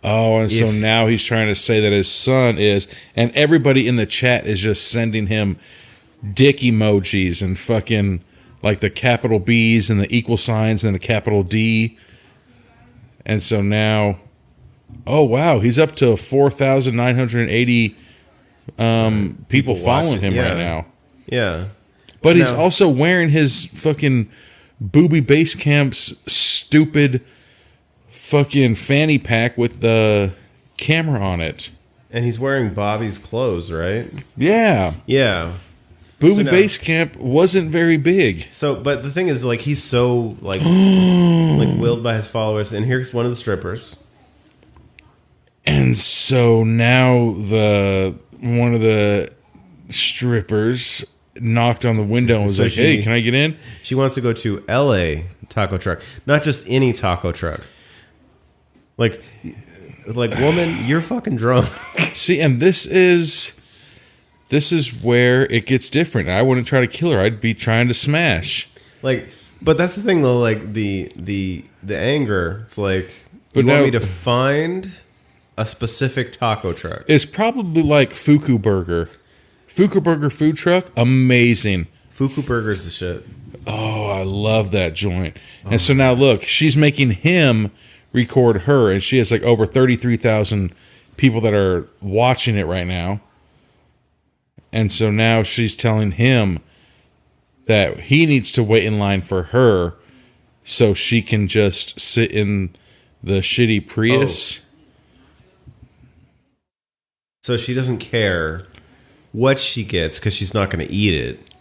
Oh, and so now he's trying to say that his son is, and everybody in the chat is just sending him dick emojis and fucking like the capital B's and the equal signs and the capital D. And so now, oh wow, he's up to 4,980 people following him right now. Yeah. But So he's now- also wearing his fucking Booby Basecamp's stupid fucking fanny pack with the camera on it. And he's wearing Bobby's clothes, right? Yeah. Yeah. Booby So now- Basecamp wasn't very big. So, but the thing is, like, he's so like willed by his followers. And here's one of the strippers. And so now one of the strippers knocked on the window and was So like, hey, can I get in? She wants to go to L.A. taco truck, not just any taco truck. Like, woman, you're fucking drunk. See, and this is where it gets different. I wouldn't try to kill her. I'd be trying to smash. Like, but that's the thing though. Like the anger. It's like But you want now- me to find a specific taco truck. It's probably like Fuku Burger. Fuku Burger food truck, amazing. Fuku Burger's the shit. Oh, I love that joint. And so now look, she's making him record her, and she has like over 33,000 people that are watching it right now. And so now she's telling him that he needs to wait in line for her so she can just sit in the shitty Prius. So she doesn't care what she gets because she's not going to eat it.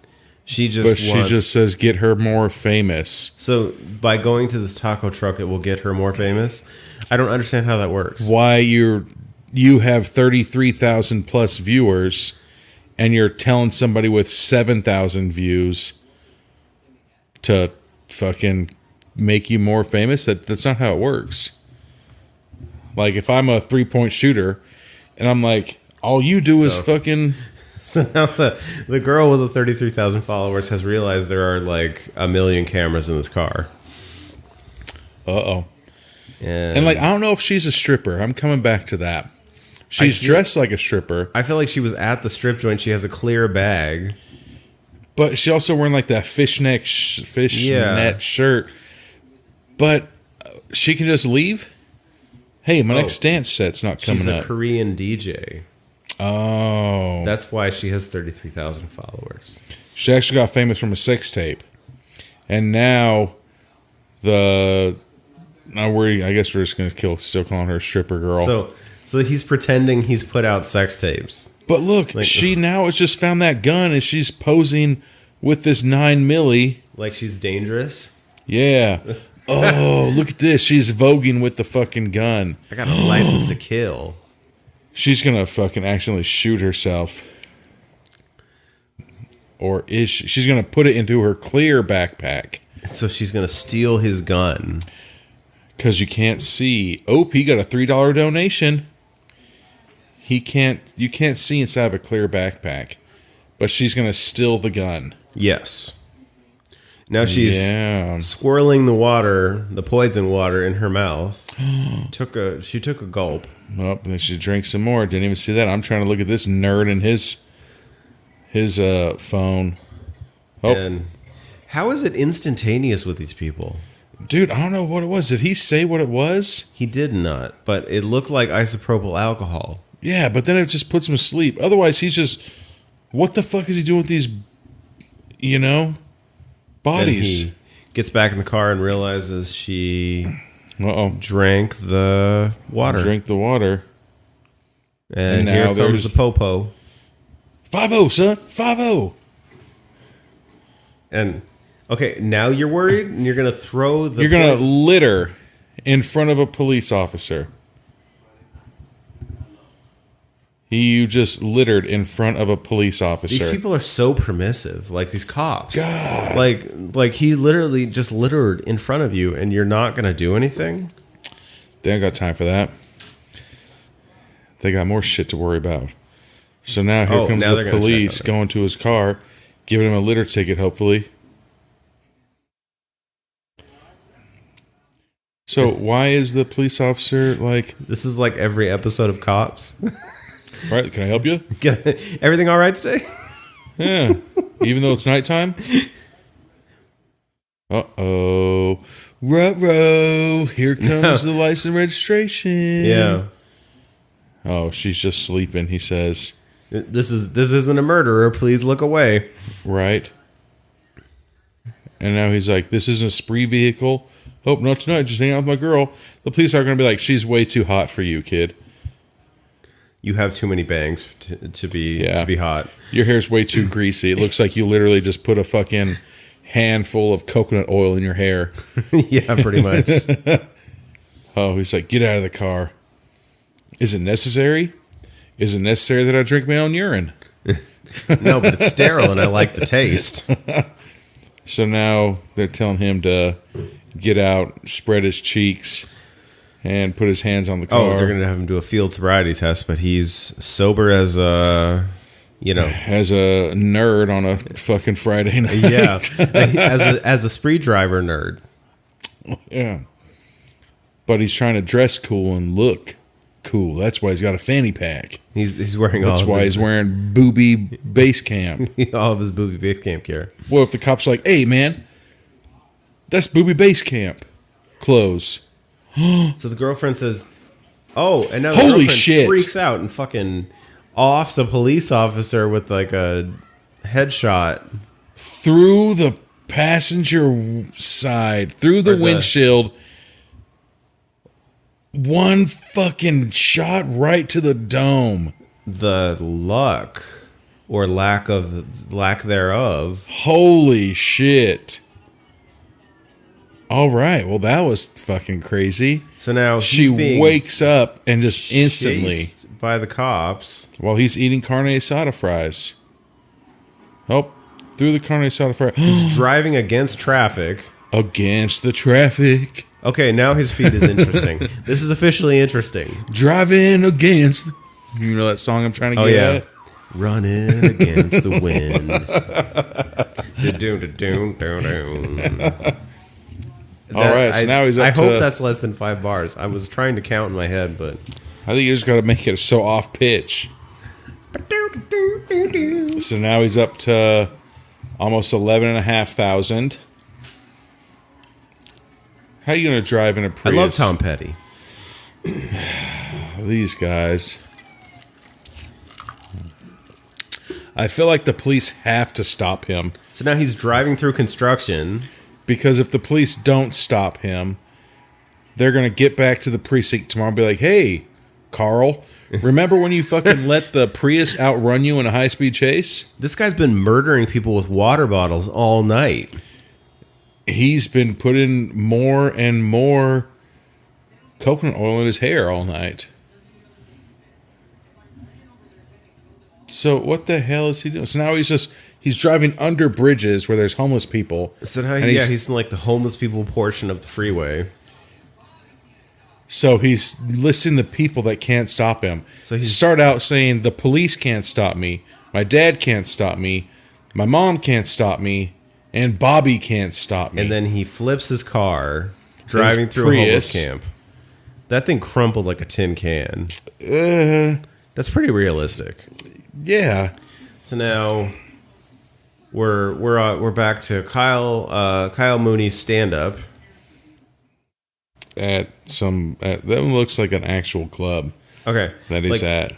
She But just she wants. just says get her more famous. So by going to this taco truck, it will get her more famous. I don't understand how that works. Why you have 33,000 plus viewers and you're telling somebody with 7,000 views to fucking make you more famous? That's not how it works. Like if I'm a 3-point shooter and I'm like, all you do is fucking... So now the girl with the 33,000 followers has realized there are like a million cameras in this car. Uh-oh. And like, I don't know if she's a stripper. I'm coming back to that. She's dressed like a stripper. I feel like she was at the strip joint. She has a clear bag. But she also wearing like that fishnet shirt. But she can just leave? Hey, my next dance set's not coming She's a up. Korean DJ. Oh. That's why she has 33,000 followers. She actually got famous from a sex tape. And now I guess we're just going to still calling her a stripper girl. So he's pretending he's put out sex tapes. But look, she now has just found that gun and she's posing with this 9 milli. Like she's dangerous. Yeah. Oh, look at this. She's voguing with the fucking gun. I got a license to kill. She's going to fucking accidentally shoot herself. Or is she? She's going to put it into her clear backpack. So she's going to steal his gun. Because you can't see. Oh, he got a $3 donation. You can't see inside of a clear backpack. But she's going to steal the gun. Yes. Now she's swirling the poison water in her mouth. She took a gulp. Oh, then she drinks some more. Didn't even see that. I'm trying to look at this nerd and his phone. Oh. And how is it instantaneous with these people? Dude, I don't know what it was. Did he say what it was? He did not, but it looked like isopropyl alcohol. Yeah, but then it just puts him asleep. Otherwise, he's just... What the fuck is he doing with these, bodies? And he gets back in the car and realizes she drank the water. Drink the water. And here comes the popo. 5-0, son. 5-0. And, okay, now you're worried and you're going to throw the... You're going to litter in front of a police officer. You just littered in front of a police officer. These people are so permissive, like these cops. God. Like he literally just littered in front of you and you're not going to do anything? They ain't got time for that. They got more shit to worry about. So now here comes the police going to his car, giving him a litter ticket, hopefully. So why is the police officer like... This is like every episode of Cops. Right, can I help you? Everything all right today? Yeah. Even though it's nighttime? Uh-oh. Ruh-roh. Here comes the license registration. Yeah. Oh, she's just sleeping, he says. This isn't a murderer. Please look away. Right. And now he's like, this isn't a spree vehicle. Oh, not tonight. Just hang out with my girl. The police are going to be like, she's way too hot for you, kid. You have too many bangs to be hot. Your hair's way too greasy. It looks like you literally just put a fucking handful of coconut oil in your hair. Yeah, pretty much. Oh, he's like, get out of the car. Is it necessary? Is it necessary that I drink my own urine? No, but it's sterile and I like the taste. So now they're telling him to get out, spread his cheeks, and put his hands on the car. Oh, they're going to have him do a field sobriety test, but he's sober as a, as a nerd on a fucking Friday night. Yeah, as a spree driver nerd. Yeah. But he's trying to dress cool and look cool. That's why he's got a fanny pack. He's wearing That's why he's wearing booby base camp. All of his booby base camp gear. Well, if the cop's like, hey, man, that's booby base camp clothes. So the girlfriend says, oh, and now the Holy girlfriend shit. freaks out and fucking offs a police officer with like a headshot. Through the passenger side, through the windshield. One fucking shot right to the dome. The luck. or lack thereof. Holy shit. All right. Well, that was fucking crazy. So now She he's being wakes up and just instantly, chased by the cops. while he's eating carne asada fries. Oh, through the carne asada fries. He's driving against traffic. Against the traffic. Okay, now his feed is interesting. This is officially interesting. Driving against. You know that song I'm trying to Oh get yeah. at? Running against the wind. Da-doom-da-doom-doom-doom. All right, so now he's up I to- hope that's less than 5 bars. I was trying to count in my head, but I think you just got to make it so off pitch. So now he's up to almost 11,500. How you going to drive in a I Prius? love Tom Petty. These guys. I feel like the police have to stop him. So now he's driving through construction. Because if the police don't stop him, they're going to get back to the precinct tomorrow and be like, hey, Carl, remember when you fucking let the Prius outrun you in a high-speed chase? This guy's been murdering people with water bottles all night. He's been putting more and more coconut oil in his hair all night. So what the hell is he doing? So now he's driving under bridges where there's homeless people. So now, And he's in like the homeless people portion of the freeway. So he's listing the people that can't stop him. So He he's- start out saying the police can't stop me, my dad can't stop me, my mom can't stop me, and Bobby can't stop me. And then he flips his car, driving His through a homeless Prius. camp. That thing crumpled like a tin can. That's pretty realistic. Yeah. So now we're back to Kyle Mooney's stand up. That one looks like an actual club Okay, that he's like, at.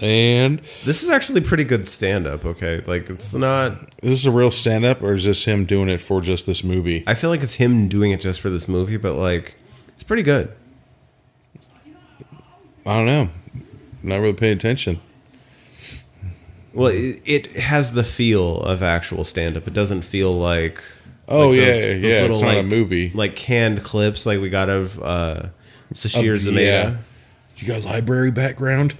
And this is actually pretty good stand up. Okay, like it's not. is this a real stand up or is this him doing it for just this movie? I feel like it's him doing it just for this movie, but like it's pretty good. I don't know. Not really paying attention. Well, it has the feel of actual stand up. It doesn't feel like Oh, like yeah, those yeah. little, It's not a like, movie. like canned clips like we got of Sashir Zameda. Yeah. You got library background?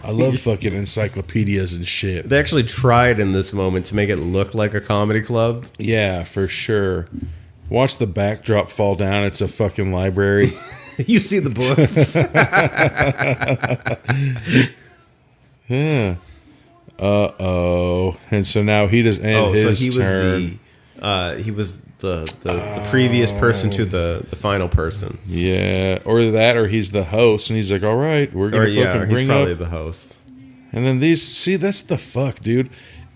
I love fucking encyclopedias and shit. They actually tried in this moment to make it look like a comedy club. Yeah, for sure. Watch the backdrop fall down. It's a fucking library. You see the books. Yeah. Uh-oh. And so now he does end his he was turn. he was the previous person to the final person. Yeah. Or that, or he's the host, and he's like, all right, we're Or going to yeah, fucking he's bring probably up. the host. And then these, see, that's the fuck, dude.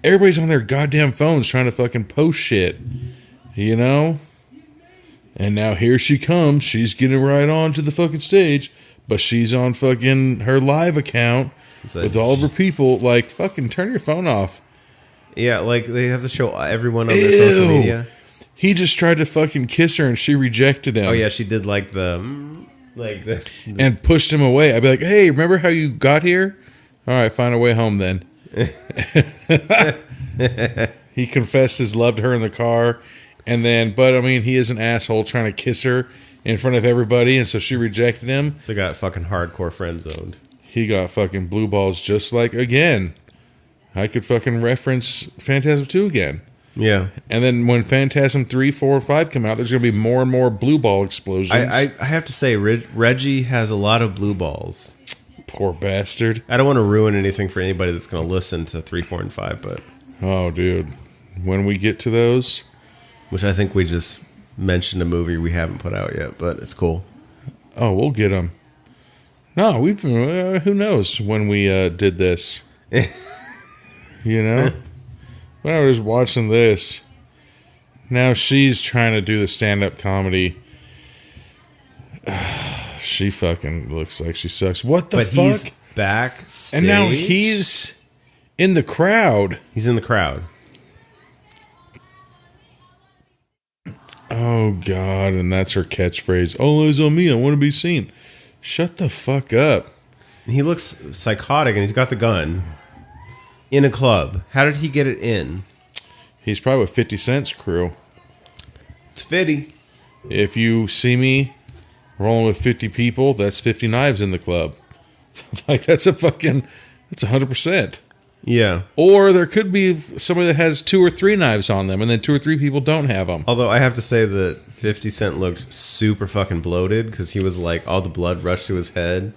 Everybody's on their goddamn phones trying to fucking post shit. You know? And now here she comes. She's getting right on to the fucking stage, but she's on fucking her live account So- with all of her people. Like, fucking turn your phone off. Yeah, like they have to show everyone on their social Ew. media. He just tried to fucking kiss her and she rejected him. Oh yeah, she did like the And pushed him away. I'd be like, hey, remember how you got here? All right, find a way home then. He confessed his love to her in the car. And then, but I mean, he is an asshole trying to kiss her in front of everybody. And so she rejected him. so got fucking hardcore friend zoned. He got fucking blue balls just like, again, I could fucking reference Phantasm 2 again. Yeah. And then when Phantasm 3, 4, 5 come out, there's going to be more and more blue ball explosions. I have to say, Reggie has a lot of blue balls. Poor bastard. I don't want to ruin anything for anybody that's going to listen to 3, 4, and 5, but Oh, dude. When we get to those, which I think we just mentioned a movie we haven't put out yet, but it's cool. oh, we'll get them. No, we've who knows when we did this. You know? When I was watching this, now she's trying to do the stand-up comedy. She fucking looks like she sucks. What the But fuck? he's backstage. And now he's in the crowd. He's in the crowd. Oh, God. And that's her catchphrase. All eyes on me. I want to be seen. Shut the fuck up. And he looks psychotic, and he's got the gun in a club. How did he get it in? He's probably with 50 Cent's crew. It's fitty. If you see me rolling with 50 people, that's 50 knives in the club. Like, that's 100%. Yeah. Or there could be somebody that has 2 or 3 knives on them, and then 2 or 3 people don't have them. Although I have to say that 50 Cent looked super fucking bloated because he was like, all the blood rushed to his head.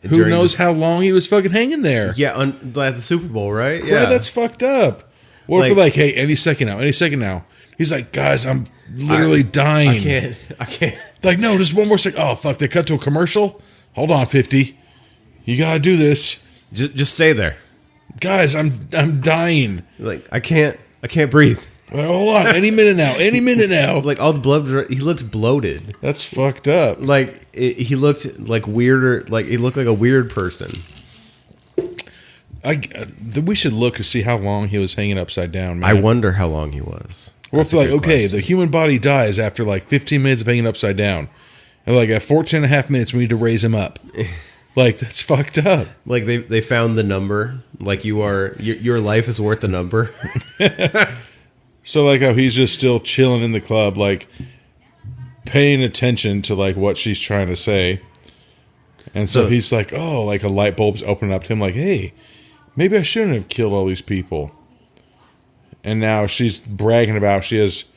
Who knows how long he was fucking hanging there? Yeah, at the Super Bowl, right? Yeah. Right, that's fucked up. What if we're like, hey, any second now. He's like, guys, I'm literally dying. I can't. Like, no, just one more second. Oh, fuck, they cut to a commercial? Hold on, 50. You gotta do this. Just stay there. Guys, I'm dying. Like, I can't breathe. Well, hold on, any minute now. Like, all the blood, he looked bloated. That's fucked up. Like, he looked like weirder, like, he looked like a weird person. We should look to see how long he was hanging upside down, man. I wonder how long he was. We're like, okay, the human body dies after like 15 minutes of hanging upside down. And like at 14 and a half minutes, we need to raise him up. Like, that's fucked up. Like, they found the number. Like, your life is worth the number. So like how he's just still chilling in the club, like paying attention to like what she's trying to say. And so he's like, oh, like a light bulb's opening up to him, like, hey, maybe I shouldn't have killed all these people. And now she's bragging about she has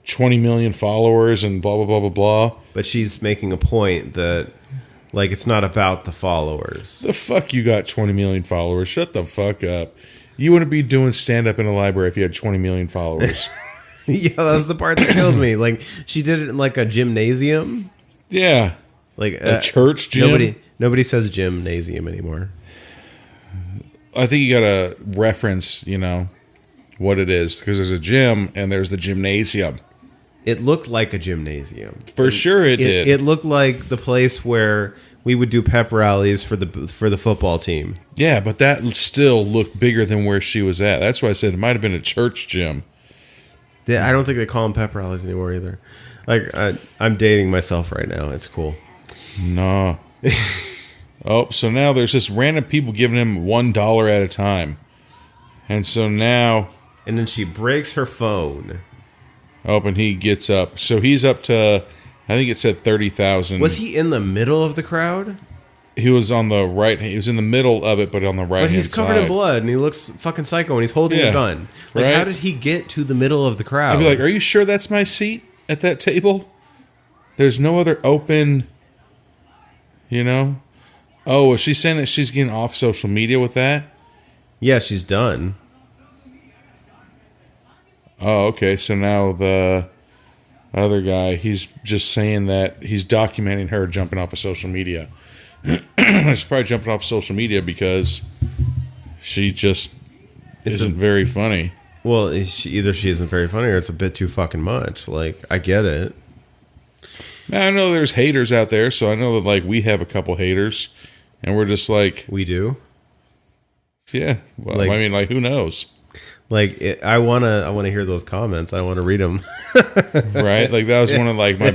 20 million followers and blah, blah, blah, blah, blah. But she's making a point that, like, it's not about the followers. The fuck you got 20 million followers? Shut the fuck up. You wouldn't be doing stand-up in a library if you had 20 million followers. Yeah, that's the part that kills me. Like, she did it in, like, a gymnasium. Yeah. Like a church gym? Nobody says gymnasium anymore. I think you gotta reference, what it is. Because there's a gym and there's the gymnasium. It looked like a gymnasium. For sure it did. It looked like the place where we would do pep rallies for the football team. Yeah, but that still looked bigger than where she was at. That's why I said it might have been a church gym. I don't think they call them pep rallies anymore either. Like, I'm dating myself right now. It's cool. No. Oh, so now there's just random people giving him $1 at a time. And so now... And then she breaks her phone. Oh, and he gets up. So he's up to, I think it said 30,000. Was he in the middle of the crowd? He was on the right. He was in the middle of it, but on the right hand side. But he's covered in blood, and he looks fucking psycho, and he's holding a gun. Like, right? How did he get to the middle of the crowd? I'd be like, are you sure that's my seat at that table? There's no other open, Oh, was she saying that she's getting off social media with that? Yeah, she's done. Oh, okay. So now the other guy, he's just saying that he's documenting her jumping off of social media. She's probably jumping off social media because she just isn't very funny. Well, either she isn't very funny or it's a bit too fucking much. Like, I get it. Now, I know there's haters out there, so I know that, like, we have a couple haters, and we're just like... We do? Yeah. Well, I mean, like, who knows? Like, I wanna hear those comments. I want to read them. Right? Like, that was one of, like, my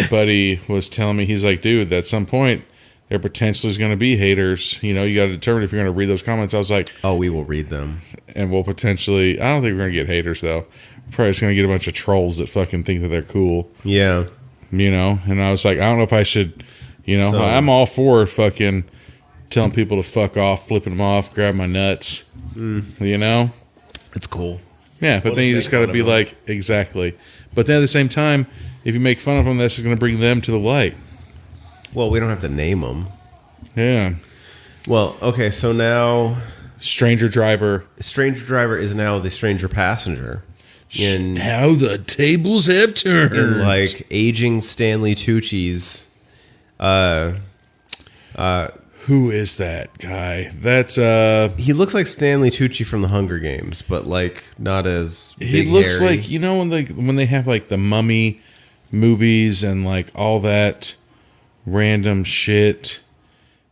buddy was telling me, he's like, dude, at some point, there potentially is going to be haters. You got to determine if you're going to read those comments. I was like... Oh, we will read them. And we'll potentially... I don't think we're going to get haters, though. We're probably just going to get a bunch of trolls that fucking think that they're cool. Yeah. And I was like, I don't know if I should... I'm all for fucking telling people to fuck off, flipping them off, grab my nuts. It's cool. Yeah, but then you just got to be like, exactly. But then at the same time, if you make fun of them, this is going to bring them to the light. Well, we don't have to name them. Yeah. Well, okay, so now... Stranger driver is now the stranger passenger. How the tables have turned. In, like, aging Stanley Tucci's... Who is that guy? That's he looks like Stanley Tucci from the Hunger Games, but like not as big. He looks hairy. like when they have like the Mummy movies and like all that random shit.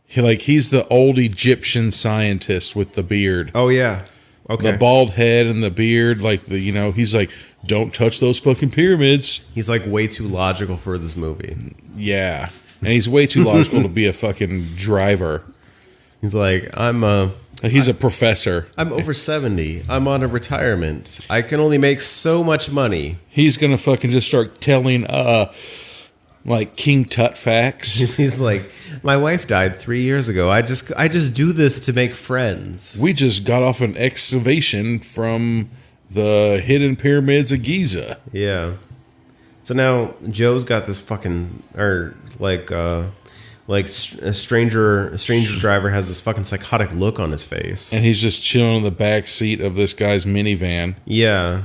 He's the old Egyptian scientist with the beard. Oh yeah. Okay. The bald head and the beard, he's like, don't touch those fucking pyramids. He's like way too logical for this movie. Yeah. and he's way too logical to be a fucking driver. He's like, I'm He's a professor. over 70. I'm on a retirement. I can only make so much money. He's gonna fucking just start telling like King Tut facts. He's like, my wife died 3 years ago. I just do this to make friends. We just got off an excavation from the hidden pyramids of Giza. Yeah. So now Joe's got this fucking a stranger driver has this fucking psychotic look on his face. And he's just chilling in the back seat of this guy's minivan. Yeah.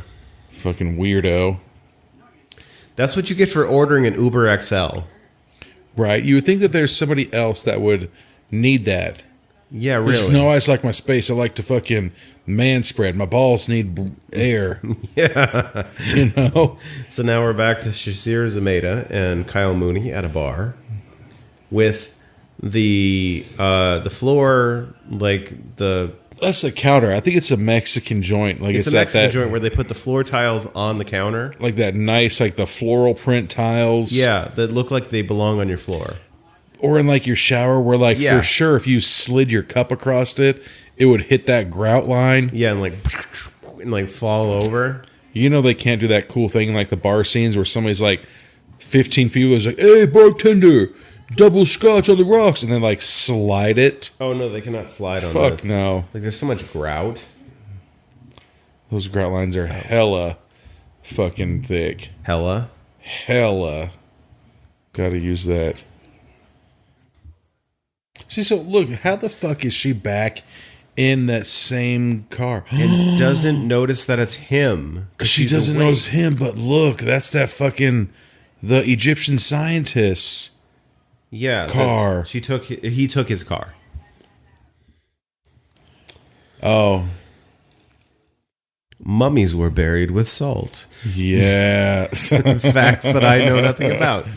Fucking weirdo. That's what you get for ordering an Uber XL. Right? You would think that there's somebody else that would need that. Yeah, really. No, I just like my space. I like to fucking man spread. My balls need air. Yeah. You know? So now we're back to Shazir Zameda and Kyle Mooney at a bar with the floor, like the... That's the counter. I think it's a Mexican joint. Like It's a Mexican joint where they put the floor tiles on the counter. Like that nice, like the floral print tiles. Yeah, that look like they belong on your floor. Or in like your shower where like for sure if you slid your cup across it, it would hit that grout line. Yeah, and like fall over. You know they can't do that cool thing in like the bar scenes where somebody's like 15 feet away is like, hey bartender, double scotch on the rocks, and then like slide it. Oh no, they cannot slide on Fuck this. no. Like there's so much grout. Those grout lines are hella fucking thick. Hella. Gotta use that. See, so look, how the fuck is she back in that same car? And doesn't notice that it's him. She doesn't notice him, but look, that's that fucking the Egyptian scientist. Yeah, car. He took his car. Oh. Mummies were buried with salt. Yeah. Facts that I know nothing about.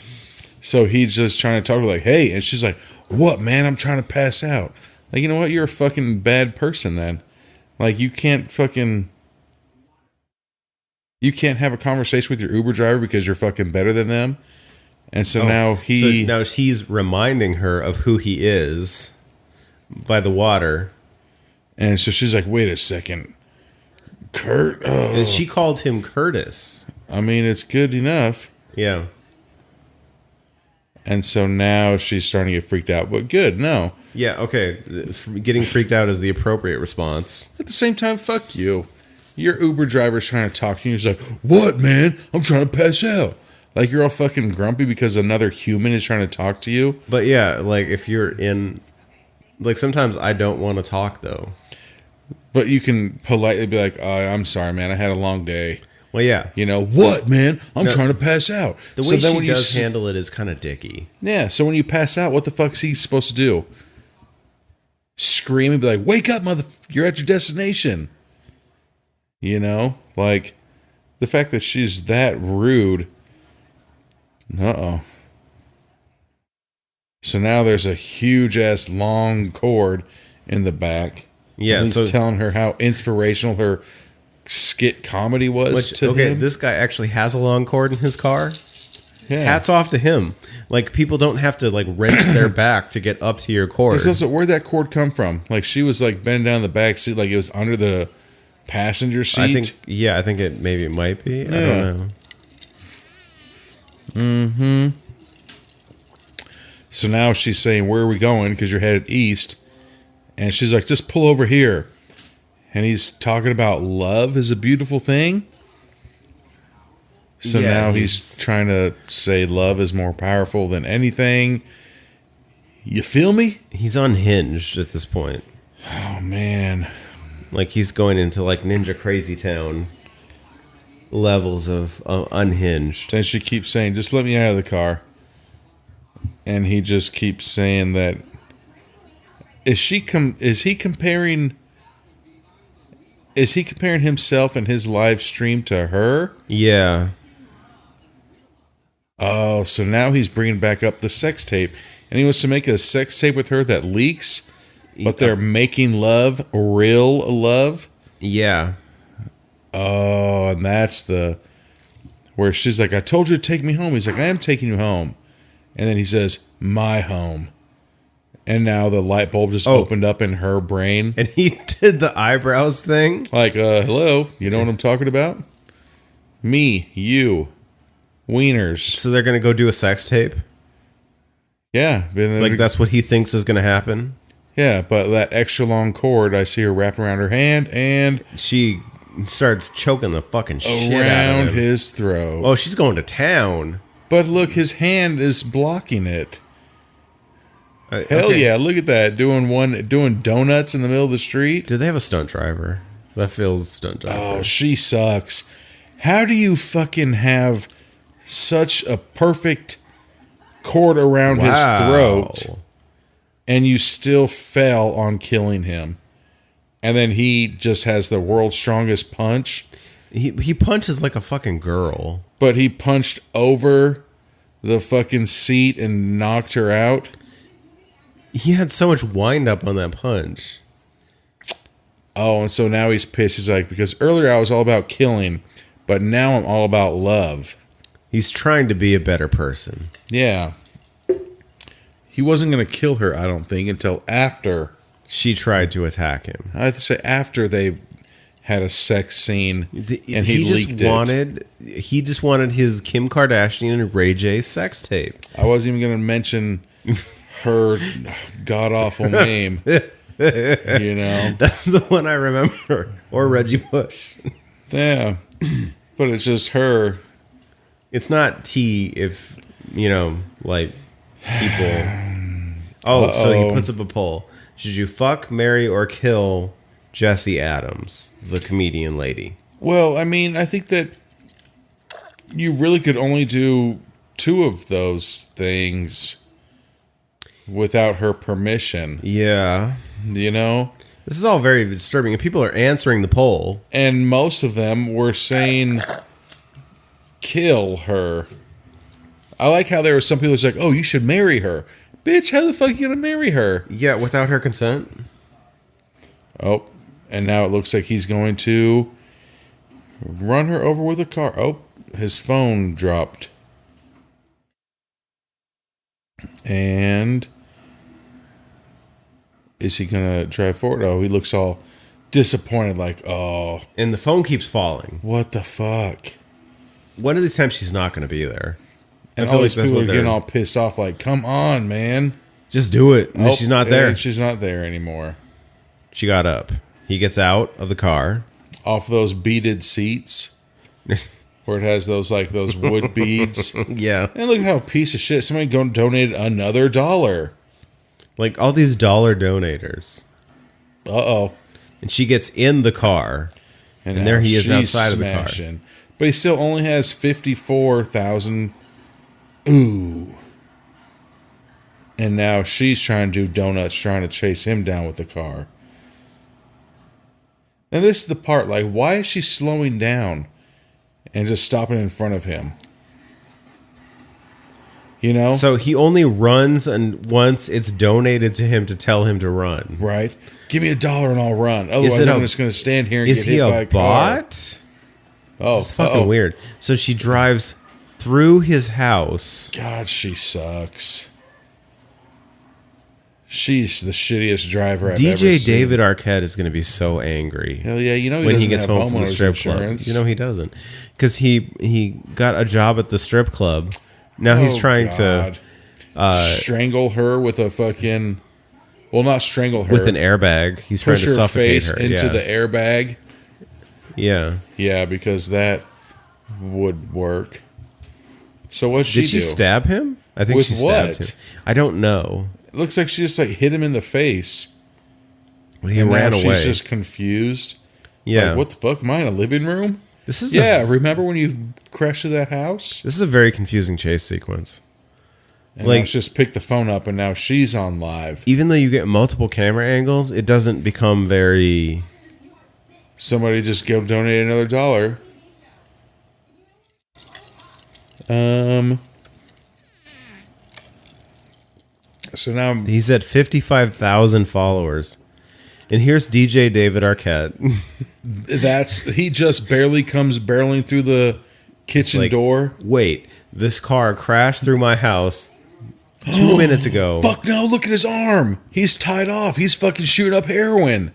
So he's just trying to talk to her like, hey, and she's like, what, man? I'm trying to pass out. Like, you know what? You're a fucking bad person then. Like, you can't have a conversation with your Uber driver because you're fucking better than them. And so now he's reminding her of who he is by the water. And so she's like, wait a second. Kurt? Oh. And she called him Curtis. I mean, it's good enough. Yeah. And so now she's starting to get freaked out. But good, no. Yeah, okay. Getting freaked out is the appropriate response. At the same time, fuck you. Your Uber driver's trying to talk to you. He's like, what, man? I'm trying to pass out. Like, you're all fucking grumpy because another human is trying to talk to you. But yeah, like, if you're in... Like, sometimes I don't want to talk, though. But you can politely be like, I'm sorry, man. I had a long day. Well, yeah. You know, what, man? I'm trying to pass out. The way she does handle it is kind of dicky. Yeah, so when you pass out, what the fuck is he supposed to do? Scream and be like, wake up, you're at your destination. You know? Like, the fact that she's that rude... So now there's a huge ass long cord in the back. Yeah, and he's telling her how inspirational her skit comedy was to him. This guy actually has a long cord in his car. Yeah. Hats off to him. Like, people don't have to like wrench their back to get up to your cord. There's also, where'd that cord come from? Like, she was like bending down the back seat, like it was under the passenger seat. I think it might be. Yeah. I don't know. Mm-hmm. So now she's saying, where are we going? Because you're headed east. And she's like, just pull over here. And he's talking about love is a beautiful thing. So now he's trying to say love is more powerful than anything. You feel me? He's unhinged at this point. Oh, man. Like, he's going into like Ninja Crazy Town levels of unhinged. Then she keeps saying, just let me out of the car. And he just keeps saying that. Is he comparing himself and his live stream to her? Yeah. Oh, so now he's bringing back up the sex tape. And he wants to make a sex tape with her that leaks, but they're making love, real love. Yeah. Oh, and that's where she's like, I told you to take me home. He's like, I am taking you home. And then he says, "My home." And now the light bulb just opened up in her brain. And he did the eyebrows thing. Like, hello, you know what I'm talking about? Me, you, wieners. So they're going to go do a sex tape? Yeah. Like, that's what he thinks is going to happen? Yeah, but that extra long cord, I see her wrapped around her hand and She starts choking the fucking shit out around of him. his throat. Oh, she's going to town. But look, his hand is blocking it. Hell Okay. yeah, look at that. Doing donuts in the middle of the street. Did they have a stunt driver? That feels stunt driver. Oh, she sucks. How do you fucking have such a perfect cord around his throat and you still fail on killing him? And then he just has the world's strongest punch. He punches like a fucking girl. But he punched over the fucking seat and knocked her out. He had so much wind up on that punch. Oh, and so now he's pissed. He's like, because earlier I was all about killing, but now I'm all about love. He's trying to be a better person. Yeah. He wasn't going to kill her, I don't think, until after. She tried to attack him. I have to say, after they had a sex scene and he leaked He just wanted his Kim Kardashian and Ray J sex tape. I wasn't even going to mention her god-awful name. You know? That's the one I remember. Or Reggie Bush. Yeah. But it's just her. It's not T if, like, people... Oh, so he puts up a poll. Should you fuck, marry, or kill Jessie Adams, the comedian lady? Well, I mean, I think that you really could only do 2 of those things without her permission, Yeah. you know? This is all very disturbing. And people are answering the poll. And most of them were saying, kill her. I like how there were some people who's like, oh, you should marry her. Bitch, how the fuck are you going to marry her? Yeah, without her consent? Oh, and now it looks like he's going to run her over with a car. Oh, his phone dropped. And is he going to drive forward? Oh, he looks all disappointed, like, oh. And the phone keeps falling. What the fuck? One of these times she's not going to be there. And I feel all like these that's people what are getting they're... all pissed off, like, come on, man. Just do it. And Oh, she's not there. and she's not there anymore. She got up. He gets out of the car. Off those beaded seats where it has those, like, those wood beads. Yeah. And look at how piece of shit. Somebody donated another $1. Like all these dollar donators. Uh-oh. And she gets in the car. And now there he is she's outside of the car. smashing. But he still only has 54,000. Ooh. And now she's trying to do donuts, trying to chase him down with the car. And this is the part, like, why is she slowing down and just stopping in front of him? You know? So he only runs and once it's donated to him to tell him to run. Right? Give me $1 and I'll run. Otherwise, I'm just going to stand here and Is get he hit by a a car. bot? Oh, It's fucking weird. So she drives through his house. God, she sucks. She's the shittiest driver I've ever seen. DJ David Arquette is going to be so angry. Hell yeah, you know he when he doesn't gets have home from the homeowners strip insurance. club. You know he doesn't. Because he got a job at the strip club. Now he's trying to... strangle her with a fucking... Well, not strangle her. with an airbag. He's trying push to her suffocate face her. into Yeah. the airbag. Yeah. Yeah, because that would work. So what'd she Did she do? stab him? I think With she stabbed what? him. I don't know. It looks like she just like hit him in the face. He And ran now away. She's just confused. Yeah. Like, what the fuck? Am I in a living room? This is Yeah, remember when you crashed through that house? this is a very confusing chase sequence. And Like- now she just picked the phone up and now she's on live. Even though you get multiple camera angles, it doesn't become very... Somebody just donated another $1. So now He's at 55,000 followers. And here's DJ David Arquette. he just barely comes barreling through the kitchen Like, door. Wait, this car crashed through my house. 2 minutes ago. Fuck no, look at his arm. He's tied off. He's fucking shooting up heroin.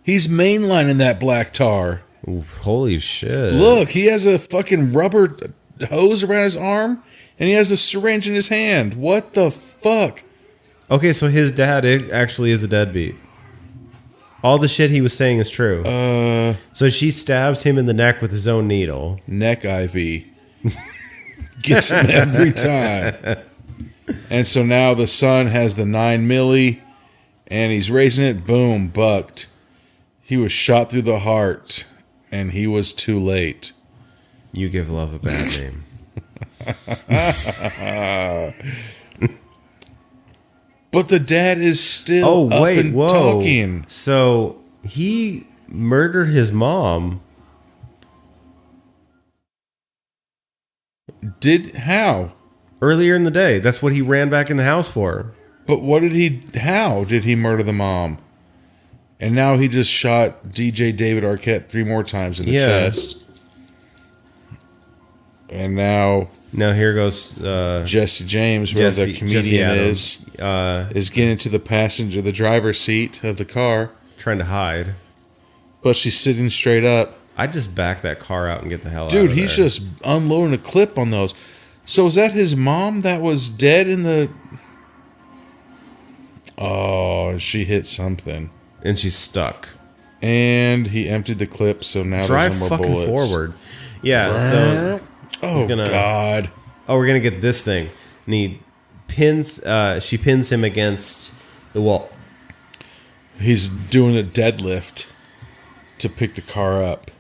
He's mainlining that black tar. Ooh, holy shit. Look, he has a fucking rubber hose around his arm, and he has a syringe in his hand. What the fuck? Okay, so his dad actually is a deadbeat. All the shit he was saying is true. So she stabs him in the neck with his own needle. Neck IV. Gets him every time. And so now the son has the 9 milli, and he's raising it. Boom, bucked. He was shot through the heart, and he was too late. You give love a bad name. But the dad is still up and talking. So he murdered his mom. How? Earlier in the day. That's what he ran back in the house for. But how did he murder the mom? And now he just shot DJ David Arquette 3 more times in the chest. And now here goes Jesse James, where the comedian is getting into the driver's seat of the car. Trying to hide. But she's sitting straight up. I'd just back that car out and get the hell out of there. Dude, he's just unloading a clip on those. So is that his mom that was dead in the... Oh, she hit something. And she's stuck. And he emptied the clip, so now Drive there's no more fucking bullets. forward. Yeah, so... Oh, God. Oh, we're going to get this thing. And he pins... she pins him against the wall. He's doing a deadlift to pick the car up.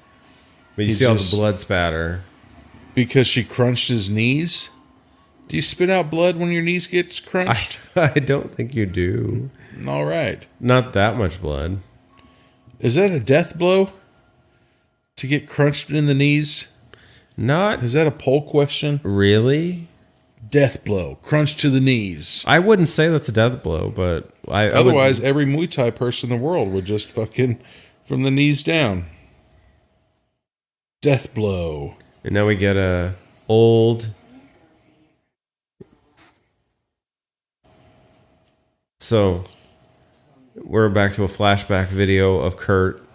But you see all the blood spatter. Because she crunched his knees? Do you spit out blood when your knees gets crunched? I don't think you do. All right. Not that much blood. Is that a death blow? To get crunched in the knees? Not... Is that a poll question? Really? Death blow. Crunch to the knees. I wouldn't say that's a death blow, but... Otherwise, every Muay Thai person in the world would just fucking... From the knees down. Death blow. And now we get a old... So, we're back to a flashback video of Kurt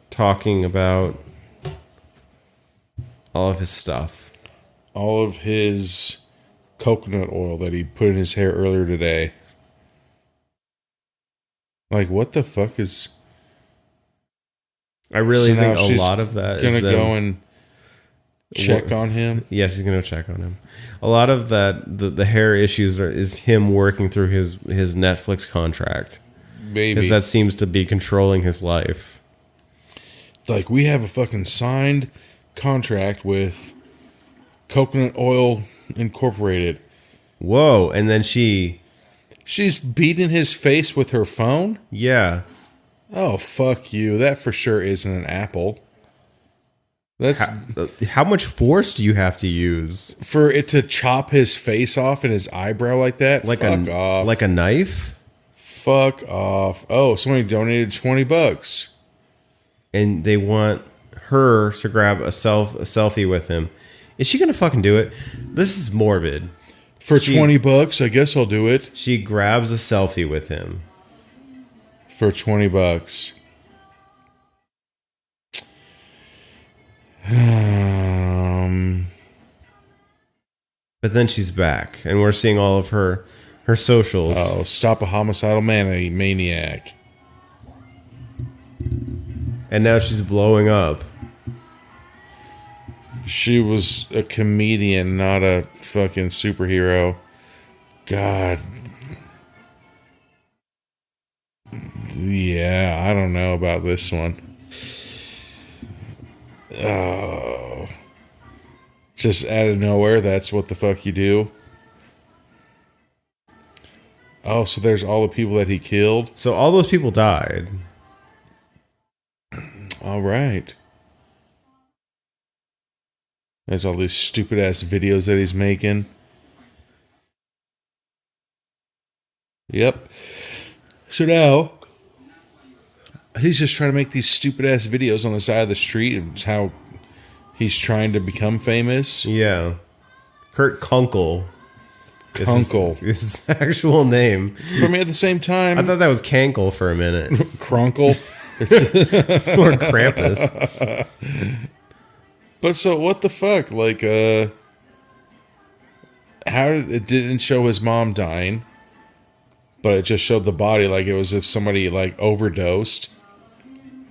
talking about all of his stuff. All of his coconut oil that he put in his hair earlier today. Like, what the fuck is... I really think a lot of that is gonna go and check on him. Yeah, she's gonna check on him. A lot of that, the hair issues is him working through his Netflix contract. Maybe because that seems to be controlling his life. Like, we have a fucking signed contract with Coconut Oil Incorporated. Whoa! And then she's beating his face with her phone. Yeah. Oh, fuck you. That for sure isn't an apple. That's how much force do you have to use for it to chop his face off and his eyebrow like that? Fuck off. Like a knife? Fuck off. Oh, somebody donated $20. And they want her to grab a selfie with him. Is she going to fucking do it? This is morbid. For $20, I guess I'll do it. She grabs a selfie with him. For $20. But then she's back, and we're seeing all of her socials. Oh, stop a homicidal maniac. And now she's blowing up. She was a comedian, not a fucking superhero. God. Yeah, I don't know about this one. Oh. Just out of nowhere, that's what the fuck you do. Oh, so there's all the people that he killed? So all those people died. All right. There's all these stupid ass videos that he's making. Yep. So now, he's just trying to make these stupid ass videos on the side of the street and how he's trying to become famous. Yeah. Kurt Kunkel. Kunkel. His actual name. For me, at the same time, I thought that was Cankle for a minute. Krunkle. Or Krampus. But so what the fuck? Like, how did it didn't show his mom dying, but it just showed the body like it was if somebody like overdosed,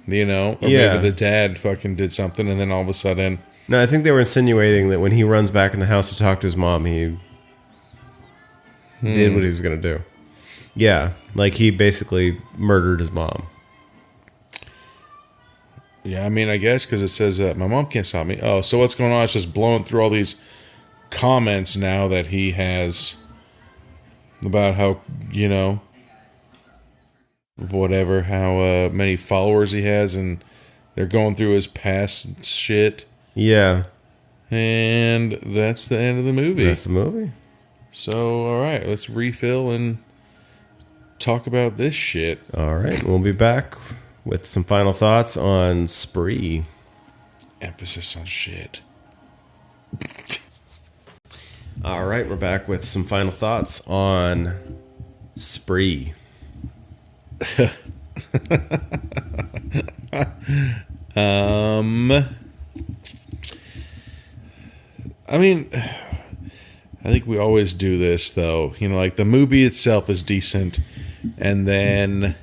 you know? Or Yeah. maybe the dad fucking did something and then all of a sudden. No, I think they were insinuating that when he runs back in the house to talk to his mom, he did what he was going to do. Yeah, like he basically murdered his mom. Yeah, I mean, I guess because it says my mom can't stop me. Oh, so what's going on? It's just blowing through all these comments now that he has about how, you know, whatever, how many followers he has, and they're going through his past shit. Yeah. And that's the end of the movie. That's the movie. So, all right, let's refill and talk about this shit. All right, we'll be back with some final thoughts on Spree. Emphasis on shit. All right, we're back with some final thoughts on Spree. I mean, I think we always do this, though. You know, like the movie itself is decent, and then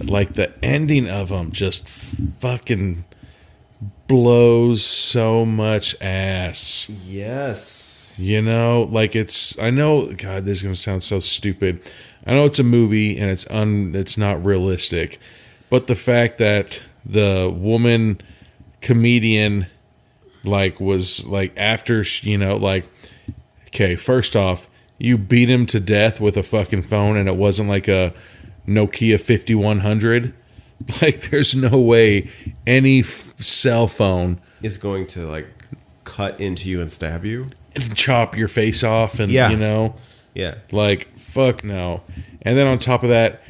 like the ending of them just fucking blows so much ass. Yes. You know, like it's. I know. God, this is gonna sound so stupid. I know it's a movie and it's not realistic, but the fact that the woman comedian like was like after you know like. Okay, first off, you beat him to death with a fucking phone and it wasn't like a Nokia 5100. Like, there's no way any cell phone Is going to like cut into you and stab you. and chop your face off and, Yeah. you know, Yeah. like, fuck no. And then on top of that,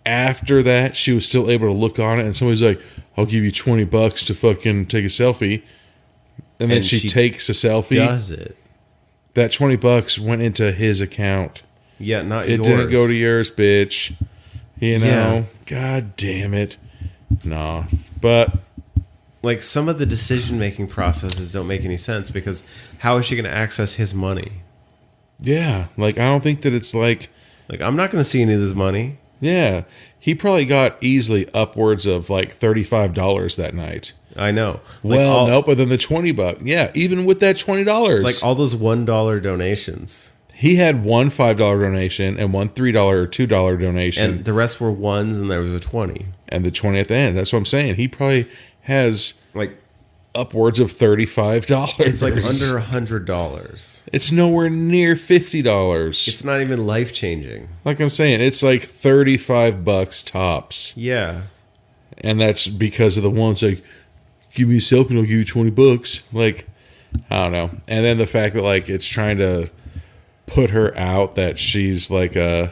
after that, she was still able to look on it and somebody's like, I'll give you $20 to fucking take a selfie. And then And she she takes a selfie. Does it? That $20 went into his account. Yeah, not It yours. didn't go to yours, bitch. You know? Yeah. God damn it. No. But Like some of the decision-making processes don't make any sense because how is she going to access his money? yeah, like I don't think that it's like Like I'm not going to see any of this money. yeah. He probably got easily upwards of like $35 that night. I know. Well, nope, but then the $20. Yeah, even with that $20. Like all those $1 donations. he had one $5 donation and one $3 or $2 donation And the rest were ones and there was a 20. and the 20 at the end. That's what I'm saying. He probably has Like upwards of $35. it's like under $100. It's nowhere near $50. It's not even life-changing. Like I'm saying, it's like $35 tops. Yeah. And that's because of the ones like, give me a selfie and I'll give you $20. Like, I don't know. And then the fact that like it's trying to put her out that she's like a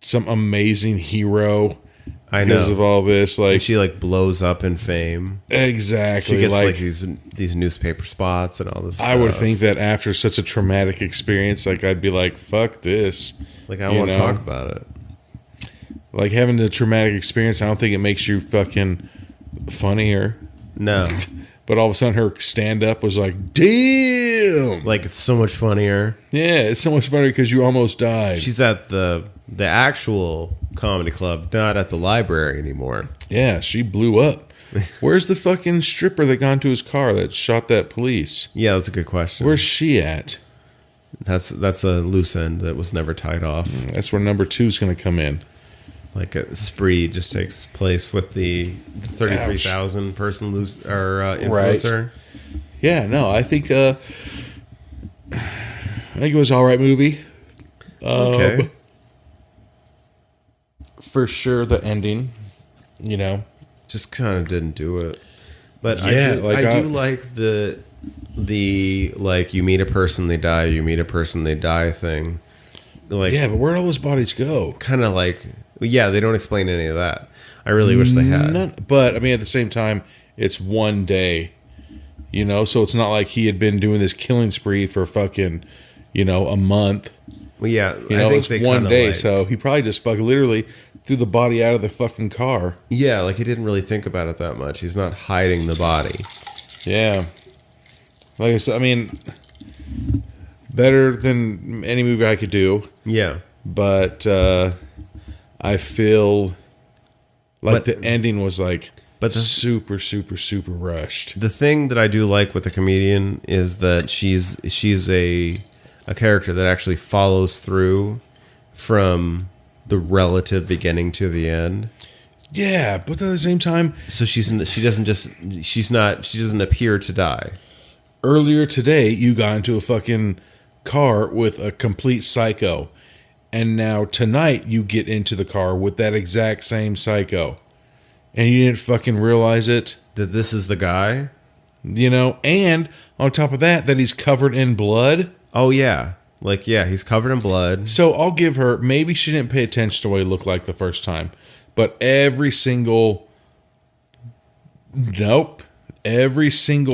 some amazing hero I because know. of all this. Like She like blows up in fame. exactly. She gets like like these newspaper spots and all this I would stuff. think that after such a traumatic experience, like I'd be like, fuck this. Like I you want to know? talk about it. Like having a traumatic experience, I don't think it makes you fucking funnier. No. But all of a sudden, her stand up was like, damn. Like it's so much funnier. Yeah, it's so much funnier because you almost died. She's at the actual comedy club, not at the library anymore. Yeah, she blew up. Where's the fucking stripper that got into his car that shot that police? Yeah, that's a good question. Where's she at? That's a loose end that was never tied off. That's where number 2's going to come in. Like a spree just takes place with the 33,000 person influencer. Yeah, no, I think it was an all right movie. Okay. For sure, the ending, you know. Just kind of didn't do it. But Yeah, I do like the like you meet a person they die, you meet a person they die thing. Like Yeah, but where'd all those bodies go? kind of like yeah, they don't explain any of that. I really wish they had. But I mean, at the same time, it's one day. You know, so it's not like he had been doing this killing spree for fucking, you know, a month. Well, yeah, You know, it's one kinda, day, like, so he probably just fucking literally threw the body out of the fucking car. yeah, like he didn't really think about it that much. He's not hiding the body. Yeah. Like I said, I mean, better than any movie I could do, Yeah, but I feel like But- the ending was like but the- super, super, super rushed. the thing that I do like with the comedian is that she's a character that actually follows through from the relative beginning to the end. Yeah, but at the same time, So she doesn't appear to die. earlier today you got into a fucking car with a complete psycho, and now tonight you get into the car with that exact same psycho, and you didn't fucking realize it, That this is the guy. you know. And on top of that he's covered in blood. Oh yeah, like yeah, he's covered in blood. So I'll give her, maybe she didn't pay attention to what he looked like the first time, but every single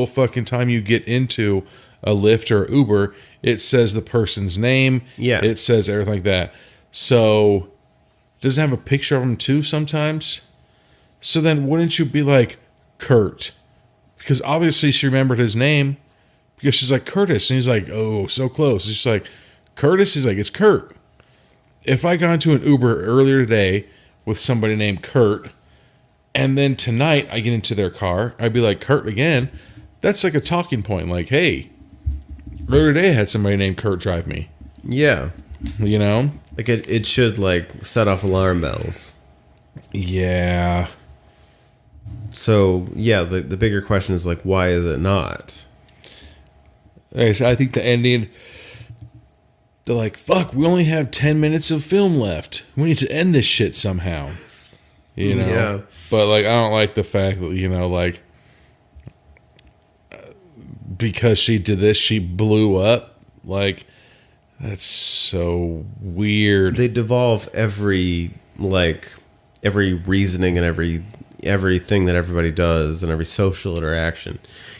fucking time you get into a Lyft or Uber, it says the person's name. Yeah. It says everything like that. So does it have a picture of him too sometimes? So then wouldn't you be like, Kurt? Because obviously she remembered his name, because she's like, Curtis. And he's like, oh, so close. She's like, Curtis? He's like, it's Kurt. If I got into an Uber earlier today with somebody named Kurt, and then tonight I get into their car, I'd be like, Kurt again. That's like a talking point. Like, hey, earlier today I had somebody named Kurt drive me. Yeah, You know? like it should like set off alarm bells. Yeah. So yeah, the bigger question is like, why is it not? I think the ending, they're like, fuck, we only have 10 minutes of film left. We need to end this shit somehow. You know? Yeah. But, like, I don't like the fact that, you know, like, because she did this, she blew up. Like, that's so weird. They devolve every reasoning and everything that everybody does and every social interaction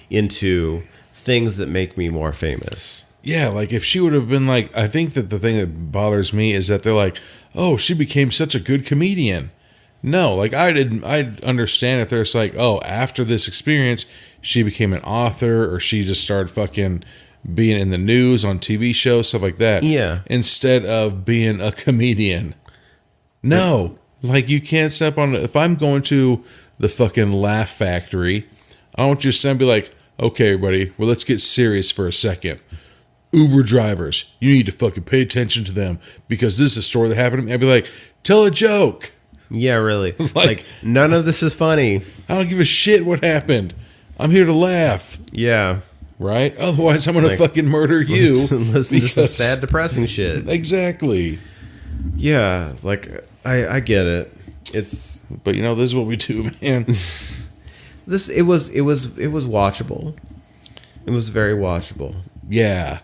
into things that make me more famous. Yeah, like if she would have been like, I think that the thing that bothers me is that they're like, oh, she became such a good comedian. No, like I'd understand if there's like, oh, after this experience, she became an author or she just started fucking being in the news on TV shows, stuff like that. Yeah. Instead of being a comedian. No, like you can't step on, if I'm going to the fucking Laugh Factory, I don't just stand and be like, okay, everybody, well, let's get serious for a second. Uber drivers, you need to fucking pay attention to them because this is a story that happened to me. I'd be like, tell a joke. Yeah, really. Like- like none of this is funny. I don't give a shit what happened. I'm here to laugh, Yeah. right? Otherwise, I'm gonna Like, fucking murder you. Listen to some because- sad, depressing shit. Exactly. Yeah, like I get it. It's But you know, this is what we do, man. this. It was watchable. It was very watchable. Yeah.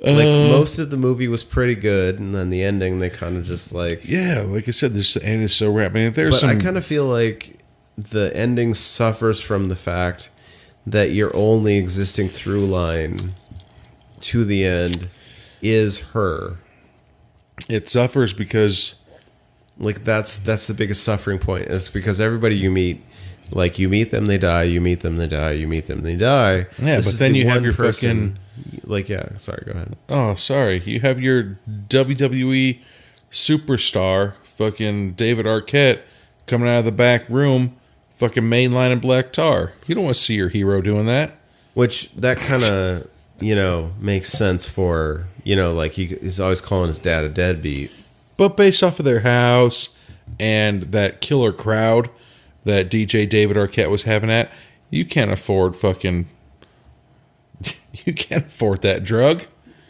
Like most of the movie was pretty good, and then the ending they kind of just like. Yeah, like I said, this end is so rap. Man, there's But I some. kind of feel like the ending suffers from the fact that your only existing through line to the end is her. It suffers because Like that's the biggest suffering point, is because everybody you meet, like you meet them, they die, you meet them, they die, you meet them, they die. Yeah, This but is then the you have one your fucking- like, yeah, sorry, go ahead. oh, sorry, you have your WWE superstar, fucking David Arquette, coming out of the back room, fucking mainline and black tar. You don't want to see your hero doing that. Which that kind of, makes sense for, like he's always calling his dad a deadbeat. But based off of their house and that killer crowd that DJ David Arquette was having at, you can't afford fucking. You can't afford that drug.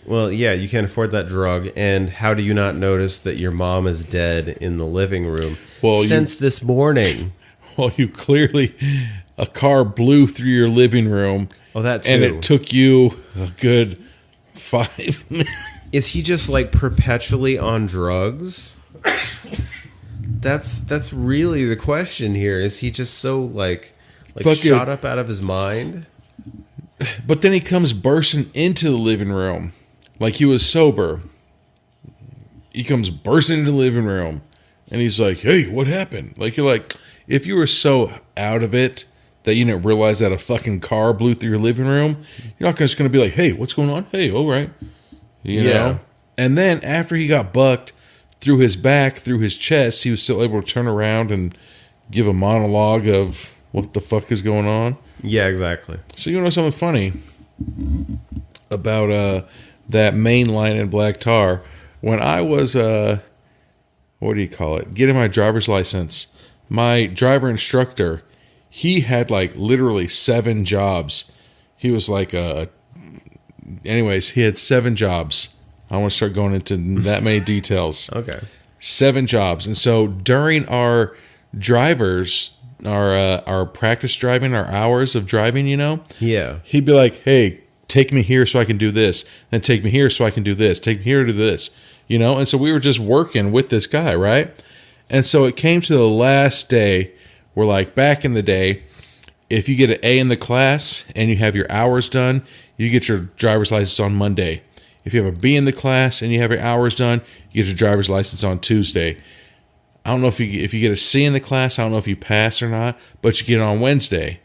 Well, yeah, you can't afford that drug, and how do you not notice that your mom is dead in the living room since this morning? Well, you clearly, a car blew through your living room. Oh, that too. And it took you a good 5 minutes. Is he just like perpetually on drugs? That's really the question here. Is he just so like Like fucking shot up out of his mind. But then he comes bursting into the living room like he was sober. He comes bursting into the living room and he's like, hey, what happened? Like, you're like, if you were so out of it that you didn't realize that a fucking car blew through your living room, you're not just going to be like, hey, what's going on? Hey, all right. You know? And then after he got bucked through his back, through his chest, he was still able to turn around and give a monologue of what the fuck is going on. Yeah, exactly. So you know something funny about that main line in Black Tar? When I was what do you call it? Getting my driver's license, my driver instructor, he had like literally 7 jobs. He was like anyways, he had 7 jobs. I want to start going into that many details. Okay. 7 jobs. And so during our drivers, our practice driving, our hours of driving, you know, Yeah. he'd be like, hey, take me here so I can do this. Then take me here so I can do this. Take me here to do this. You know? And so we were just working with this guy, right? And so it came to the last day where, like, back in the day, if you get an A in the class and you have your hours done, you get your driver's license on Monday. If you have a B in the class and you have your hours done, you get your driver's license on Tuesday. I don't know if you get a C in the class, I don't know if you pass or not, but you get it on Wednesday,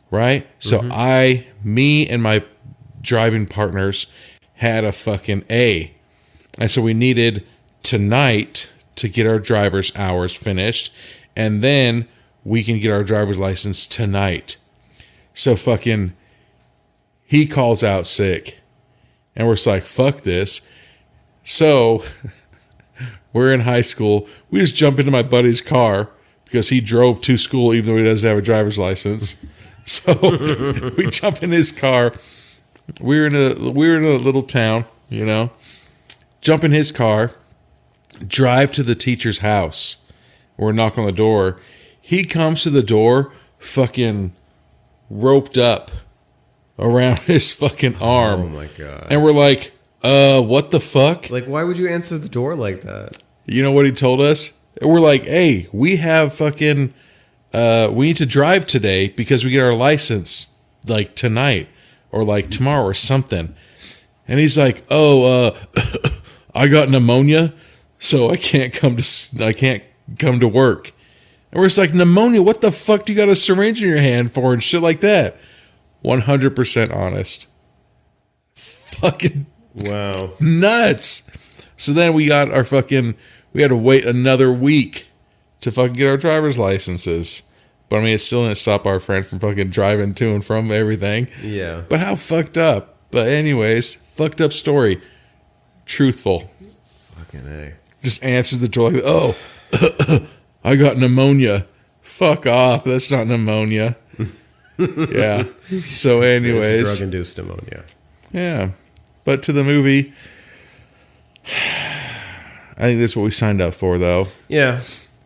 right? So me and my driving partners had a fucking A. And so we needed tonight to get our driver's hours finished, and then we can get our driver's license tonight. So fucking he calls out sick. And we're just like, fuck this. So we're in high school. We just jump into my buddy's car because he drove to school even though he doesn't have a driver's license. So we jump in his car. We're in a little town, you know. Jump in his car, drive to the teacher's house. We're knocking on the door. He comes to the door fucking roped up around his fucking arm. Oh my God. And we're like, what the fuck? Like, why would you answer the door like that? You know what he told us? We're like, hey, we have fucking, we need to drive today because we get our license like tonight or like tomorrow or something. And he's like, oh, I got pneumonia, so I can't come to work. And we're just like, pneumonia? What the fuck do you got a syringe in your hand for and shit like that? 100% honest. Fucking Wow. nuts. So then we had to wait another week to fucking get our driver's licenses. But I mean, it still didn't stop our friend from fucking driving to and from everything. Yeah. But how fucked up. But anyways, fucked up story. Truthful. Fucking A. Just answers the door like, oh, I got pneumonia. Fuck off. That's not pneumonia. Yeah. So anyways. It's drug-induced pneumonia. Yeah. But to the movie, I think that's what we signed up for, though. Yeah.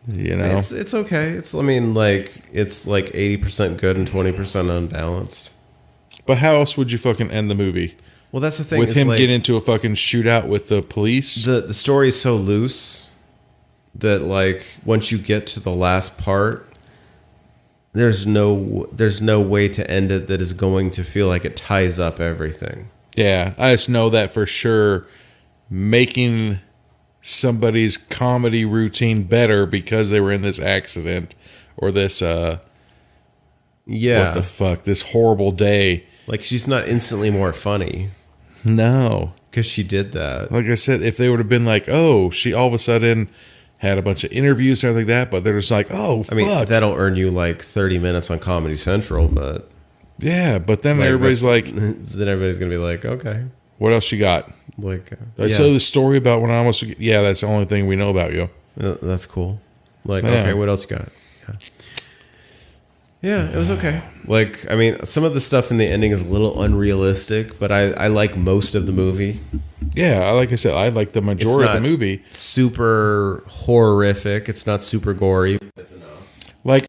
You know? It's okay. It's like 80% good and 20% unbalanced. But how else would you fucking end the movie? Well, that's the thing. With it's him like, getting into a fucking shootout with the police? the story is so loose that like once you get to the last part, there's no way to end it that is going to feel like it ties up everything. Yeah, I just know that for sure. Making somebody's comedy routine better because they were in this accident or this Yeah. what the fuck, this horrible day. Like she's not instantly more funny No. because she did that. Like I said, if they would have been like, oh, she all of a sudden had a bunch of interviews and everything like that, but they're just like, oh, I mean, fuck. that'll earn you like 30 minutes on Comedy Central, but Yeah, but then like, everybody's like, then everybody's gonna be like, okay, what else you got? like, I tell you the story about when I almost, yeah, that's the only thing we know about you. that's cool. Like, Yeah. okay, what else you got? Yeah, it was okay. Like, I mean, some of the stuff in the ending is a little unrealistic, but I like most of the movie. Yeah, like I said, I like the majority of the not- movie. Super horrific. It's not super gory. It's enough. Like,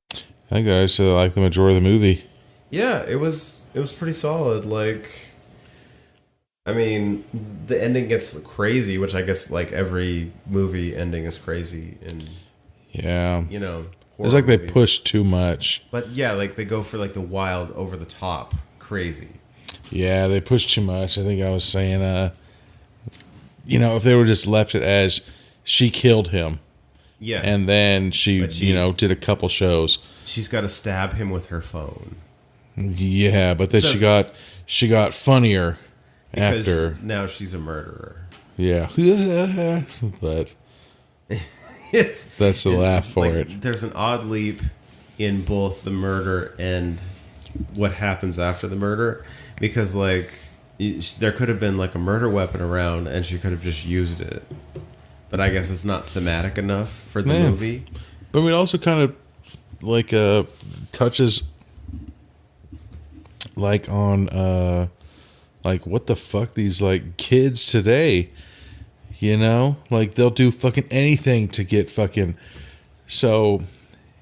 I guys like the majority of the movie. Yeah, it was pretty solid. Like, I mean, the ending gets crazy, which I guess like every movie ending is crazy, and Yeah. you know, It's like they movies. push too much. But yeah, like they go for like the wild, over the top, crazy. Yeah, they push too much. I think I was saying, if they would just left it as she killed him, Yeah, and then she, But she- did a couple shows. she's got to stab him with her phone Yeah, but then So- she got funnier because after. now she's a murderer. Yeah, but It's that's the laugh for like, it. There's an odd leap in both the murder and what happens after the murder, because like there could have been like a murder weapon around and she could have just used it, but I guess it's not thematic enough for the Yeah. movie. But it also kind of like touches like on like what the fuck these like kids today, like they'll do fucking anything to get fucking. So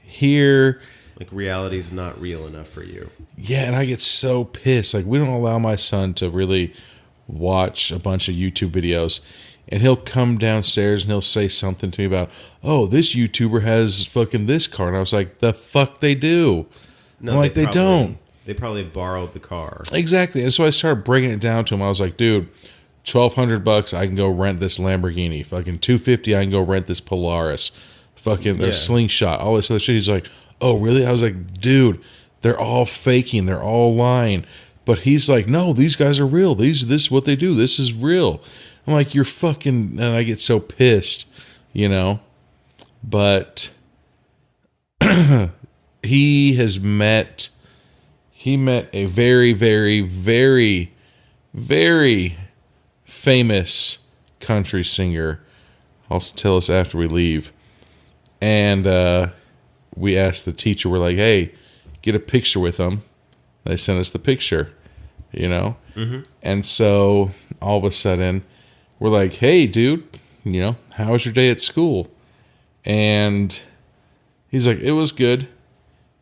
here, Like reality's not real enough for you. yeah, and I get so pissed. Like we don't allow my son to really watch a bunch of YouTube videos, and he'll come downstairs and he'll say something to me about, oh, this YouTuber has fucking this car, and I was like, the fuck they do. No, I'm like, they don't. They probably borrowed the car. Exactly. And so I started breaking it down to him. I was like, dude, $1,200 I can go rent this Lamborghini. Fucking $250 I can go rent this Polaris. Fucking their Yeah. slingshot. All this other shit. He's like, oh really? I was like, dude, they're all faking. They're all lying. But he's like, no, these guys are real. This is what they do. This is real. I'm like, you're fucking, and I get so pissed, But he met a very, very, very, very famous country singer. I'll tell us after we leave. And we asked the teacher, we're like, hey, get a picture with him. They sent us the picture, Mm-hmm. And so all of a sudden, we're like, hey, dude, how was your day at school? And he's like, it was good.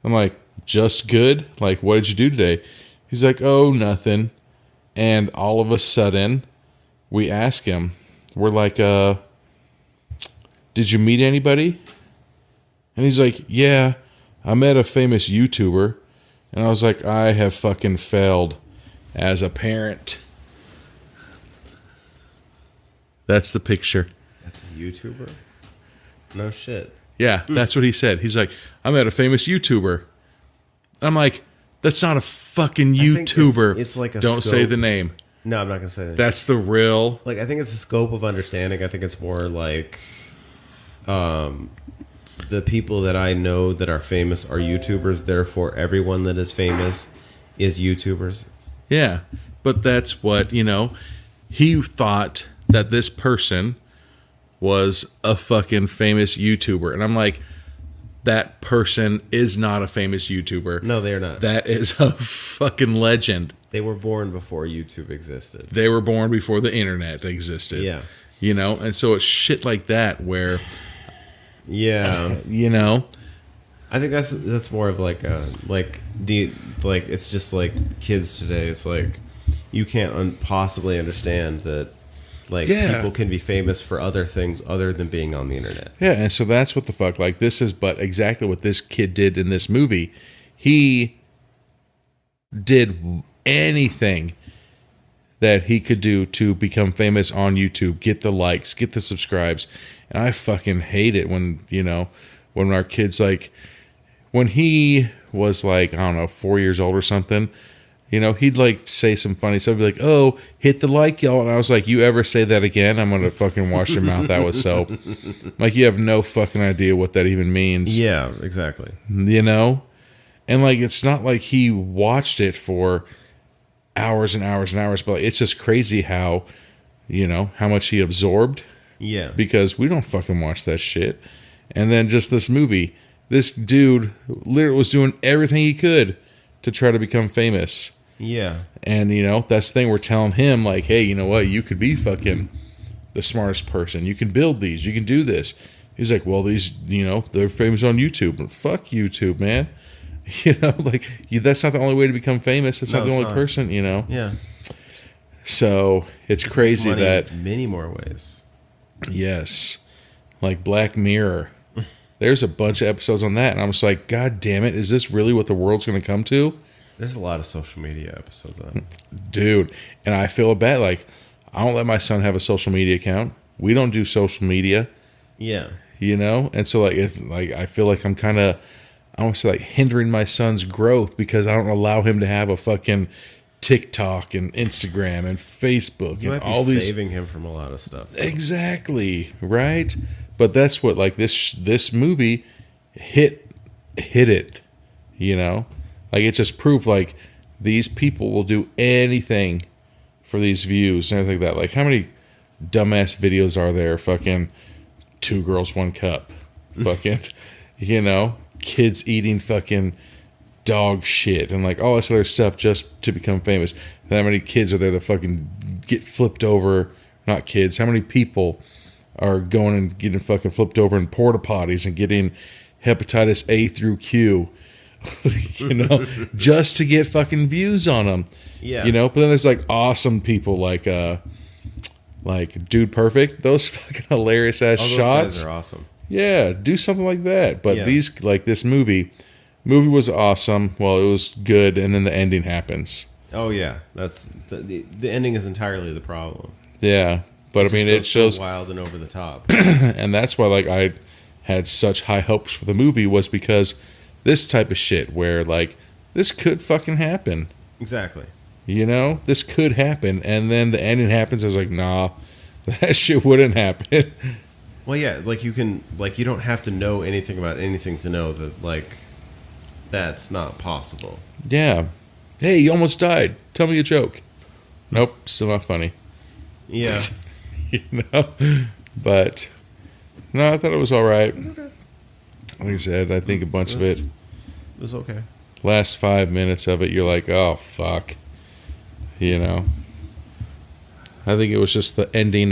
I'm like, just good? Like, what did you do today? He's like, oh, nothing. And all of a sudden, we ask him, we're like, did you meet anybody? And he's like, yeah, I met a famous YouTuber. And I was like, I have fucking failed as a parent. That's the picture. That's a YouTuber? No shit. Yeah, that's what he said. He's like, I met a famous YouTuber. I'm like, that's not a fucking think YouTuber. it's like a Don't say scope. the name. No, I'm not gonna say that. That's the real. Like I think it's a scope of understanding. I think it's more like the people that I know that are famous are YouTubers, therefore everyone that is famous is YouTubers. Yeah, but that's what, he thought that this person was a fucking famous YouTuber. And I'm like, that person is not a famous YouTuber. No, they're not. That is a fucking legend. They were born before YouTube existed. They were born before the internet existed. Yeah. And so it's shit like that where, Yeah. I think that's more of like it's just like kids today. It's like you can't possibly understand that like Yeah. people can be famous for other things other than being on the internet. yeah, and so that's what the fuck, like this is but exactly what this kid did in this movie. He did anything that he could do to become famous on YouTube, get the likes, get the subscribes. And I fucking hate it when, when our kids like, when he was like, I don't know, 4 years old or something, he'd like say some funny stuff, be like, oh, hit the like, y'all. And I was like, you ever say that again, I'm going to fucking wash your mouth out with soap. Like, you have no fucking idea what that even means. Yeah, exactly. And like, it's not like he watched it for hours and hours and hours, but like, it's just crazy how, how much he absorbed. Yeah. Because we don't fucking watch that shit. And then just this movie, this dude literally was doing everything he could to try to become famous. Yeah. And, that's the thing, we're telling him, like, hey, you know what? You could be fucking the smartest person. You can build these. You can do this. He's like, well, these, they're famous on YouTube. But fuck YouTube, man. That's not the only way to become famous. That's No, not the it's only not. person, Yeah. So it's crazy Money that, in many more ways. yes, like Black Mirror. There's a bunch of episodes on that, and I'm just like, God damn it, is this really what the world's going to come to? There's a lot of social media episodes on. Dude, and I feel bad. Like, I don't let my son have a social media account. We don't do social media. Yeah. You know? And so, like, I feel like I'm kind of, I want to say, like, hindering my son's growth because I don't allow him to have a fucking TikTok and Instagram and Facebook You and might be all these. saving him from a lot of stuff. Exactly, right? But that's what, like, this movie hit it, you know? Like, it just proved, like, these people will do anything for these views and everything like that. Like, how many dumbass videos are there? Fucking 2 girls, 1 cup. Fucking, you know, kids eating fucking dog shit and, like, all this other stuff just to become famous. And how many kids are there that fucking get flipped over? Not kids. How many people are going and getting fucking flipped over in porta potties and getting hepatitis A through Q? You know, just to get fucking views on them. Yeah. You know, but then there's like awesome people like Dude Perfect. Those fucking hilarious ass All those shots. guys are awesome. Yeah, do something like that. But Yeah. these, like this movie was awesome. Well, it was good, and then the ending happens. Oh yeah, that's the ending is entirely the problem. Yeah, but I mean, it Goes so shows, wild and over the top. and that's why like I had such high hopes for the movie was because this type of shit where like this could fucking happen. Exactly. You know, this could happen, and then the ending happens. I was like, nah, that shit wouldn't happen. Well, yeah, like you don't have to know anything about anything to know that like that's not possible. Yeah. Hey, you almost died. Tell me a joke. Nope, still not funny. Yeah. You know, but no, I thought it was all right. Like I said, I think a bunch of it. It was okay. Last 5 minutes of it, you're like, oh fuck. You know, I think it was just the ending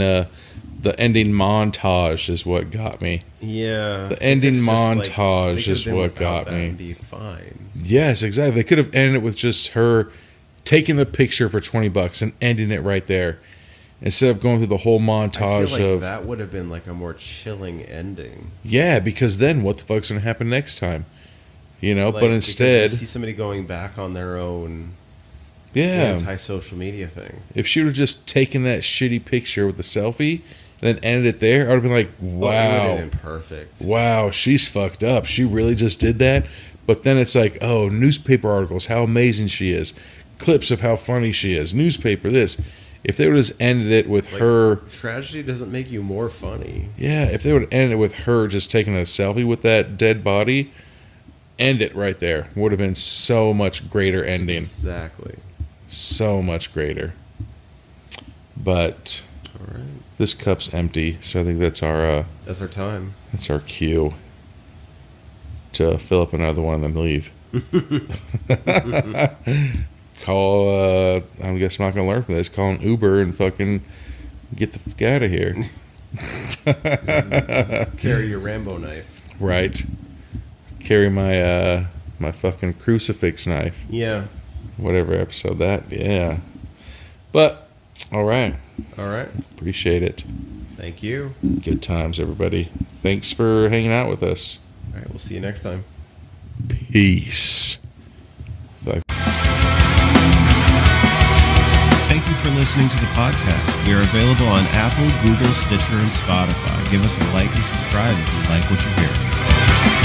montage is what got me. Yeah. The ending They could've montage they is could've been what without got that me. and be fine. Yes, exactly. They could have ended it with just her taking the picture for $20 and ending it right there, instead of going through the whole I montage feel like of that would have been like a more chilling ending. yeah. Because then what the fuck's gonna happen next time? You know, Like, but because instead, you see somebody going back on their own yeah. anti-social media thing. If she would have just taken that shitty picture with the selfie and then ended it there, I would have been like, Oh, it would have wow, been perfect. wow, she's fucked up. She really just did that. But then it's like, oh, newspaper articles, how amazing she is. Clips of how funny she is. Newspaper, this. If they would have just ended it with Like, her, tragedy doesn't make you more funny. yeah, if they would have ended it with her just taking a selfie with that dead body, end it right there. Would have been so much greater ending. Exactly. So much greater. But All right. this cup's empty, so I think that's our time. that's our cue to fill up another one and then leave. Call I guess I'm not gonna learn from this. Call an Uber and fucking get the fuck out of here. Carry your Rambo knife. Right. Carry my my fucking crucifix knife. Yeah. Whatever episode that, yeah. But all right. All right. Appreciate it. Thank you. Good times, everybody. Thanks for hanging out with us. All right. We'll see you next time. Peace. Fuck. Thank you for listening to the podcast. We are available on Apple, Google, Stitcher, and Spotify. Give us a like and subscribe if you like what you hear.